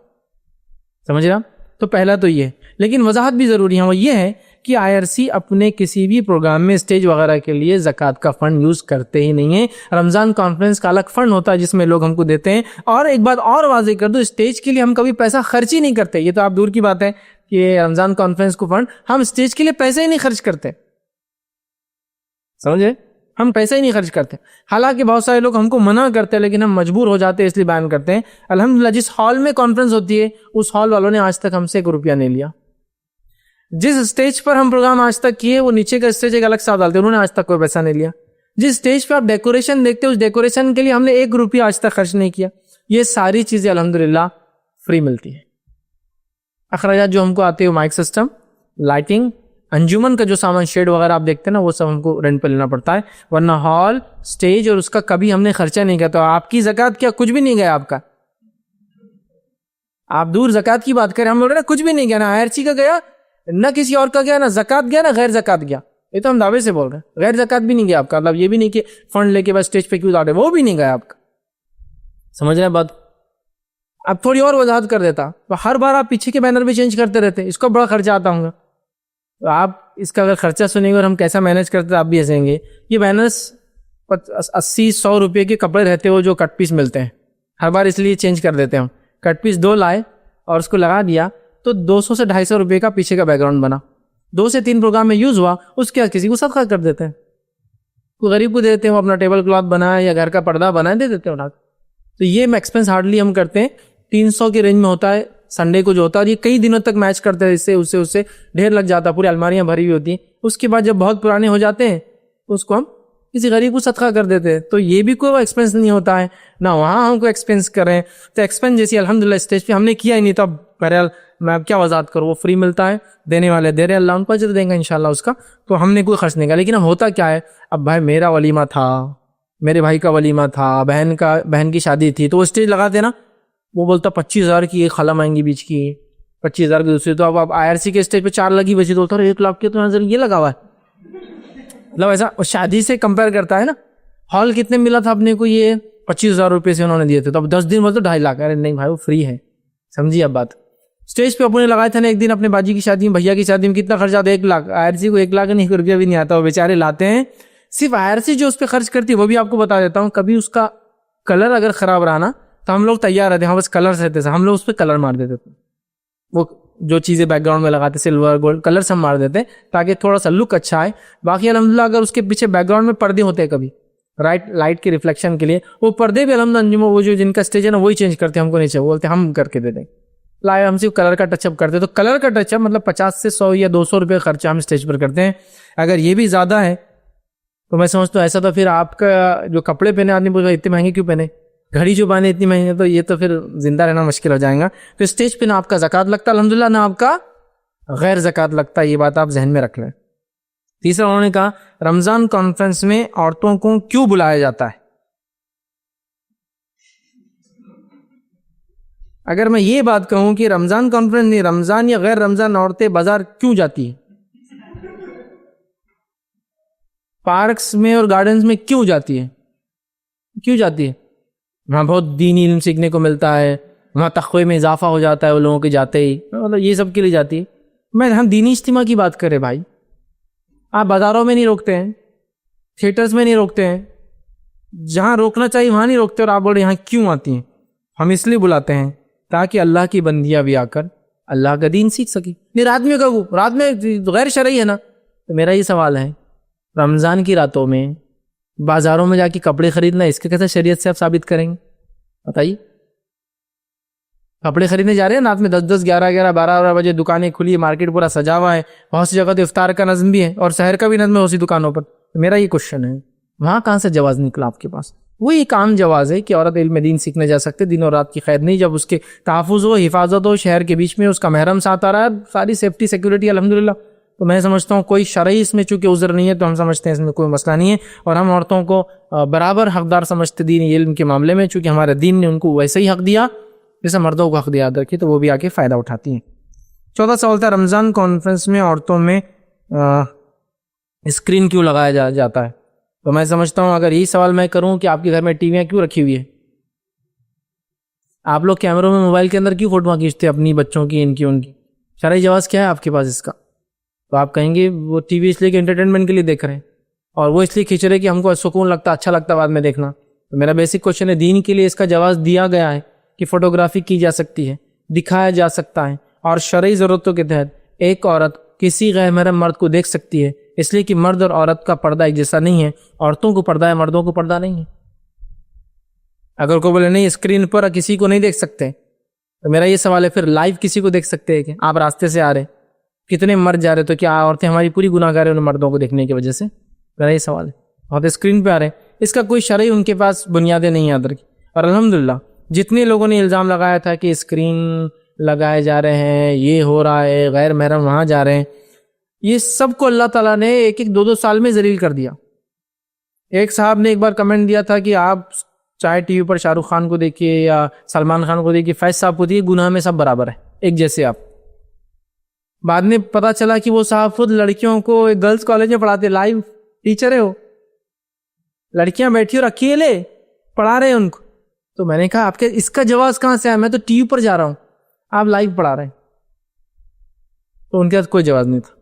سمجھ رہا؟ تو پہلا تو یہ، لیکن وضاحت بھی ضروری ہے، وہ یہ ہے کہ IRC اپنے کسی بھی پروگرام میں اسٹیج وغیرہ کے لیے زکوٰۃ کا فنڈ یوز کرتے ہی نہیں ہیں۔ رمضان کانفرنس کا الگ فنڈ ہوتا ہے جس میں لوگ ہم کو دیتے ہیں، اور ایک بات اور واضح کر دو، اسٹیج کے لیے ہم کبھی پیسہ خرچ ہی نہیں کرتے، یہ تو آپ دور کی بات ہے کہ رمضان کانفرنس کو فنڈ، ہم اسٹیج کے لیے پیسے ہی نہیں خرچ کرتے، سمجھے؟ ہم پیسہ ہی نہیں خرچ کرتے، حالانکہ بہت سارے لوگ ہم کو منع کرتے ہیں لیکن ہم مجبور ہو جاتے ہیں، اس لیے بیان کرتے ہیں۔ الحمدللہ جس ہال میں کانفرنس ہوتی ہے اس ہال والوں نے آج تک ہم سے 1 روپیہ نہیں لیا، جس اسٹیج پر ہم پروگرام آج تک کیے وہ نیچے کا اسٹیج ایک الگ ساتھ ڈالتے، انہوں نے آج تک کوئی پیسہ نہیں لیا۔ جس اسٹیج پہ آپ ڈیکوریشن دیکھتے اس ڈیکوریشن کے لیے ہم نے 1 روپیہ آج تک خرچ نہیں کیا۔ یہ ساری چیزیں الحمدللہ فری ملتی ہیں۔ اخراجات جو ہم کو آتے ہیں مائک سسٹم، لائٹنگ، انجمن کا جو سامان شیڈ وغیرہ آپ دیکھتے ہیں نا، وہ سب ہم کو رینٹ پہ لینا پڑتا ہے، ورنہ ہال، اسٹیج اور اس کا کبھی ہم نے خرچہ نہیں کیا۔ تو آپ کی زکوٰۃ کیا کچھ بھی نہیں گیا آپ کا؟ آپ دور زکوٰۃ کی بات کریں، ہم لوگ نا کچھ بھی نہیں گیا، نہ IRC کا گیا، نہ کسی اور کا گیا، نہ زکوٰۃ گیا، نہ غیر زکوٰۃ گیا۔ یہ تو ہم دعوے سے بول رہے ہیں، غیر زکوٰۃ بھی نہیں گیا آپ کا، مطلب یہ بھی نہیں کہ فنڈ لے کے بس اسٹیج پہ کیوں لاڑے، وہ بھی نہیں گیا آپ کا، سمجھ رہے ہیں بات؟ اب تھوڑی اور وضاحت کر دیتا، ہر بار آپ پیچھے کے بینر بھی چینج کرتے رہتے، اس کو بڑا خرچہ آتا ہوں گا، تو آپ اس کا اگر خرچہ سنیں گے اور ہم کیسا مینیج کرتے آپ بھی ہنسیں گے۔ یہ بینرس 80-100 روپے کے کپڑے رہتے ہو جو کٹ پیس ملتے ہیں، ہر بار اس لیے چینج کر دیتے ہوں، کٹ پیس 2 لائے اور اس کو لگا دیا تو 200 سے 250 روپے کا پیچھے کا بیک گراؤنڈ بنا، 2 سے 3 پروگرام میں یوز ہوا، اس کے بعد کسی کو صدقہ کر دیتے ہیں، کوئی غریب کو دیتے ہیں، وہ اپنا ٹیبل کلاتھ بنائے یا گھر کا پردہ بنائے دے دیتے ہیں۔ تو یہ ایکسپینس ہارڈلی ہم کرتے ہیں، 300 کے رینج میں ہوتا ہے سنڈے کو جو ہوتا ہے، اور یہ کئی دنوں تک میچ کرتے ہیں، اس سے ڈھیر لگ جاتا ہے، پوری الماریاں بھری ہوئی ہوتی ہیں۔ اس کے بعد جب بہت پرانے ہو جاتے ہیں اس کو ہم کسی غریب کو صدقہ کر دیتے ہیں، تو یہ بھی کوئی ایکسپینس نہیں ہوتا ہے، نہ وہاں ہم کو ایکسپینس کریں، تو ایکسپینس جیسی الحمدللہ اسٹیج پہ ہم نے کیا ہی نہیں، تو اب بہرحال میں اب کیا وضاحت کروں، وہ فری ملتا ہے، دینے والے دے رہے، اللہ ان کو اجر دیں گا انشاءاللہ اس کا، تو ہم نے کوئی خرچ نہیں کیا۔ لیکن اب ہوتا کیا ہے، اب بھائی میرا ولیمہ تھا، میرے بھائی کا ولیمہ تھا، بہن کی شادی تھی، تو وہ اسٹیج لگاتے نا، وہ بولتا 25,000 کی ایک خالہ مائیں گی بیچ کی، 25,000 کی دوسری، تو اب آپ IRC کے اسٹیج پہ 4 لگی بچی، تو بولتا 1 لاکھ کے تو نظر یہ لگا ہوا ہے، مطلب ایسا شادی سے کمپیئر کرتا ہے نا، ہال کتنے ملا تھا اپنے کو، یہ 25,000 روپے سے انہوں نے دیے تھے، تو اب 10 دن بولتے 2.5 لاکھ، ارے نہیں بھائی وہ فری ہے، سمجھیے اب بات۔ اسٹیج پہ اپنے لگائے تھے نا ایک دن اپنے باجی کی شادی میں، بھیا کی شادی میں کتنا خرچہ آتا ہے، 1 لاکھ، IRC کو 1 لاکھ نہیں روپیہ بھی نہیں آتا، وہ بیچارے لاتے ہیں، صرف IRC جو اس پہ خرچ کرتی ہے وہ بھی آپ کو بتا دیتا ہوں، کبھی اس کا کلر اگر خراب رہا نا تو ہم لوگ تیار رہتے ہیں، ہاں بس کلر رہتے تھے، ہم لوگ اس پہ کلر مار دیتے تھے، وہ جو چیزیں بیک گراؤنڈ میں لگاتے سلور گولڈ کلر ہم مار دیتے تاکہ تھوڑا سا لک اچھا آئے۔ باقی الحمدللہ اگر اس کے پیچھے بیک گراؤنڈ میں پردے ہوتے ہیں کبھی لائٹ کے ریفلیکشن کے لیے، وہ پردے بھی الحمدللہ وہ جو جن کا اسٹیج ہے نا وہی چینج کرتے ہیں، ہم کو نہیں چاہیے، بولتے ہم کر کے دے دیں، لائے ہم صرف کلر کا ٹچ اپ کرتے، تو کلر کا ٹچ اپ مطلب 50 سے 100 یا 200 روپے خرچہ ہم اسٹیج پر کرتے ہیں۔ اگر یہ بھی زیادہ ہے تو میں سمجھتا ہوں ایسا تو پھر آپ کا جو کپڑے پہنے آدمی بولے اتنے مہنگے کیوں پہنے، گھڑی جو پہنے اتنی مہنگی، تو یہ تو پھر زندہ رہنا مشکل ہو جائے گا۔ تو اسٹیج پہ نہ آپ کا زکوٰۃ لگتا الحمدللہ، نہ آپ کا غیر زکوٰۃ لگتا، یہ بات آپ ذہن میں رکھ لیں۔ تیسرا انہوں نے کہا رمضان کانفرنس میں عورتوں کو کیوں بلایا جاتا ہے؟ اگر میں یہ بات کہوں کہ رمضان کانفرنس نہیں، رمضان یا غیر رمضان عورتیں بازار کیوں جاتی ہیں، پارکس میں اور گارڈنز میں کیوں جاتی ہے، کیوں جاتی ہے؟ وہاں بہت دینی علم سیکھنے کو ملتا ہے، وہاں تقوی میں اضافہ ہو جاتا ہے وہ لوگوں کے جاتے ہی، مطلب یہ سب کے لیے جاتی ہے۔ ہم دینی اجتماع کی بات کریں بھائی، آپ بازاروں میں نہیں روکتے ہیں، تھیٹرز میں نہیں روکتے ہیں، جہاں روکنا چاہیے وہاں نہیں روکتے، اور آپ بول رہے یہاں کیوں آتی ہیں؟ ہم اس لیے بلاتے ہیں تاکہ اللہ کی بندیاں بھی آ کر اللہ کا دین سیکھ سکیں۔ نہیں رات میں کہو، رات میں غیر شرعی ہے نا، تو میرا یہ سوال ہے رمضان کی راتوں میں بازاروں میں جا کے کپڑے خریدنا، اس کے کیسے شریعت سے آپ ثابت کریں گے؟ بتائیے کپڑے خریدنے جا رہے ہیں رات میں 10-10 11-11 12 بجے دکانیں کھلی ہے, مارکیٹ پورا سجا ہوا ہے, بہت سی جگہ تو افطار کا نظم بھی ہے اور سحر کا بھی نظم ہے اسی دکانوں پر. میرا یہ کوشچن ہے, وہاں کہاں سے جواز نکلا آپ کے پاس؟ وہ ایک عام جواز ہے کہ عورت علم دین سیکھنے جا سکتے, دن اور رات کی خیر نہیں, جب اس کے تحفظ ہو, حفاظت ہو, شہر کے بیچ میں اس کا محرم ساتھ آ رہا ہے, ساری سیفٹی سیکورٹی الحمدللہ, تو میں سمجھتا ہوں کوئی شرعی اس میں چونکہ عذر نہیں ہے تو ہم سمجھتے ہیں اس میں کوئی مسئلہ نہیں ہے, اور ہم عورتوں کو برابر حقدار سمجھتے دینی علم کے معاملے میں, چونکہ ہمارے دین نے ان کو ویسے ہی حق دیا جیسے مردوں کو حق دیا رکھی, تو وہ بھی آ کے فائدہ اٹھاتی ہیں. 14 سوال تھا, رمضان کانفرنس میں عورتوں میں اسکرین کیوں لگایا جاتا ہے؟ تو میں سمجھتا ہوں اگر یہی سوال میں کروں کہ آپ کے گھر میں ٹی ویاں کیوں رکھی ہوئی ہے, آپ لوگ کیمروں میں موبائل کے اندر کیوں فوٹوਆਂ کھینچتے اپنی بچوں کی, ان کی, شرعی جواز کیا ہے آپ کے پاس اس کا؟ تو آپ کہیں گے وہ ٹی وی اس لیے کہ انٹرٹینمنٹ کے لیے دیکھ رہے ہیں, اور وہ اس لیے کھینچ رہے کہ ہم کو سکون لگتا, اچھا لگتا بعد میں دیکھنا. تو میرا بیسک کوشچن ہے, دین کے لیے اس کا جواز دیا گیا ہے کہ فوٹوگرافی کی جا سکتی ہے, دکھایا جا سکتا ہے, اور شرعی ضرورتوں کے تحت ایک عورت کسی غیر محرم مرد کو دیکھ سکتی ہے, اس لیے کہ مرد اور عورت کا پردہ ایک جیسا نہیں ہے, عورتوں کو پردہ ہے, مردوں کو پردہ نہیں ہے. اگر کوئی بولے نہیں اسکرین پر کسی کو نہیں دیکھ سکتے, تو میرا یہ سوال ہے پھر لائیو کسی کو دیکھ سکتے ہیں کہ آپ راستے سے آ رہے کتنے مرد جا رہے, تو کیا عورتیں ہماری پوری گناہ گار ہیں ان مردوں کو دیکھنے کی وجہ سے؟ میرا یہ سوال ہے. عورتیں اسکرین پہ آ رہے ہیں, اس کا کوئی شرعی ان کے پاس بنیادیں نہیں ہیں ادھر کی, اور الحمدللہ جتنے لوگوں نے الزام لگایا تھا کہ اسکرین لگائے جا رہے ہیں, یہ ہو رہا ہے, غیر محرم وہاں جا رہے ہیں, یہ سب کو اللہ تعالیٰ نے 1-2 سال میں ذلیل کر دیا. ایک صاحب نے ایک بار کمنٹ دیا تھا کہ آپ چاہے ٹی وی پر شاہ رخ خان کو دیکھیے یا سلمان خان کو دیکھیے, فیض صاحب کو دیکھیے, گناہ میں سب برابر ہیں, ایک جیسے آپ. بعد میں پتا چلا کہ وہ صاحب خود لڑکیوں کو گرلز کالج میں پڑھاتے, لائیو ٹیچر ہے وہ, لڑکیاں بیٹھی اور اکیلے پڑھا رہے ہیں ان کو. تو میں نے کہا آپ کے اس کا جواز کہاں سے آیا؟ میں تو ٹی وی پر جا رہا ہوں, آپ لائیو پڑھا رہے ہیں. تو ان کے پاس کوئی جواز نہیں تھا.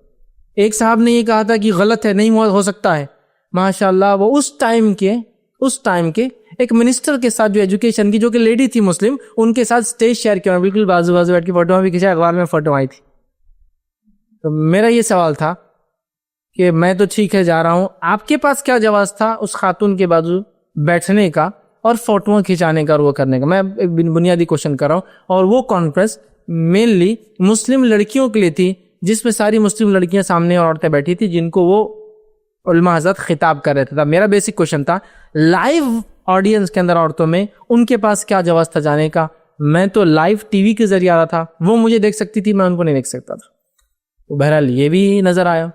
ایک صاحب نے یہ کہا تھا کہ غلط ہے, نہیں ہو سکتا ہے. ماشاءاللہ وہ اس ٹائم کے ایک منسٹر کے ساتھ جو ایجوکیشن کی, جو کہ لیڈی تھی مسلم, ان کے ساتھ سٹیج شیئر کیا, بالکل بازو بیٹھ کے فوٹو بھی کھینچا, اخبار میں فوٹو آئی تھی. تو میرا یہ سوال تھا کہ میں تو ٹھیک ہے جا رہا ہوں, آپ کے پاس کیا جواز تھا اس خاتون کے بازو بیٹھنے کا اور فوٹوਆਂ کھینچانے کا اور وہ کرنے کا؟ میں ایک بنیادی کوشچن کر رہا ہوں. اور وہ کانفرنس مینلی مسلم لڑکیوں کے لیے تھی, جس میں ساری مسلم لڑکیاں سامنے اور عورتیں بیٹھی تھی, جن کو وہ علماء حضرت خطاب کر رہے تھے. میرا بیسک کوشچن تھا, لائیو آڈینس کے اندر عورتوں میں ان کے پاس کیا جواز تھا جانے کا؟ میں تو لائیو ٹی وی کے ذریعے آ رہا تھا, وہ مجھے دیکھ سکتی تھی, میں ان کو نہیں دیکھ سکتا تھا. تو بہرحال یہ بھی نظر آیا.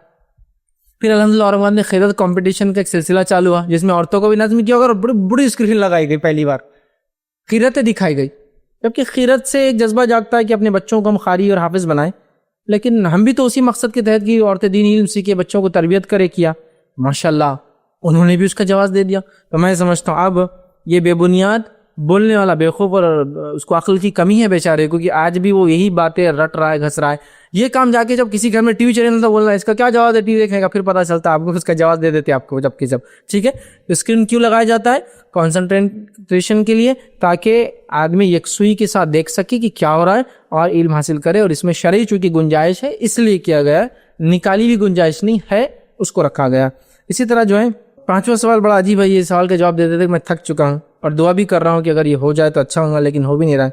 پھر الحمدللہ اورنگ آباد میں خیرت کمپٹیشن کا ایک سلسلہ چالو ہوا, جس میں عورتوں کو بھی نظم کیا اور بڑی اسکرین لگائی گئی, پہلی بار خیرتیں دکھائی گئی. جبکہ خیرت سے ایک جذبہ جاگتا ہے کہ اپنے بچوں کو ہم قاری اور حافظ بنائیں, لیکن ہم بھی تو اسی مقصد کے تحت کہ عورتیں دین علم سیکھے, بچوں کو تربیت کرے کیا. ماشاءاللہ انہوں نے بھی اس کا جواز دے دیا. تو میں سمجھتا ہوں اب یہ بے بنیاد بولنے والا بیوقوف اور اس کو عقل کی کمی ہے بیچارے کو, کہ آج بھی وہ یہی باتیں رٹ رہا ہے, گھس رہا ہے. یہ کام جا کے جب کسی گھر میں ٹی وی چینل تھا بولنا اس کا کیا جواز ہے, ٹی وی دیکھنے کا, پھر پتہ چلتا آپ کو اس کا جواز دے دیتے آپ کو. جب ٹھیک ہے, اسکرین کیوں لگایا جاتا ہے؟ کنسنٹریشن کے لیے, تاکہ آدمی یکسوئی کے ساتھ دیکھ سکے کہ کیا ہو رہا ہے اور علم حاصل کرے. اور اس میں شرعی چونکہ گنجائش ہے اس لیے کیا گیا ہے, نکالی بھی گنجائش نہیں ہے اس کو رکھا گیا. اسی طرح جو ہے 5واں سوال بڑا عجیب ہے, یہ سوال کا جواب دے دیتے میں تھک چکا ہوں اور دعا بھی کر رہا ہوں کہ اگر یہ ہو جائے تو اچھا ہوگا, لیکن ہو بھی نہیں رہا.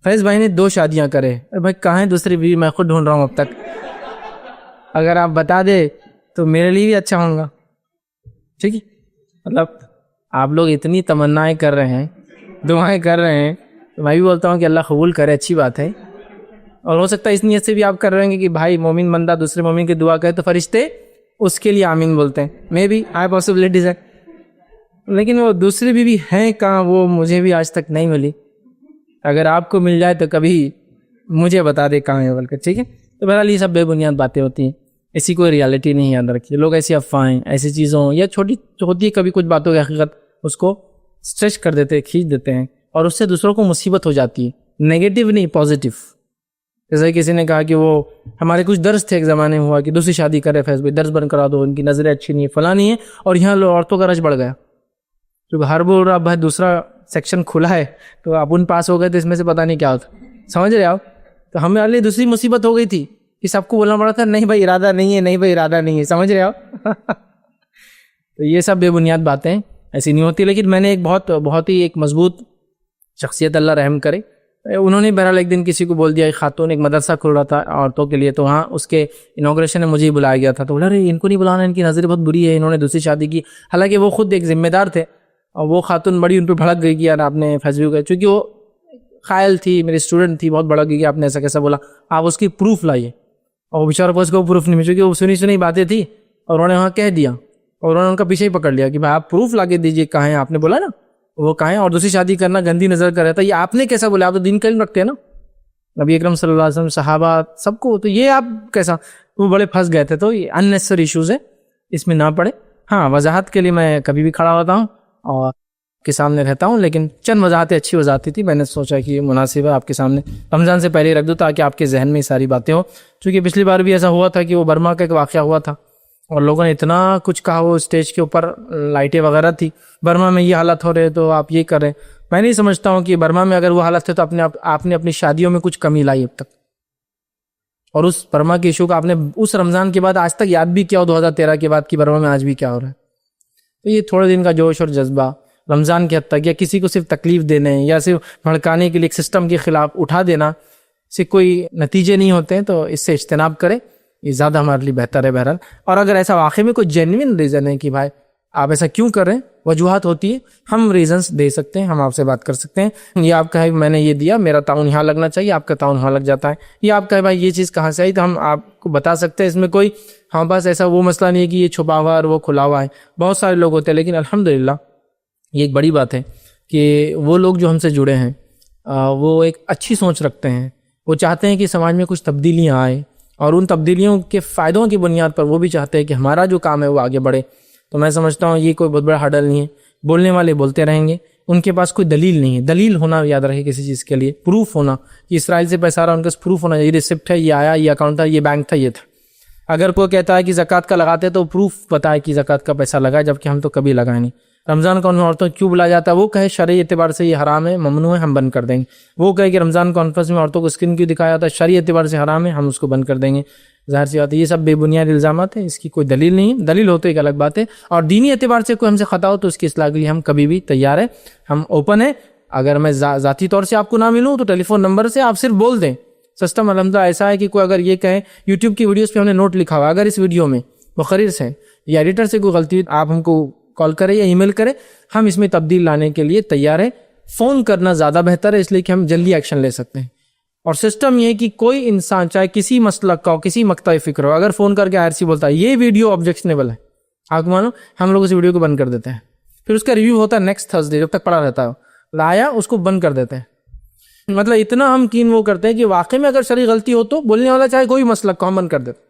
فیض بھائی نے 2 شادیاں کرے. ارے بھائی کہاں ہے دوسری بیوی؟ میں خود ڈھونڈ رہا ہوں اب تک. اگر آپ بتا دے تو میرے لیے بھی اچھا ہوگا. ٹھیک ہے, مطلب آپ لوگ اتنی تمنائیں کر رہے ہیں, دعائیں کر رہے ہیں, تو میں بھی بولتا ہوں کہ اللہ قبول کرے, اچھی بات ہے. اور ہو سکتا ہے اس نیت سے بھی آپ کر رہے ہیں کہ بھائی مومن بندہ دوسرے مومن کی دعا کرے تو فرشتے اس کے لیے آمین بولتے ہیں. میں بھی ہائی پاسبلٹیز ہے, لیکن وہ دوسری بیوی ہیں کہاں, وہ مجھے بھی آج تک نہیں ملی. اگر آپ کو مل جائے تو کبھی مجھے بتا دے کہاں ہے بول کر. ٹھیک ہے, تو بہرحال یہ سب بے بنیاد باتیں ہوتی ہیں, ایسی کوئی ریالٹی نہیں یاد رکھیے. لوگ ایسی افواہیں, ایسی چیزوں یا چھوٹی ہوتی ہے کبھی کچھ باتوں کی حقیقت, اس کو اسٹریچ کر دیتے ہیں, کھینچ دیتے ہیں, اور اس سے دوسروں کو مصیبت ہو جاتی ہے. نیگیٹو نہیں, پازیٹیو. جیسے کسی نے کہا کہ وہ ہمارے کچھ درس تھے ایک زمانے میں ہوا کہ دوسری شادی کرے, فیض بھائی درس بند کرا دو, ان کی نظریں اچھی نہیں ہے, فلاں نہیں ہے, اور یہاں عورتوں کا رش بڑھ گیا. کیونکہ ہر بول رہا بھائی دوسرا سیکشن کھلا ہے تو آپ ان پاس ہو گئے تو اس میں سے پتہ نہیں کیا ہوتا. سمجھ رہے آپ؟ تو ہمیں علی دوسری مصیبت ہو گئی تھی کہ سب کو بولنا پڑا تھا نہیں بھائی ارادہ نہیں ہے, نہیں بھائی ارادہ نہیں ہے. سمجھ رہے آپ؟ تو یہ سب بے بنیاد باتیں ایسی نہیں ہوتی. لیکن میں نے ایک بہت ہی ایک مضبوط شخصیت, اللہ رحم کرے, انہوں نے بہرحال ایک دن کسی کو بول دیا, ایک خاتون ایک مدرسہ کھل رہا تھا عورتوں کے لیے, تو وہاں اس کے انوگریشن میں مجھے ہی بلایا گیا تھا. تو بولا ارے ان کو نہیں بلانا, ان کی نظر بہت بری ہے, انہوں نے دوسری شادی کی. حالانکہ وہ خود ایک ذمہ دار تھے, اور وہ خاتون بڑی ان پہ بھڑک گئی کہ یار آپ نے فیصلے کا, چونکہ وہ قائل تھی, میری اسٹوڈنٹ تھی, بہت بڑا گئی کہ آپ نے ایسا کیسا بولا, آپ اس کی پروف لائیے. اور وہ بیچارہ اس کو پروف نہیں مل, چونکہ وہ سنی باتیں تھی اور انہوں نے وہاں کہہ دیا, اور انہوں نے ان کا پیچھے ہی پکڑ لیا کہ بھائی آپ پروف لا کے دیجیے, کہاں ہیں, آپ نے بولا نا وہ کہاں ہیں, اور دوسری شادی کرنا گندی نظر کر رہا تھا, یہ آپ نے کیسا بولا, آپ تو دین کا علم رکھتے ہیں نا, نبی اکرم صلی اللہ علیہ وسلم, صحابہ سب کو, تو یہ آپ کیسا, وہ بڑے پھنس گئے تھے. تو یہ اننیسسری ایشوز ہے, اس میں نہ پڑے. ہاں وضاحت کے لیے میں کبھی بھی کھڑا ہوتا ہوں اور کے سامنے رہتا ہوں, لیکن چند وضاحتیں اچھی وضاحتیں تھی, میں نے سوچا کہ یہ مناسب ہے آپ کے سامنے رمضان سے پہلے رکھ دوں تاکہ آپ کے ذہن میں یہ ساری باتیں ہوں. چونکہ پچھلی بار بھی ایسا ہوا تھا کہ وہ برما کا ایک واقعہ ہوا تھا اور لوگوں نے اتنا کچھ کہا, وہ اسٹیج کے اوپر لائٹیں وغیرہ تھی, برما میں یہ حالت ہو رہے تو آپ یہ کر رہے ہیں. میں نہیں سمجھتا ہوں کہ برما میں اگر وہ حالت ہے تو آپ نے اپنی شادیوں میں کچھ کمی لائی اب تک, اور اس برما کے ایشو کا آپ نے اس رمضان کے بعد آج تک یاد بھی کیا ہو 2013 کے بعد کہ برما میں آج بھی کیا ہو رہا ہے. تو یہ تھوڑے دن کا جوش اور جذبہ رمضان کے حد تک, یا کسی کو صرف تکلیف دینے یا صرف بھڑکانے کے لیے ایک سسٹم کے خلاف اٹھا دینا سے کوئی نتیجے نہیں ہوتے ہیں, تو اس سے اجتناب کریں, یہ زیادہ ہمارے لیے بہتر ہے بہرحال. اور اگر ایسا واقعی میں کوئی جینوئن ریزن ہے کہ بھائی آپ ایسا کیوں کر رہے ہیں, وجوہات ہوتی ہے, ہم ریزنس دے سکتے ہیں, ہم آپ سے بات کر سکتے ہیں. یہ آپ کہے میں نے یہ دیا, میرا تعاون یہاں لگنا چاہیے, آپ کا تعاون وہاں لگ جاتا ہے. یہ آپ کہے بھائی یہ چیز کہاں سے آئی, تو ہم آپ کو بتا سکتے ہیں. اس میں کوئی ہمارے پاس ایسا وہ مسئلہ نہیں ہے کہ یہ چھپا ہوا اور وہ کھلا ہوا ہے. بہت سارے لوگ ہوتے ہیں, لیکن الحمدللہ یہ ایک بڑی بات ہے کہ وہ لوگ جو ہم سے جڑے ہیں وہ ایک اچھی سوچ رکھتے ہیں, وہ چاہتے ہیں کہ سماج میں کچھ تبدیلیاں آئیں, اور ان تبدیلیوں کے فائدوں کی بنیاد پر وہ بھی چاہتے ہیں کہ ہمارا جو کام ہے وہ آگے بڑھے. تو میں سمجھتا ہوں یہ کوئی بہت بڑا ہرڈل نہیں ہے. بولنے والے بولتے رہیں گے, ان کے پاس کوئی دلیل نہیں ہے. دلیل ہونا یاد رکھے کسی چیز کے لیے, پروف ہونا کہ اسرائیل سے پیسہ آ رہا, ان کے پاس پروف ہونا, یہ ریسپٹ ہے, یہ آیا, یہ اکاؤنٹ تھا, یہ بینک تھا, یہ تھا. اگر کوئی کہتا ہے کہ زکوٰۃ کا لگاتے تو پروف بتائے کہ زکوٰۃ کا پیسہ لگا, جبکہ ہم تو کبھی لگائے نہیں. رمضان کانفرنس عورتوں کیوں بلایا جاتا ہے, وہ کہے شرعی اعتبار سے یہ حرام ہے, ممنوع ہے, ہم بند کر دیں گے. وہ کہے کہ رمضان کانفرنس میں عورتوں کو اسکن کیوں دکھایا جاتا ہے, شرعی اعتبار سے حرام ہے, ہم اس کو بند کر دیں گے. ظاہر سی بات ہے یہ سب بے بنیاد الزامات ہیں, اس کی کوئی دلیل نہیں ہے. دلیل ہو تو ایک الگ بات ہے, اور دینی اعتبار سے کوئی ہم سے خطا ہو تو اس کی اصلاح کے لیے ہم کبھی بھی تیار ہیں, ہم اوپن ہیں. اگر میں ذاتی طور سے آپ کو نہ ملوں تو ٹیلی فون نمبر سے آپ صرف بول دیں. سسٹم الحمدللہ ایسا ہے کہ کوئی اگر یہ کہے, یوٹیوب کی ویڈیوز پہ ہم نے نوٹ لکھا ہوا, اگر اس ویڈیو میں مقرر سے یا ایڈیٹر سے کوئی غلطی, آپ ہم کو کال کریں یا ای میل کریں, ہم اس میں تبدیل لانے کے لیے تیار ہیں. فون کرنا زیادہ بہتر ہے, اس لیے کہ ہم جلدی ایکشن لے سکتے ہیں. اور سسٹم یہ ہے کہ کوئی انسان چاہے کسی مسلک کا ہو, کسی مقطع فکر ہو, اگر فون کر کے IRC بولتا ہے یہ ویڈیو آبجیکشنیبل ہے, آپ مانو ہم لوگ اس ویڈیو کو بند کر دیتے ہیں. پھر اس کا ریویو ہوتا ہے نیکسٹ تھرسڈے, جب تک پڑا رہتا ہے, لایا اس کو بند کر دیتے ہیں. مطلب اتنا ہم کین وہ کرتے ہیں کہ واقعی میں اگر شرعی غلطی ہو تو بولنے والا چاہے کوئی مسلک کو ہم بند کر دیتے ہیں.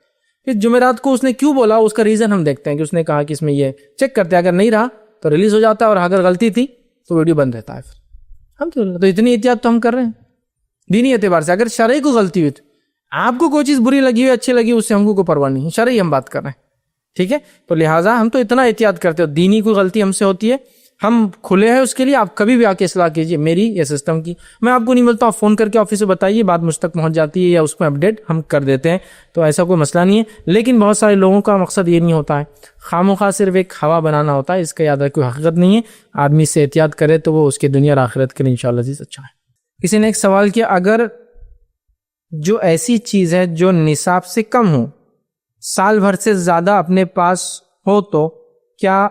پھر جمعرات کو اس نے کیوں بولا, اس کا ریزن ہم دیکھتے ہیں کہ اس نے کہا کہ اس میں یہ چیک کرتے ہیں, اگر نہیں رہا تو ریلیز ہو جاتا ہے, اور اگر غلطی تھی تو ویڈیو بند رہتا ہے. پھر ہم تو اتنی احتیاط تو ہم کر رہے ہیں دینی اعتبار سے. اگر شرعی کو غلطی ہوئی تو آپ کو کوئی چیز بری لگی ہوئی, اچھی لگی, اس سے ہم کو کوئی پرواہ نہیں, شرعی ہم بات کر رہے ہیں, ٹھیک ہے. تو لہٰذا ہم تو اتنا احتیاط کرتے ہو, دینی کوئی غلطی ہم سے ہوتی ہے ہم کھلے ہیں اس کے لیے, آپ کبھی بھی آ کے اصلاح کیجیے, میری یا سسٹم کی. میں آپ کو نہیں ملتا, آپ فون کر کے آفس سے بتائیے, بات مجھ تک پہنچ جاتی ہے یا اس میں اپڈیٹ ہم کر دیتے ہیں, تو ایسا کوئی مسئلہ نہیں ہے. لیکن بہت سارے لوگوں کا مقصد یہ نہیں ہوتا ہے, خامخواہ صرف ایک ہوا بنانا ہوتا ہے, اس کا یاد رکھے کوئی حقیقت نہیں ہے. آدمی سے احتیاط کرے تو وہ اس کی دنیا اور آخرت کے لیے انشاءاللہ عزیز اچھا ہے. کسی نے ایک سوال کیا, اگر جو ایسی چیز ہے جو نصاب سے کم ہو, سال بھر سے زیادہ اپنے پاس ہو, تو کیا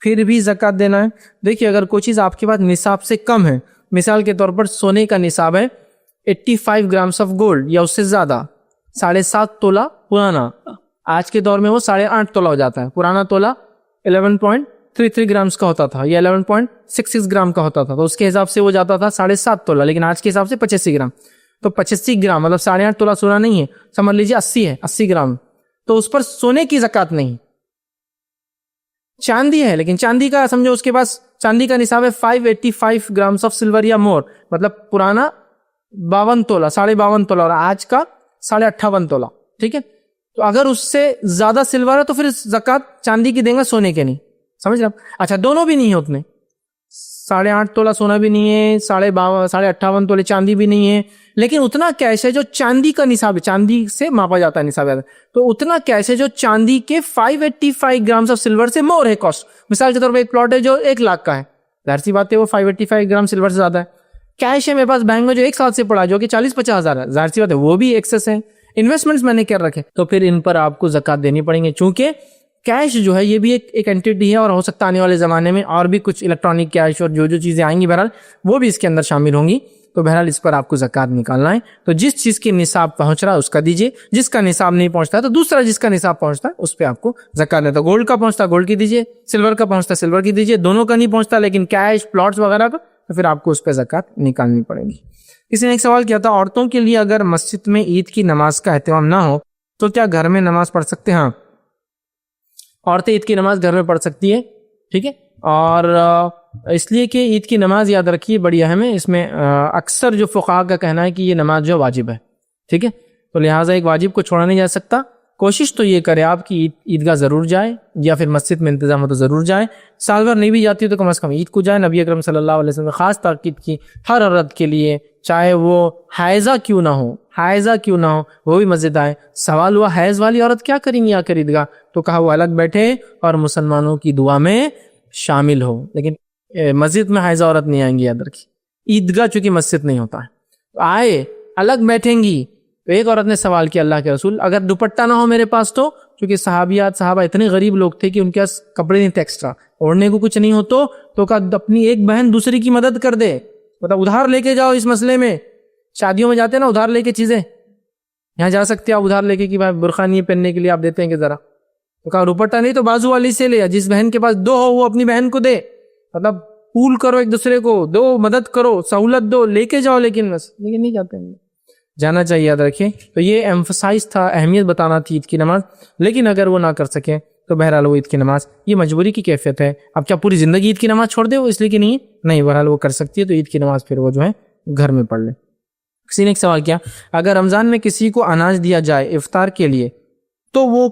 پھر بھی زکوٰۃ دینا ہے؟ دیکھیے اگر کوئی چیز آپ کے پاس نصاب سے کم ہے, مثال کے طور پر سونے کا نصاب ہے 85 گرامس آف گولڈ یا اس سے زیادہ, 7.5 تولہ پرانا, آج کے دور میں وہ 8.5 تولہ ہو جاتا ہے. پرانا تولہ 11.33 گرامس کا ہوتا تھا یا 11.66 گرام کا ہوتا تھا, تو اس کے حساب سے وہ جاتا تھا 7.5 تولہ, لیکن آج کے حساب سے 85 گرام. تو 85 گرام مطلب 8.5 تولہ سونا نہیں ہے, سمجھ لیجیے 80 ہے, 80 گرام, تو اس پر سونے کی زکوٰۃ نہیں. چاندی ہے, لیکن چاندی کا سمجھو اس کے پاس چاندی کا نصاب ہے 585 گرامس آف سلور یا مور, مطلب پرانا 52 تولہ, 52.5 تولہ, اور آج کا 58.5 تولہ, ٹھیک ہے. تو اگر اس سے زیادہ سلور ہے تو پھر زکوٰۃ چاندی کی دیں گے, سونے کے نہیں, سمجھ رہے آپ. اچھا دونوں بھی نہیں ہے اتنے, 8.5 تولہ سونا بھی نہیں ہے, 58.5 تولے چاندی بھی نہیں ہے, لیکن اتنا کیش ہے جو چاندی کا نصاب ہے, چاندی سے ماپا جاتا ہے نصاب, تو اتنا کیش ہے جو چاندی کے 585 گرامس آف سلور سے مور ہے کاسٹ. مثال کے طور پہ ایک پلاٹ ہے جو 1 لاکھ کا ہے, ظاہر سی بات ہے وہ 585 گرام سلور سے زیادہ ہے. کیش ہے میرے پاس بینک میں جو 1 سال سے پڑا جو کہ 40-50 ہزار ہے، ظاہر سی بات ہے وہ بھی ایکسس ہے، انویسٹمنٹس میں نے کر رکھے، تو پھر ان پر آپ کو زکوٰۃ دینی پڑیں گے، چونکہ کیش جو ہے یہ بھی ایک اینٹیٹی ہے، اور ہو سکتا ہے آنے والے زمانے میں اور بھی کچھ الیکٹرانک کیش اور جو چیزیں آئیں گی بہرحال وہ بھی اس کے اندر شامل ہوں گی، تو بہرحال اس پر آپ کو زکوٰۃ نکالنا ہے۔ تو جس چیز کے نصاب پہنچ رہا ہے اس کا دیجیے، جس کا نصاب نہیں پہنچتا ہے تو دوسرا جس کا نصاب پہنچتا ہے اس پہ آپ کو زکوٰۃ دیتا ہے۔ گولڈ کا پہنچتا ہے گولڈ کی دیجیے، سلور کا پہنچتا ہے سلور کی دیجیے، دونوں کا نہیں پہنچتا لیکن کیش پلاٹس وغیرہ کا تو پھر آپ کو اس پہ زکوٰۃ نکالنی پڑے گی۔ کسی نے ایک سوال کیا تھا، عورتوں کے لیے اگر مسجد میں عید کی نماز کا اہتمام نہ ہو تو کیا گھر میں نماز پڑھ سکتے ہیں؟ ہاں، عورتیں عید کی نماز گھر میں پڑھ سکتی ہے، ٹھیک ہے، اور اس لیے کہ عید کی نماز یاد رکھیے بڑی اہم ہے، اس میں اکثر جو فقہاء کا کہنا ہے کہ یہ نماز جو واجب ہے، ٹھیک ہے، تو لہٰذا ایک واجب کو چھوڑا نہیں جا سکتا۔ کوشش تو یہ کرے آپ کی عیدگاہ ضرور جائے، یا پھر مسجد میں انتظام ہو تو ضرور جائے، سال بھر نہیں بھی جاتی تو کم از کم عید کو جائے۔ نبی اکرم صلی اللہ علیہ وسلم نے خاص تاکید کی ہر عورت کے لیے، چاہے وہ حائضہ کیوں نہ ہو وہ بھی مسجد آئے۔ سوال ہوا حیض والی عورت کیا کریں گی آ کر عیدگاہ، تو کہا وہ الگ بیٹھے اور مسلمانوں کی دعا میں شامل ہو، لیکن مسجد میں حائضہ عورت نہیں آئیں گی، یاد رکھیے، عیدگاہ چونکہ مسجد نہیں ہوتا ہے، آئے الگ بیٹھیں گی۔ تو ایک عورت نے سوال کیا، اللہ کے رسول اگر دوپٹہ نہ ہو میرے پاس تو، کیونکہ صحابہ اتنے غریب لوگ تھے کہ ان کے پاس کپڑے نہیں تھے ایکسٹرا، اوڑھنے کو کچھ نہیں ہو تو کہا اپنی ایک بہن دوسری کی مدد کر دے، مطلب ادھار لے کے جاؤ۔ اس مسئلے میں شادیوں میں جاتے ہیں نا ادھار لے کے چیزیں، یہاں جا سکتے ہیں آپ ادھار لے کے کہ بھائی برقع نہیں پہننے کے لیے آپ دیتے ہیں کہ ذرا، تو کہا دوپٹہ نہیں تو بازو والی سے لے، جس بہن کے پاس دو ہو وہ اپنی بہن کو دے، مطلب پول کرو ایک دوسرے کو، دو مدد کرو، سہولت دو، لے کے جاؤ، لیکن نہیں جاتے ہیں، جانا چاہیے، یاد رکھیں۔ تو یہ ایمفسائز تھا، اہمیت بتانا تھی عید کی نماز، لیکن اگر وہ نہ کر سکیں تو بہرحال وہ عید کی نماز یہ مجبوری کی کیفیت ہے۔ اب کیا پوری زندگی عید کی نماز چھوڑ دے وہ اس لیے کہ نہیں، بہرحال وہ کر سکتی ہے، تو عید کی نماز پھر وہ جو ہے گھر میں پڑھ لے۔ کسی نے ایک سوال کیا، اگر رمضان میں کسی کو اناج دیا جائے افطار کے لیے تو وہ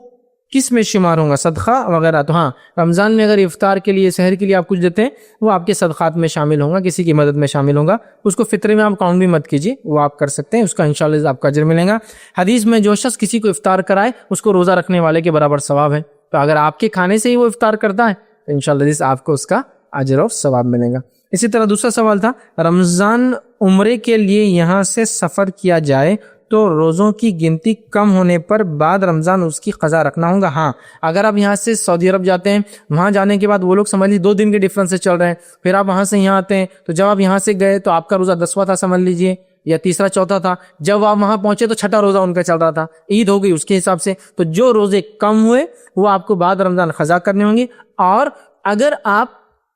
کس میں شمار ہوگا، صدقہ وغیرہ؟ تو ہاں، رمضان میں اگر افطار کے لیے سحر کے لیے آپ کچھ دیتے ہیں وہ آپ کے صدقات میں شامل ہوگا، کسی کی مدد میں شامل ہوگا، اس کو فطرے میں آپ کاؤنٹ بھی مت کیجیے، وہ آپ کر سکتے ہیں، اس کا انشاءاللہ آپ کا اجر ملے گا۔ حدیث میں جو شخص کسی کو افطار کرائے اس کو روزہ رکھنے والے کے برابر ثواب ہے، تو اگر آپ کے کھانے سے ہی وہ افطار کرتا ہے تو انشاءاللہ آپ کو اس کا اجر اور ثواب ملے گا۔ اسی طرح دوسرا سوال تھا، رمضان عمرے کے لیے یہاں سے سفر کیا جائے تو روزوں کی گنتی کم ہونے پر بعد رمضان اس کی قضا رکھنا ہوگا؟ ہاں، اگر آپ یہاں سے سعودی عرب جاتے ہیں، وہاں جانے کے بعد وہ لوگ سمجھ لیجیے 2 دن کے ڈفرنس سے چل رہے ہیں، پھر آپ وہاں سے یہاں آتے ہیں، تو جب آپ یہاں سے گئے تو آپ کا روزہ 10واں تھا سمجھ لیجیے، یا تیسرا چوتھا تھا، جب آپ وہاں پہنچے تو 6ٹھا روزہ ان کا چل رہا تھا، عید ہو گئی اس کے حساب سے، تو جو روزے کم ہوئے وہ آپ کو بعد رمضان قضا کرنے ہوں گے۔ اور اگر آپ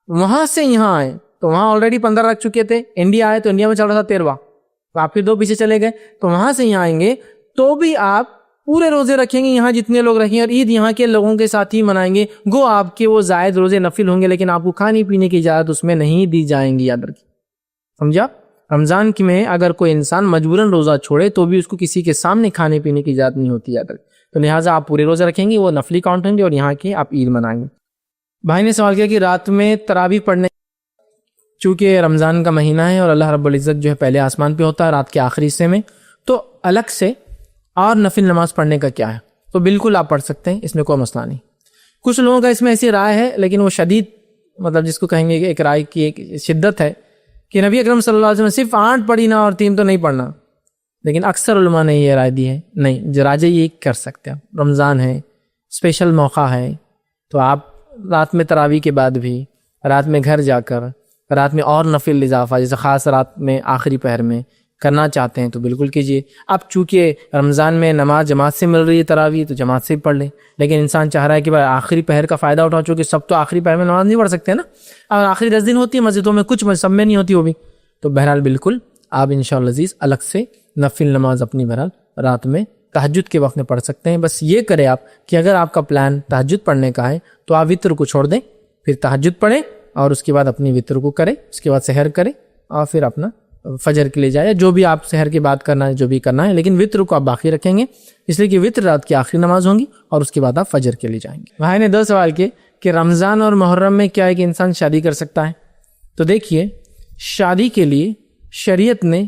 وہاں سے یہاں آئے تو وہاں آلریڈی 15 رکھ چکے تھے، انڈیا آئے تو انڈیا میں چل رہا تھا 13واں، تو آپ پھر 2 پیچھے چلے گئے، تو وہاں سے یہاں آئیں گے تو بھی آپ پورے روزے رکھیں گے، یہاں جتنے لوگ رکھیں گے، اور عید یہاں کے لوگوں کے ساتھ ہی منائیں گے، گو آپ کے وہ زائد روزے نفل ہوں گے، لیکن آپ کو کھانے پینے کی اجازت اس میں نہیں دی جائیں گی، یاد رکھیں، سمجھا؟ رمضان میں اگر کوئی انسان مجبوراً روزہ چھوڑے تو بھی اس کو کسی کے سامنے کھانے پینے کی اجازت نہیں ہوتی، یاد رکھیں، تو لہٰذا آپ پورے روزے رکھیں گے، وہ نفلی کاؤنٹ ہوں گے، اور یہاں کے آپ عید منائیں گے۔ بھائی نے سوال کیا کہ رات میں تراویح پڑھنے، چونکہ رمضان کا مہینہ ہے اور اللہ رب العزت جو ہے پہلے آسمان پہ ہوتا ہے رات کے آخری حصے میں، تو الگ سے اور نفل نماز پڑھنے کا کیا ہے؟ تو بالکل آپ پڑھ سکتے ہیں، اس میں کوئی مسئلہ نہیں۔ کچھ لوگوں کا اس میں ایسی رائے ہے، لیکن وہ شدید، مطلب جس کو کہیں گے کہ ایک رائے کی ایک شدت ہے کہ نبی اکرم صلی اللہ علیہ وسلم صرف 8 پڑھی نا اور 3 تو نہیں پڑھنا، لیکن اکثر علماء نے یہ رائے دی ہے نہیں، جراجے یہ کر سکتے ہیں، رمضان ہے، اسپیشل موقع ہے، تو آپ رات میں تراویح کے بعد بھی رات میں گھر جا کر رات میں اور نفل اضافہ، جیسے خاص رات میں آخری پہر میں کرنا چاہتے ہیں تو بالکل کیجیے۔ اب چونکہ رمضان میں نماز جماعت سے مل رہی ہے تراویح، تو جماعت سے پڑھ لیں، لیکن انسان چاہ رہا ہے کہ بھائی آخری پہر کا فائدہ اٹھاؤ، چونکہ سب تو آخری پہر میں نماز نہیں پڑھ سکتے نا، اور آخری 10 دن ہوتی ہے مسجدوں میں، کچھ سب میں نہیں ہوتی وہ بھی، تو بہرحال بالکل آپ انشاءاللہ عزیز الگ سے نفل نماز اپنی بہرحال رات میں تہجد کے وقت میں پڑھ سکتے ہیں۔ بس یہ کرے آپ کہ اگر آپ کا پلان تہجد پڑھنے کا ہے تو آپ وتر کو چھوڑ دیں، پھر تہجد پڑھیں اور اس کے بعد اپنی وتر کو کریں، اس کے بعد سحر کریں، اور پھر اپنا فجر کے لیے جائے، جو بھی آپ سحر کے بعد کرنا ہے جو بھی کرنا ہے، لیکن وتر کو آپ باقی رکھیں گے، اس لیے کہ وتر رات کی آخری نماز ہوں گی، اور اس کے بعد آپ فجر کے لیے جائیں گے۔ بھائی نے 2 سوال کیے کہ رمضان اور محرم میں کیا ہے کہ انسان شادی کر سکتا ہے؟ تو دیکھیے، شادی کے لیے شریعت نے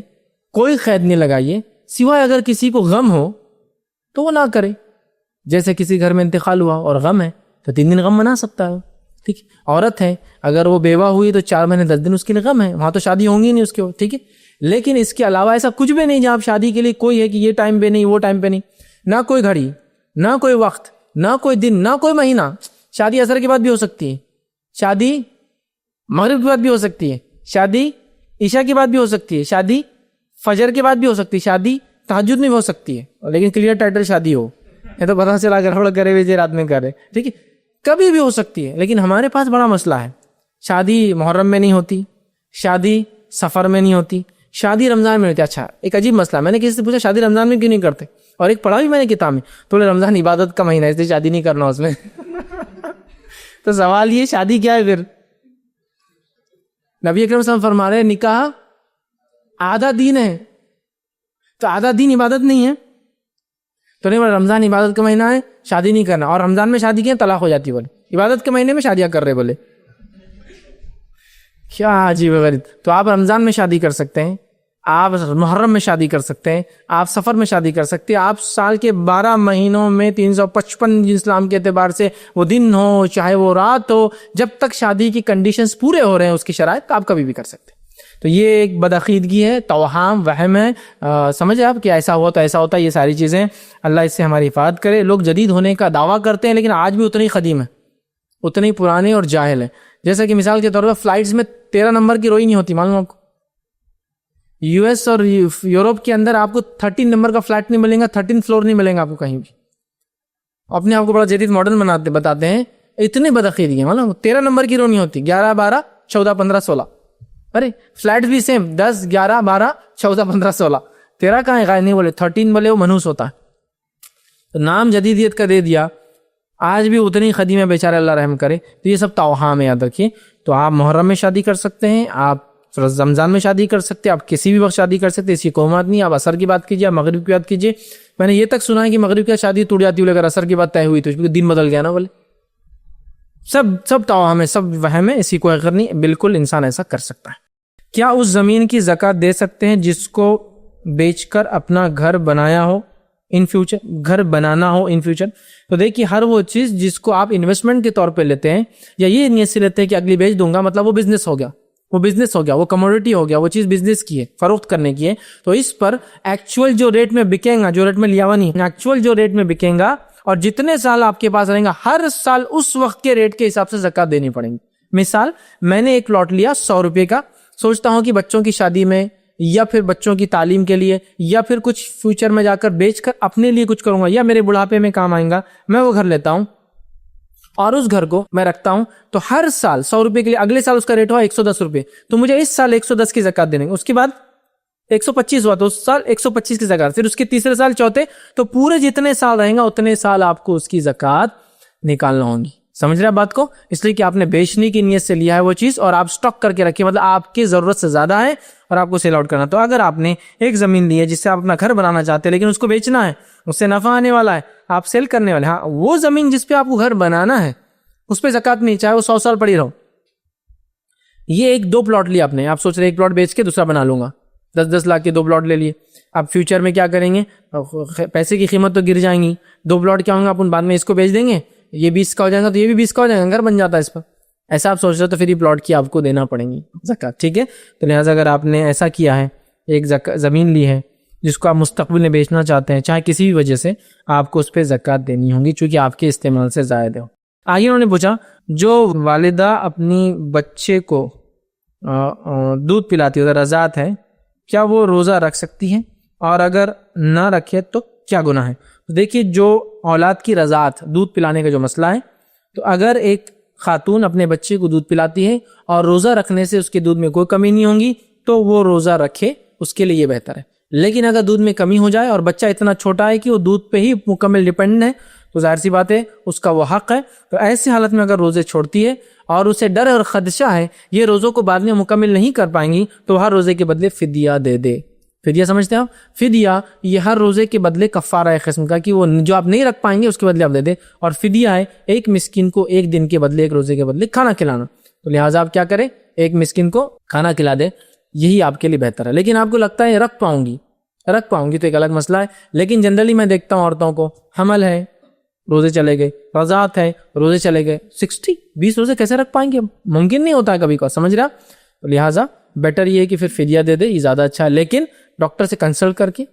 کوئی قید نہیں لگائی، سوائے اگر کسی کو غم ہو تو وہ نہ کرے، جیسے کسی گھر میں انتقال ہوا اور غم ہے تو 3 دن غم منا سکتا ہے، ٹھیک ہے. عورت ہے اگر وہ بیوہ ہوئی تو 4 مہینے 10 دن اس کے لیے غم ہے, وہاں تو شادی ہوں گی نہیں اس کے, ٹھیک ہے. لیکن اس کے علاوہ ایسا کچھ بھی نہیں جہاں آپ شادی کے لیے کوئی ہے کہ یہ ٹائم پہ نہیں وہ ٹائم پہ نہیں, نہ کوئی گھڑی, نہ کوئی وقت, نہ کوئی دن, نہ کوئی مہینہ. شادی عصر کے بعد بھی ہو سکتی ہے, شادی مغرب کے بعد بھی ہو سکتی ہے, شادی عشاء کے بعد بھی ہو سکتی ہے, شادی فجر کے بعد بھی ہو سکتی ہے, شادی تہجد میں بھی ہو سکتی ہے, لیکن کلیئر ٹائٹل شادی ہو. یہ تو پتہ چلا گڑبڑ کرے ہوئے رات میں کرے, ٹھیک ہے, کبھی بھی ہو سکتی ہے. لیکن ہمارے پاس بڑا مسئلہ ہے, شادی محرم میں نہیں ہوتی, شادی سفر میں نہیں ہوتی, شادی رمضان میں ہوتی ہے. اچھا ایک عجیب مسئلہ, میں نے کسی سے پوچھا شادی رمضان میں کیوں نہیں کرتے, اور ایک پڑھا بھی میں نے کتاب میں, تو رمضان عبادت کا مہینہ ہے اس لیے شادی نہیں کرنا اس میں. تو سوال یہ شادی کیا ہے پھر؟ نبی اکرم صلی اللہ علیہ وسلم فرما رہے نکاح آدھا دین ہے, تو آدھا دین عبادت نہیں ہے. تو نہیں, رمضان عبادت کا مہینہ ہے شادی نہیں کرنا, اور رمضان میں شادی کی طلاق ہو جاتی, بولے عبادت کے مہینے میں شادیاں کر رہے, بولے کیا عجیب غریب. تو آپ رمضان میں شادی کر سکتے ہیں, آپ محرم میں شادی کر سکتے ہیں, آپ سفر میں شادی کر سکتے ہیں, آپ سال کے 12 مہینوں میں 355 اسلام کے اعتبار سے وہ دن ہو چاہے وہ رات ہو, جب تک شادی کی کنڈیشنز پورے ہو رہے ہیں اس کی شرائط, آپ کبھی بھی کر سکتے ہیں. تو یہ ایک بدعقیدگی ہے, توہام, وہم ہے. سمجھے آپ کہ ایسا ہوا تو ایسا ہوتا ہے, یہ ساری چیزیں اللہ اس سے ہماری حفاظت کرے. لوگ جدید ہونے کا دعویٰ کرتے ہیں لیکن آج بھی اتنے ہی قدیم ہیں, اتنے ہی پرانے اور جاہل ہیں. جیسا کہ مثال کے طور پر فلائٹس میں 13 نمبر کی روئی نہیں ہوتی, معلوم آپ کو. یو ایس اور یورپ کے اندر آپ کو 13 نمبر کا فلیٹ نہیں ملے گا, 13 فلور نہیں ملے گا آپ کو کہیں بھی. اپنے آپ کو بڑا جدید ماڈرن بتاتے ہیں, اتنے بدعقیدگی ہیں. معلوم 13 نمبر کی رو نہیں ہوتی, 11 12 14 15 16. ارے فلیٹ بھی سیم 10 11 12 14 15 16. 13 کہاں ہے, غائب نہیں بولے, 13 بولے وہ منحوس ہوتا ہے. تو نام جدیدیت کا دے دیا, آج بھی اتنی قدیم ہے, بیچارے اللہ رحم کرے. تو یہ سب توہام ہے, یاد رکھیے. تو آپ محرم میں شادی کر سکتے ہیں, آپ رمضان میں شادی کر سکتے ہیں, آپ کسی بھی وقت شادی کر سکتے ہیں, اس کی کوئی بات نہیں. آپ عصر کی بات کیجیے, آپ مغرب کی بات کیجیے. میں نے یہ تک سنا ہے کہ مغرب کی شادی ٹوٹ جاتی ہے, اگر عصر کی بات طے ہوئی تو دن بدل گیا نا, بولے سب توہم ہے, سب وہم ہے, اس کی کوئی اگر نہیں. بالکل انسان ایسا کر سکتا ہے. کیا اس زمین کی زکوٰۃ دے سکتے ہیں جس کو بیچ کر اپنا گھر بنایا ہو ان فیوچر, گھر بنانا ہو ان فیوچر؟ تو دیکھیے ہر وہ چیز جس کو آپ انویسٹمنٹ کے طور پہ لیتے ہیں, یا یہ نیت سے لیتے ہیں کہ اگلی بیچ دوں گا, مطلب وہ بزنس ہو گیا, وہ بزنس ہو گیا, وہ کموڈیٹی ہو گیا, وہ چیز بزنس کی ہے, فروخت کرنے کی ہے. تو اس پر ایکچوئل جو ریٹ میں بکیں گا, جو ریٹ میں لیا ہوا نہیں, ایکچوئل جو ریٹ میں بکیں گا, اور جتنے سال آپ کے پاس رہیں گا, ہر سال اس وقت کے ریٹ کے حساب سے زکوٰۃ دینی پڑیں گی. مثال, میں نے ایک پلاٹ لیا 100 روپے کا, سوچتا ہوں کہ بچوں کی شادی میں یا پھر بچوں کی تعلیم کے لیے یا پھر کچھ فیوچر میں جا کر بیچ کر اپنے لیے کچھ کروں گا, یا میرے بڑھاپے میں کام آئیں گا. میں وہ گھر لیتا ہوں اور اس گھر کو میں رکھتا ہوں, تو ہر سال 100 روپے کے لیے اگلے سال اس کا ریٹ ہوا 110 روپے, تو مجھے اس سال 110 کی زکوٰۃ دینے گا. اس کے بعد 125 ہوا تو اس سال 125 کی زکوٰۃ, پھر اس کے تیسرے سال چوتھے, تو پورے جتنے سال رہیں گا اتنے سال آپ کو اس کی زکوٰۃ نکالنا ہوگی. سمجھ رہے بات کو؟ اس لیے کہ آپ نے بیچنے کی نیت سے لیا ہے وہ چیز, اور آپ سٹاک کر کے رکھیے, مطلب آپ کی ضرورت سے زیادہ ہے اور آپ کو سیل آؤٹ کرنا. تو اگر آپ نے ایک زمین لی ہے جس سے آپ اپنا گھر بنانا چاہتے ہیں لیکن اس کو بیچنا ہے, اس سے نفع آنے والا ہے, آپ سیل کرنے والے, ہاں وہ زمین جس پہ آپ کو گھر بنانا ہے اس پہ زکوٰۃ نہیں, چاہے وہ 100 سال پڑی رہو. یہ 1-2 پلاٹ لیا آپ نے, آپ سوچ رہے ایک پلاٹ بیچ کے دوسرا بنا لوں گا, 10-10 لاکھ کے 2 پلاٹ لے لیے. آپ فیوچر میں کیا کریں گے, پیسے کی قیمت تو گر جائیں گی, 2 پلاٹ کیا ہوں گے, اپن بعد میں اس کو بیچ دیں گے, یہ 20 کا ہو جائے گا تو یہ بھی 20 کا ہو جائے گا, گھر بن جاتا ہے اس پر. ایسا آپ سوچ رہے ہو تو پھر یہ پلاٹ کی آپ کو دینا پڑیں گی زکوٰۃ, ٹھیک ہے. تو لہٰذا اگر آپ نے ایسا کیا ہے, ایک زمین لی ہے جس کو آپ مستقبل میں بیچنا چاہتے ہیں, چاہے کسی بھی وجہ سے, آپ کو اس پہ زکوٰۃ دینی ہوگی چونکہ آپ کے استعمال سے زائد ہو. آگے انہوں نے پوچھا, جو والدہ اپنی بچے کو دودھ پلاتی ہے, رضاعت ہے, کیا وہ روزہ رکھ سکتی ہے, اور اگر نہ رکھے تو کیا گناہ ہے؟ تو دیکھیے, جو اولاد کی رضاعت, دودھ پلانے کا جو مسئلہ ہے, تو اگر ایک خاتون اپنے بچے کو دودھ پلاتی ہے اور روزہ رکھنے سے اس کے دودھ میں کوئی کمی نہیں ہوگی تو وہ روزہ رکھے, اس کے لیے یہ بہتر ہے. لیکن اگر دودھ میں کمی ہو جائے اور بچہ اتنا چھوٹا ہے کہ وہ دودھ پہ ہی مکمل ڈیپینڈنٹ ہے, تو ظاہر سی بات ہے اس کا وہ حق ہے. تو ایسی حالت میں اگر روزے چھوڑتی ہے اور اسے ڈر اور خدشہ ہے یہ روزوں کو بعد میں مکمل نہیں کر پائیں گی, تو ہر روزے کے بدلے فدیہ دے دے. فدیہ سمجھتے ہیں آپ؟ فدیہ یہ ہر روزے کے بدلے کفارہ ہے قسم کا, کہ وہ جو آپ نہیں رکھ پائیں گے اس کے بدلے آپ دے دیں. اور فدیہ ہے ایک مسکین کو ایک دن کے بدلے, ایک روزے کے بدلے کھانا کھلانا. تو لہٰذا آپ کیا کریں, ایک مسکین کو کھانا کھلا دیں, یہی آپ کے لیے بہتر ہے. لیکن آپ کو لگتا ہے رکھ پاؤں گی تو ایک الگ مسئلہ ہے. لیکن جنرلی میں دیکھتا ہوں عورتوں کو حمل ہے, روزے چلے گئے, رضاعت ہے روزے چلے گئے, 20 روزے کیسے رکھ پائیں گے؟ ممکن نہیں ہوتا ہے کبھی کو, سمجھ رہا. لہٰذا بیٹر یہ ہے کہ پھر فدیہ دے دے, یہ زیادہ اچھا ہے, لیکن ڈاکٹر سے کنسلٹ کر کے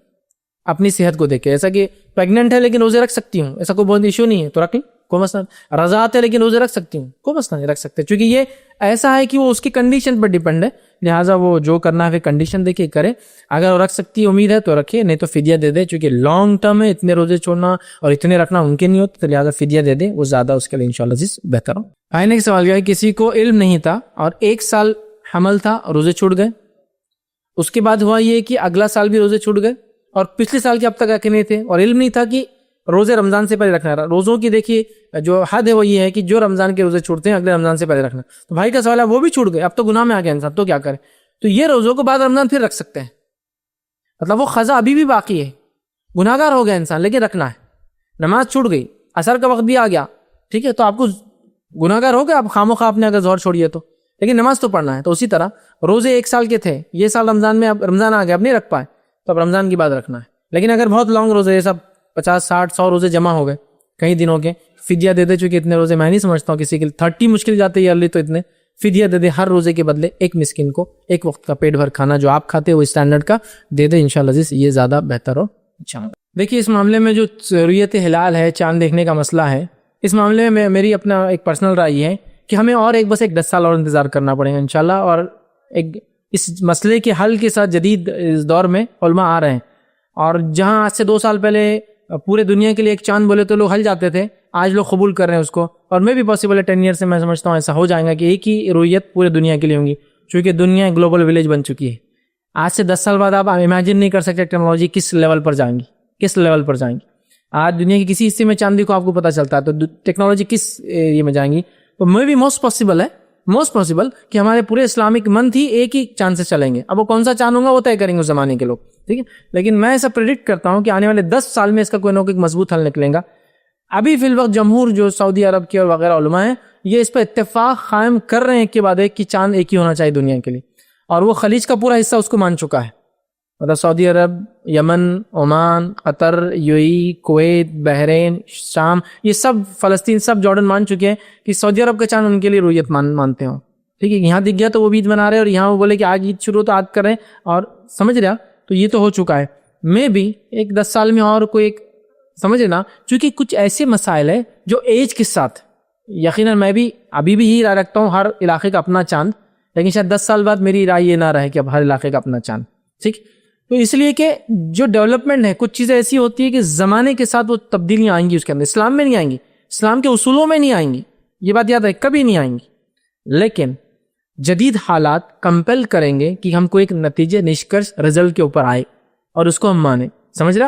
اپنی صحت کو دیکھے. ایسا کہ پریگننٹ ہے لیکن روزے رکھ سکتی ہوں, ایسا کوئی بہت ایشو نہیں ہے تو رکھ لیں, کوئی مسئلہ نہیں. رضاعت ہے لیکن روزے رکھ سکتی ہوں, کوئی مسئلہ نہیں, رکھ سکتے, چونکہ یہ ایسا ہے کہ وہ اس کی کنڈیشن پر ڈیپینڈ ہے. لہٰذا وہ جو کرنا ہے کنڈیشن دیکھے کرے. اگر وہ رکھ سکتی ہے امید ہے تو رکھے, نہیں تو فدیہ دے دے, چونکہ لانگ ٹرم ہے, اتنے روزے چھوڑنا اور اتنے رکھنا ممکن نہیں ہوتا, تو لہٰذا فدیہ دے دے, وہ زیادہ اس کے لیے انشاءاللہ عزیز بہتر ہو. آئنے کا سوال کیا ہے, کسی کو علم نہیں تھا اور 1 سال حمل تھا, روزے چھوٹ گئے, اس کے بعد ہوا یہ کہ اگلا سال بھی روزے چھوٹ گئے اور پچھلے سال کے اب تک رکھے نہیں تھے, اور علم نہیں تھا کہ روزے رمضان سے پہلے رکھنا رہا. روزوں کی دیکھیے جو حد ہے وہ یہ ہے کہ جو رمضان کے روزے چھوٹتے ہیں اگلے رمضان سے پہلے رکھنا. تو بھائی کا سوال ہے وہ بھی چھوٹ گئے, اب تو گناہ میں آ گیا انسان, تو کیا کرے؟ تو یہ روزوں کو بعد رمضان پھر رکھ سکتے ہیں, مطلب وہ قضا ابھی بھی باقی ہے, گناہ گار ہو گیا انسان لیکن رکھنا ہے. نماز چھوٹ گئی, عصر کا وقت بھی آ گیا, ٹھیک ہے, تو آپ کو گناہ گار ہو گیا, آپ خاموخواہ آپ نے اگر ظہر چھوڑیے تو, لیکن نماز تو پڑھنا ہے. تو اسی طرح روزے 1 سال کے تھے, یہ سال رمضان میں اب رمضان آ گیا, اب نہیں رکھ پائے, تو اب رمضان کے بعد رکھنا ہے. لیکن اگر بہت لانگ روزے, یہ سب 50 60 100 روزے جمع ہو گئے کئی دنوں کے, فدیہ دے دے. چونکہ اتنے روزے میں نہیں سمجھتا ہوں کسی کے 30 مشکل جاتے ہیں ایئرلی, تو اتنے فدیہ دے دے, ہر روزے کے بدلے ایک مسکین کو ایک وقت کا پیٹ بھر کھانا جو آپ کھاتے ہیں وہ اسٹینڈرڈ کا دے دے, انشاءاللہ عزیز یہ زیادہ بہتر ہو. دیکھیے اس معاملے میں جو رؤیت ہلال ہے, چاند دیکھنے کا مسئلہ ہے, اس معاملے میں میری اپنا ایک پرسنل رائے ہے کہ ہمیں اور بس ایک 10 سال اور انتظار کرنا پڑے گا انشاءاللہ. اور ایک اس مسئلے کے حل کے ساتھ جدید اس دور میں علماء آ رہے ہیں, اور جہاں آج سے 2 سال پہلے پورے دنیا کے لیے ایک چاند بولے تو لوگ ہل جاتے تھے, آج لوگ قبول کر رہے ہیں اس کو, اور میں بھی پاسبل ہے 10 ایئر سے میں سمجھتا ہوں ایسا ہو جائے گا کہ ایک ہی رؤیت پورے دنیا کے لیے ہوں گی, چونکہ دنیا گلوبل ولیج بن چکی ہے. آج سے 10 سال بعد آپ امیجن نہیں کر سکتے ٹیکنالوجی کس لیول پر جائیں گی, کس لیول پر جائیں گی. آج دنیا کے کسی حصے میں چاندی کو آپ کو پتہ چلتا ہے, تو ٹیکنالوجی کس ایریا میں جائیں گی. تو میں بھی موسٹ پاسبل کہ ہمارے پورے اسلامک منتھ ہی ایک ہی چاند سے چلیں گے. اب وہ کون سا چاند ہوگا وہ طے کریں گے اس زمانے کے لوگ, ٹھیک ہے. لیکن میں ایسا پریڈکٹ کرتا ہوں کہ آنے والے 10 سال میں اس کا کوئی نہ کوئی مضبوط حل نکلے گا. ابھی فی الوقت جمہور جو سعودی عرب کے اور وغیرہ علماء ہیں, یہ اس پہ اتفاق قائم کر رہے ہیں ایک کے بعد ایک کہ چاند ایک ہی ہونا چاہیے دنیا کے لیے, اور وہ خلیج کا پورا حصہ اس کو مان چکا ہے. مطلب سعودی عرب, یمن, عمان, قطر, UAE, کویت, بحرین, شام, یہ سب, فلسطین, سب جارڈن مان چکے ہیں کہ سعودی عرب کا چاند ان کے لیے رؤیت مانتے ہوں, ٹھیک ہے. یہاں دکھ گیا تو وہ بھی عید منا رہے ہیں, اور یہاں وہ بولے کہ آج عید شروع تو آج کر رہے ہیں, اور سمجھ رہا, تو یہ تو ہو چکا ہے. میں بھی ایک 10 سال میں اور کوئی ایک سمجھ نا, چونکہ کچھ ایسے مسائل ہیں جو ایج کے ساتھ, یقیناً میں بھی ابھی بھی ہی رائے رکھتا ہوں ہر علاقے کا اپنا چاند, لیکن شاید 10 سال بعد میری رائے یہ نہ رہے کہ اب ہر علاقے کا اپنا چاند, ٹھیک. تو اس لیے کہ جو ڈیولپمنٹ ہے, کچھ چیزیں ایسی ہوتی ہیں کہ زمانے کے ساتھ وہ تبدیلیاں آئیں گی اس کے اندر. اسلام میں نہیں آئیں گی, اسلام کے اصولوں میں نہیں آئیں گی, یہ بات یاد ہے, کبھی نہیں آئیں گی. لیکن جدید حالات کمپل کریں گے کہ ہم کو ایک نتیجے, نشکرش, رزلٹ کے اوپر آئے اور اس کو ہم مانیں, سمجھ رہا.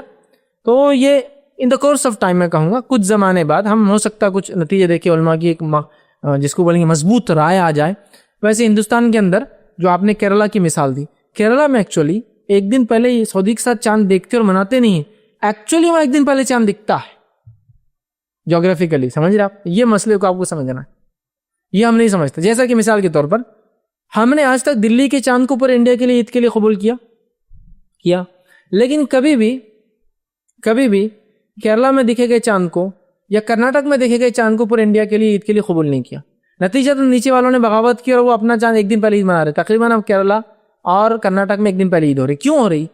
تو یہ ان دا کورس آف ٹائم میں کہوں گا, کچھ زمانے بعد ہم ہو سکتا ہے کچھ نتیجے دیکھے علماء کی ایک جس کو بولیں گے مضبوط رائے آ جائے. ویسے ہندوستان کے اندر جو آپ نے کیرلا کی مثال دی, کیرلا میں ایکچولی ایک دن پہلے سعودی کے ساتھ چاند دیکھتے اور مناتے نہیں ہیں, ایکچولی وہاں ایک دن پہلے چاند دکھتا ہے جغرافیکلی, سمجھ رہے آپ. یہ مسئلے کو آپ کو سمجھنا ہے, یہ ہم نہیں سمجھتے. جیسا کہ مثال کے طور پر ہم نے آج تک دلی کے چاند کو پر انڈیا کے لیے عید کے لیے قبول کیا, لیکن کبھی بھی کیرلا میں دیکھے گئے چاند کو یا کرناٹک میں دیکھے گئے چاند کو پر انڈیا کے لیے عید کے لیے قبول نہیں کیا. نتیجہ تو نیچے والوں نے بغاوت کی اور وہ اپنا چاند ایک دن پہلے عید منا رہے. تقریباً اب کیرلا اور کرناٹک میں ایک دن پہلے عید ہو رہی. کیوں ہو رہی؟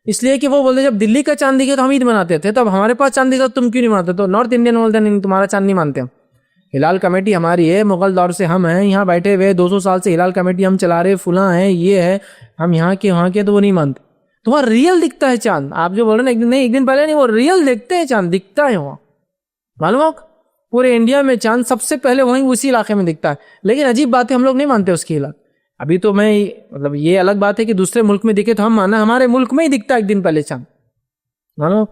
اس لیے کہ وہ بولتے جب دلی کا چاند دکھے تو ہم عید مناتے تھے, تو اب ہمارے پاس چاند دکھا تم کیوں نہیں مناتے؟ تو نارتھ انڈین بولتے ہیں تمہارا چاند نہیں مانتے ہم. ہلال کمیٹی ہماری ہے, مغل دور سے ہم ہیں یہاں بیٹھے ہوئے, 200 سال سے ہلال کمیٹی ہم چلا رہے, فلاں ہیں, یہ ہے, ہم یہاں کے وہاں کے, تو وہ نہیں مانتے. تو وہاں ریئل دکھتا ہے چاند. آپ جو بول رہے ہیں ایک دن پہلے نہیں, وہ ریئل دیکھتے ہیں چاند, دکھتا ہے وہاں. معلوم ہو پورے انڈیا میں چاند سب سے پہلے وہیں اسی علاقے میں دکھتا ہے. لیکن عجیب بات ہے, ہم لوگ نہیں مانتے اس کی ہلال. ابھی تو میں مطلب یہ الگ بات ہے کہ دوسرے ملک میں دکھے تو ہم مانا, ہمارے ملک میں ہی دکھتا ہے ایک دن پہلے چاند. مانو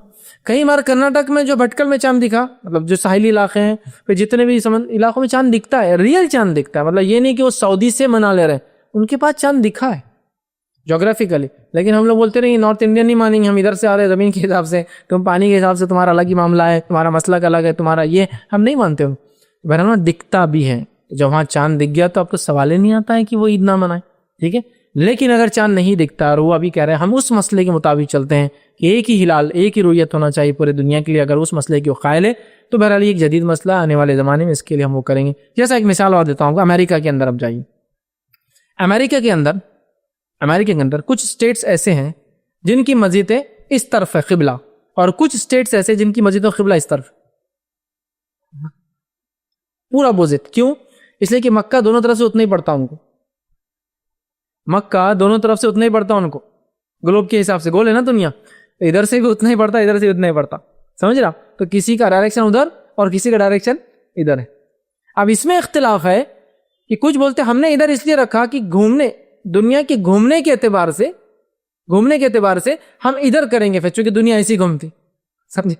کئی بار کرناٹک میں جو بھٹکل میں چاند دکھا, مطلب جو ساحلی علاقے ہیں پھر جتنے بھی علاقوں میں چاند دکھتا ہے, ریئل چاند دکھتا ہے. مطلب یہ نہیں کہ وہ سعودی سے منا لے رہے ہیں, ان کے پاس چاند دکھا ہے جغرافیکلی. لیکن ہم لوگ بولتے نہیں نارتھ انڈین نہیں مانیں گے, ہم ادھر سے آ رہے ہیں زمین کے حساب سے, تم پانی کے حساب سے تمہارا الگ ہی معاملہ ہے, تمہارا مسئلہ کا الگ ہے, تمہارا یہ, ہم نہیں مانتے ہو. بہرحال دکھتا بھی ہے, جب وہاں چاند دکھ گیا تو اب تو سوال ہی نہیں آتا ہے کہ وہ عید نہ منائے, ٹھیک ہے. لیکن اگر چاند نہیں دکھتا اور وہ ابھی کہہ رہے ہیں ہم اس مسئلے کے مطابق چلتے ہیں کہ ایک ہی ہلال ایک ہی رؤیت ہونا چاہیے پورے دنیا کے لیے، اگر اس مسئلے کی وہ قائل ہے تو بہرحال ایک جدید مسئلہ آنے والے زمانے میں اس کے لیے ہم وہ کریں گے. جیسا ایک مثال اور دیتا ہوں، امریکہ کے اندر اب جائیے. امریکہ کے اندر کچھ اسٹیٹس ایسے ہیں جن کی مسجدیں اس طرف ہے قبلہ، اور کچھ اسٹیٹس ایسے جن کی مسجدوں قبلہ اس طرف، پورا اپوزٹ. کیوں؟ اس لیے کہ مکہ دونوں طرف سے اتنا ہی پڑتا ان کو، مکہ دونوں طرف سے اتنا ہی پڑتا ان کو، گلوب کے حساب سے گول ہے نا دنیا، ادھر سے بھی اتنا ہی پڑتا، ادھر سے اتنا ہی پڑتا، سمجھ رہا؟ تو کسی کا ڈائریکشن ادھر اور کسی کا ڈائریکشن ادھر ہے. اب اس میں اختلاف ہے کہ کچھ بولتے ہم نے ادھر اس لیے رکھا کہ گھومنے، دنیا کے گھومنے کے اعتبار سے ہم ادھر کریں گے پھر، چونکہ دنیا ایسی گھومتی، سمجھے؟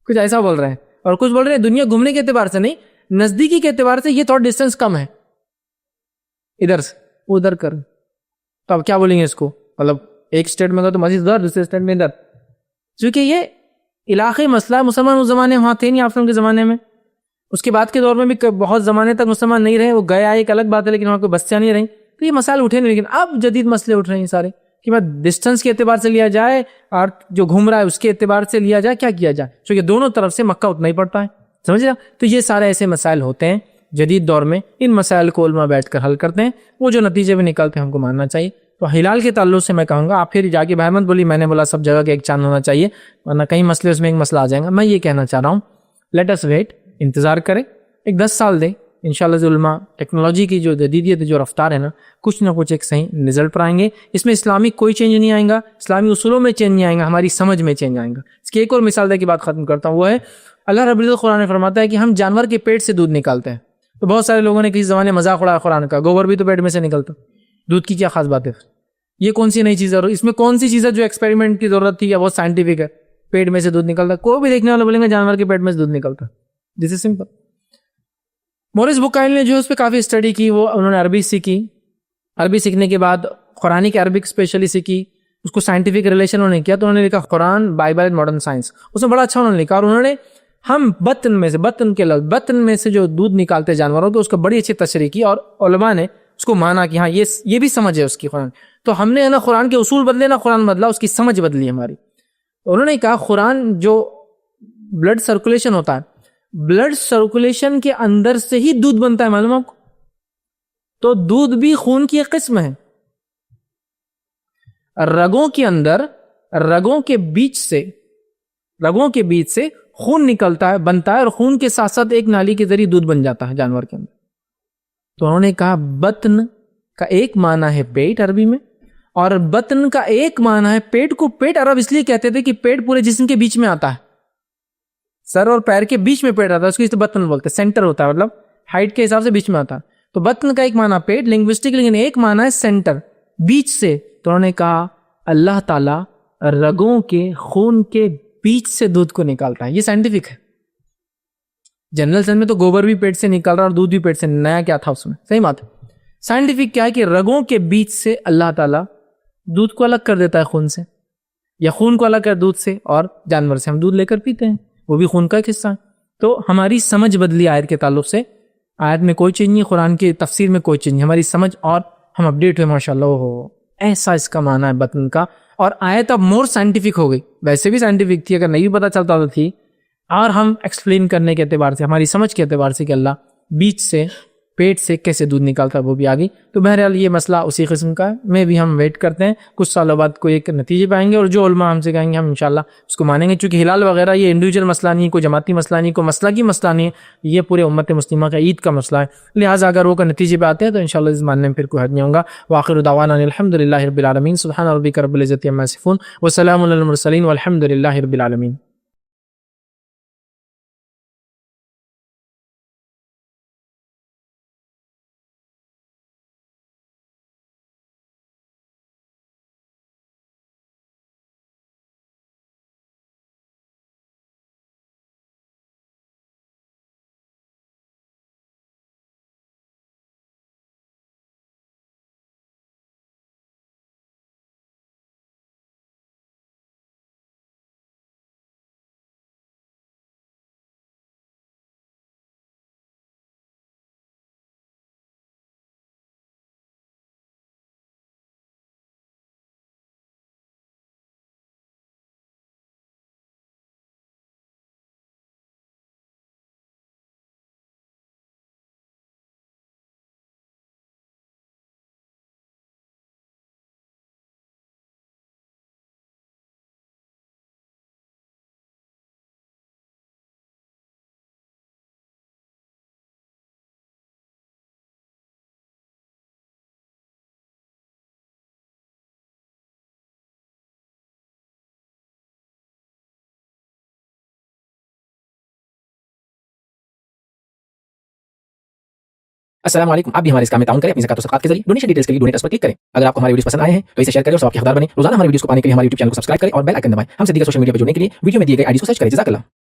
کچھ ایسا بول رہے ہیں. اور کچھ بول رہے ہیں دنیا گھومنے کے اعتبار سے نہیں، نزدیکی کے اعتبار سے یہ تھوڑا ڈسٹینس کم ہے، ادھر سے ادھر کر. تو اب کیا بولیں گے اس کو؟ مطلب ایک اسٹیٹ میں تو مسجد ادھر، دوسرے اسٹیٹ میں ادھر. چونکہ یہ علاقائی مسئلہ ہے، مسلمان اس زمانے وہاں تھے نہیں، آپ کے زمانے میں، اس کے بعد کے دور میں بھی بہت زمانے تک مسلمان نہیں رہے، وہ گئے آئے ایک الگ بات ہے، لیکن وہاں کوئی بستیاں نہیں رہیں، تو یہ مسائل اٹھے نہیں. لیکن اب جدید مسئلے اٹھ رہے ہیں سارے کہ بس ڈسٹینس کے اعتبار سے لیا جائے اور جو گھوم رہا ہے اس کے اعتبار سے لیا جائے، کیا کیا جائے، چونکہ دونوں طرف سے مکہ اتنا ہی پڑتا ہے، سمجھ رہا؟ تو یہ سارے ایسے مسائل ہوتے ہیں جدید دور میں، ان مسائل کو علماء بیٹھ کر حل کرتے ہیں، وہ جو نتیجے بھی نکلتے ہیں ہم کو ماننا چاہیے. تو ہلال کے تعلق سے میں کہوں گا آپ پھر جا کے بھائی مت بولی میں نے بولا سب جگہ کے ایک چاند ہونا چاہیے، ورنہ کئی مسئلے اس میں ایک مسئلہ آ جائیں گا. میں یہ کہنا چاہ رہا ہوں لیٹ اس ویٹ، انتظار کریں، ایک 10 سال دیں، انشاءاللہ علماء ٹیکنالوجی کی جو جدیدیت جو رفتار ہے نا، کچھ نہ کچھ ایک صحیح رزلٹ پر آئیں گے. اس میں اسلامی کوئی چینج نہیں آئے گا، اسلامی اصولوں میں چینج نہیں آئے گا، ہماری سمجھ میں چینج آئے گا. اس کی ایک اور مثال دے کے بات ختم کرتا ہوں، وہ ہے اللہ رب العزت قرآن میں فرماتا ہے کہ ہم جانور کے پیٹ سے دودھ نکالتے ہیں. تو بہت سارے لوگوں نے کسی زمانے مذاق اڑایا قرآن کا، گوبر بھی تو پیٹ میں سے نکلتا، دودھ کی کیا خاص بات ہے؟ یہ کون سی نئی چیز ہے؟ اس میں کون سی چیز ہے جو ایکسپیریمنٹ کی ضرورت تھی یا بہت سائنٹیفک ہے؟ پیٹ میں سے دودھ نکلتا، کوئی بھی دیکھنے والا بولیں گے جانور کے پیٹ میں سے دودھ نکلتا. دس از سمپل. مورس بکائل نے جو اس پہ کافی اسٹڈی کی، وہ انہوں نے عربی سیکھی، عربی سیکھنے کے بعد قرآنی کی عربک اسپیشلی سیکھی، اس کو سائنٹیفک ریلیشن انہوں نے کیا، تو انہوں نے لکھا قرآن بائبل اینڈ ماڈرن سائنس. اس میں بڑا اچھا انہوں نے لکھا، اور انہوں نے ہم بطن میں سے جو دودھ نکالتے جانوروں کے، اس کا بڑی اچھی تشریح کی، اور علماء نے اس کو مانا کہ ہاں یہ بھی سمجھ ہے اس کی قرآن. تو ہم نے نا قرآن کے اصول بدلے، نہ قرآن بدلا، اس کی سمجھ بدلی ہماری. انہوں نے کہا قرآن جو بلڈ سرکولیشن ہوتا ہے، بلڈ سرکولیشن کے اندر سے ہی دودھ بنتا ہے، معلوم آپ کو؟ تو دودھ بھی خون کی ایک قسم ہے. رگوں کے اندر، رگوں کے بیچ سے خون نکلتا ہے، بنتا ہے، اور خون کے ساتھ ساتھ ایک نالی کے ذریعے دودھ بن جاتا ہے جانور کے اندر. تو انہوں نے کہا بطن کا ایک معنی ہے پیٹ عربی میں، اور بطن کا ایک معنی ہے پیٹ کو. پیٹ عرب اس لیے کہتے تھے کہ پیٹ پورے جسم کے بیچ میں آتا ہے، سر اور پیر کے بیچ میں پیٹ آتا ہے، اس کو بطن بولتے ہیں، سینٹر ہوتا ہے، مطلب ہائٹ کے حساب سے بیچ میں آتا ہے. تو بطن کا ایک معنی پیٹ لنگوسٹک، لیکن ایک معنی ہے سینٹر، بیچ سے. تو انہوں نے کہا اللہ تعالیٰ رگوں کے، خون کے بیچ سے دودھ کو نکالتا ہے. یہ سائنٹیفک ہے. جنرل سینس میں تو گوبر بھی پیٹ سے نکال رہا اور دودھ بھی پیٹ سے، نیا کیا تھا اس میں؟ صحیح بات ہے. سائنٹیفک کیا ہے کہ رگوں کے بیچ سے اللہ تعالیٰ دودھ کو الگ کر دیتا ہے خون سے، یا خون کو الگ کر دودھ سے، اور جانور سے ہم دودھ لے کر پیتے ہیں، وہ بھی خون کا ایک حصہ ہے. تو ہماری سمجھ بدلی آیت کے تعلق سے. آیت میں کوئی چینج نہیں، قرآن کی تفسیر میں کوئی چینج نہیں، ہماری سمجھ اور ہم اپڈیٹ ہوئے ماشاءاللہ. ہو ایسا اس کا معنی ہے بطن کا. اور آیت اب مور سائنٹیفک ہو گئی، ویسے بھی سائنٹیفک تھی، اگر نہیں بھی پتہ چلتا تو تھی، اور ہم ایکسپلین کرنے کے اعتبار سے، ہماری سمجھ کے اعتبار سے کہ اللہ بیچ سے، پیٹ سے کیسے دودھ نکالتا ہے، وہ بھی آ گئی. تو بہرحال یہ مسئلہ اسی قسم کا ہے. میں بھی ہم ویٹ کرتے ہیں، کچھ سالوں بعد کوئی ایک نتیجے پہ آئیں گے، اور جو علماء ہم سے کہیں گے ہم انشاءاللہ اس کو مانیں گے. چونکہ ہلال وغیرہ یہ انڈیویجول مسئلہ نہیں ہے، کوئی جماعتی مسئلہ نہیں، کوئی مسئلہ کی مسئلہ نہیں ہے، یہ پورے امت مسلمہ کا عید کا مسئلہ ہے. لہٰذا اگر وہ کا نتیجے پہ آتے ہیں تو انشاءاللہ اس ماننے میں پھر کوئی حرج نہیں ہوگا. وآخر دعوانا الحمدللہ رب العالمین. سبحان ربک رب العزت عما یصفون وسلام علی المرسلین والحمدللہ رب العالمین. السلام علیکم. آپ بھی ہمارے اس کام میں تعاون کریں اپنی زکات و صدقات کے ذریعے. ڈونیشن ڈیٹیلز کے لیے ڈونیٹ اس پر کلک کریں. اگر آپ کو ہمارے ویڈیوز پسند آئے ہیں تو اسے شیئر کریں اور سب کے حقدار بنیں. روزانہ ہمارے ویڈیوز کو پانے کے لیے ہمارے یوٹیوب چینل کو سبسکرائب کریں اور بیل آئکن دبائیں. ہم سے دیگر سوشل میڈیا پہ جڑنے کے لیے ویڈیو میں دیے گئے آئی ڈی کو سرچ کریں. جزاک اللہ.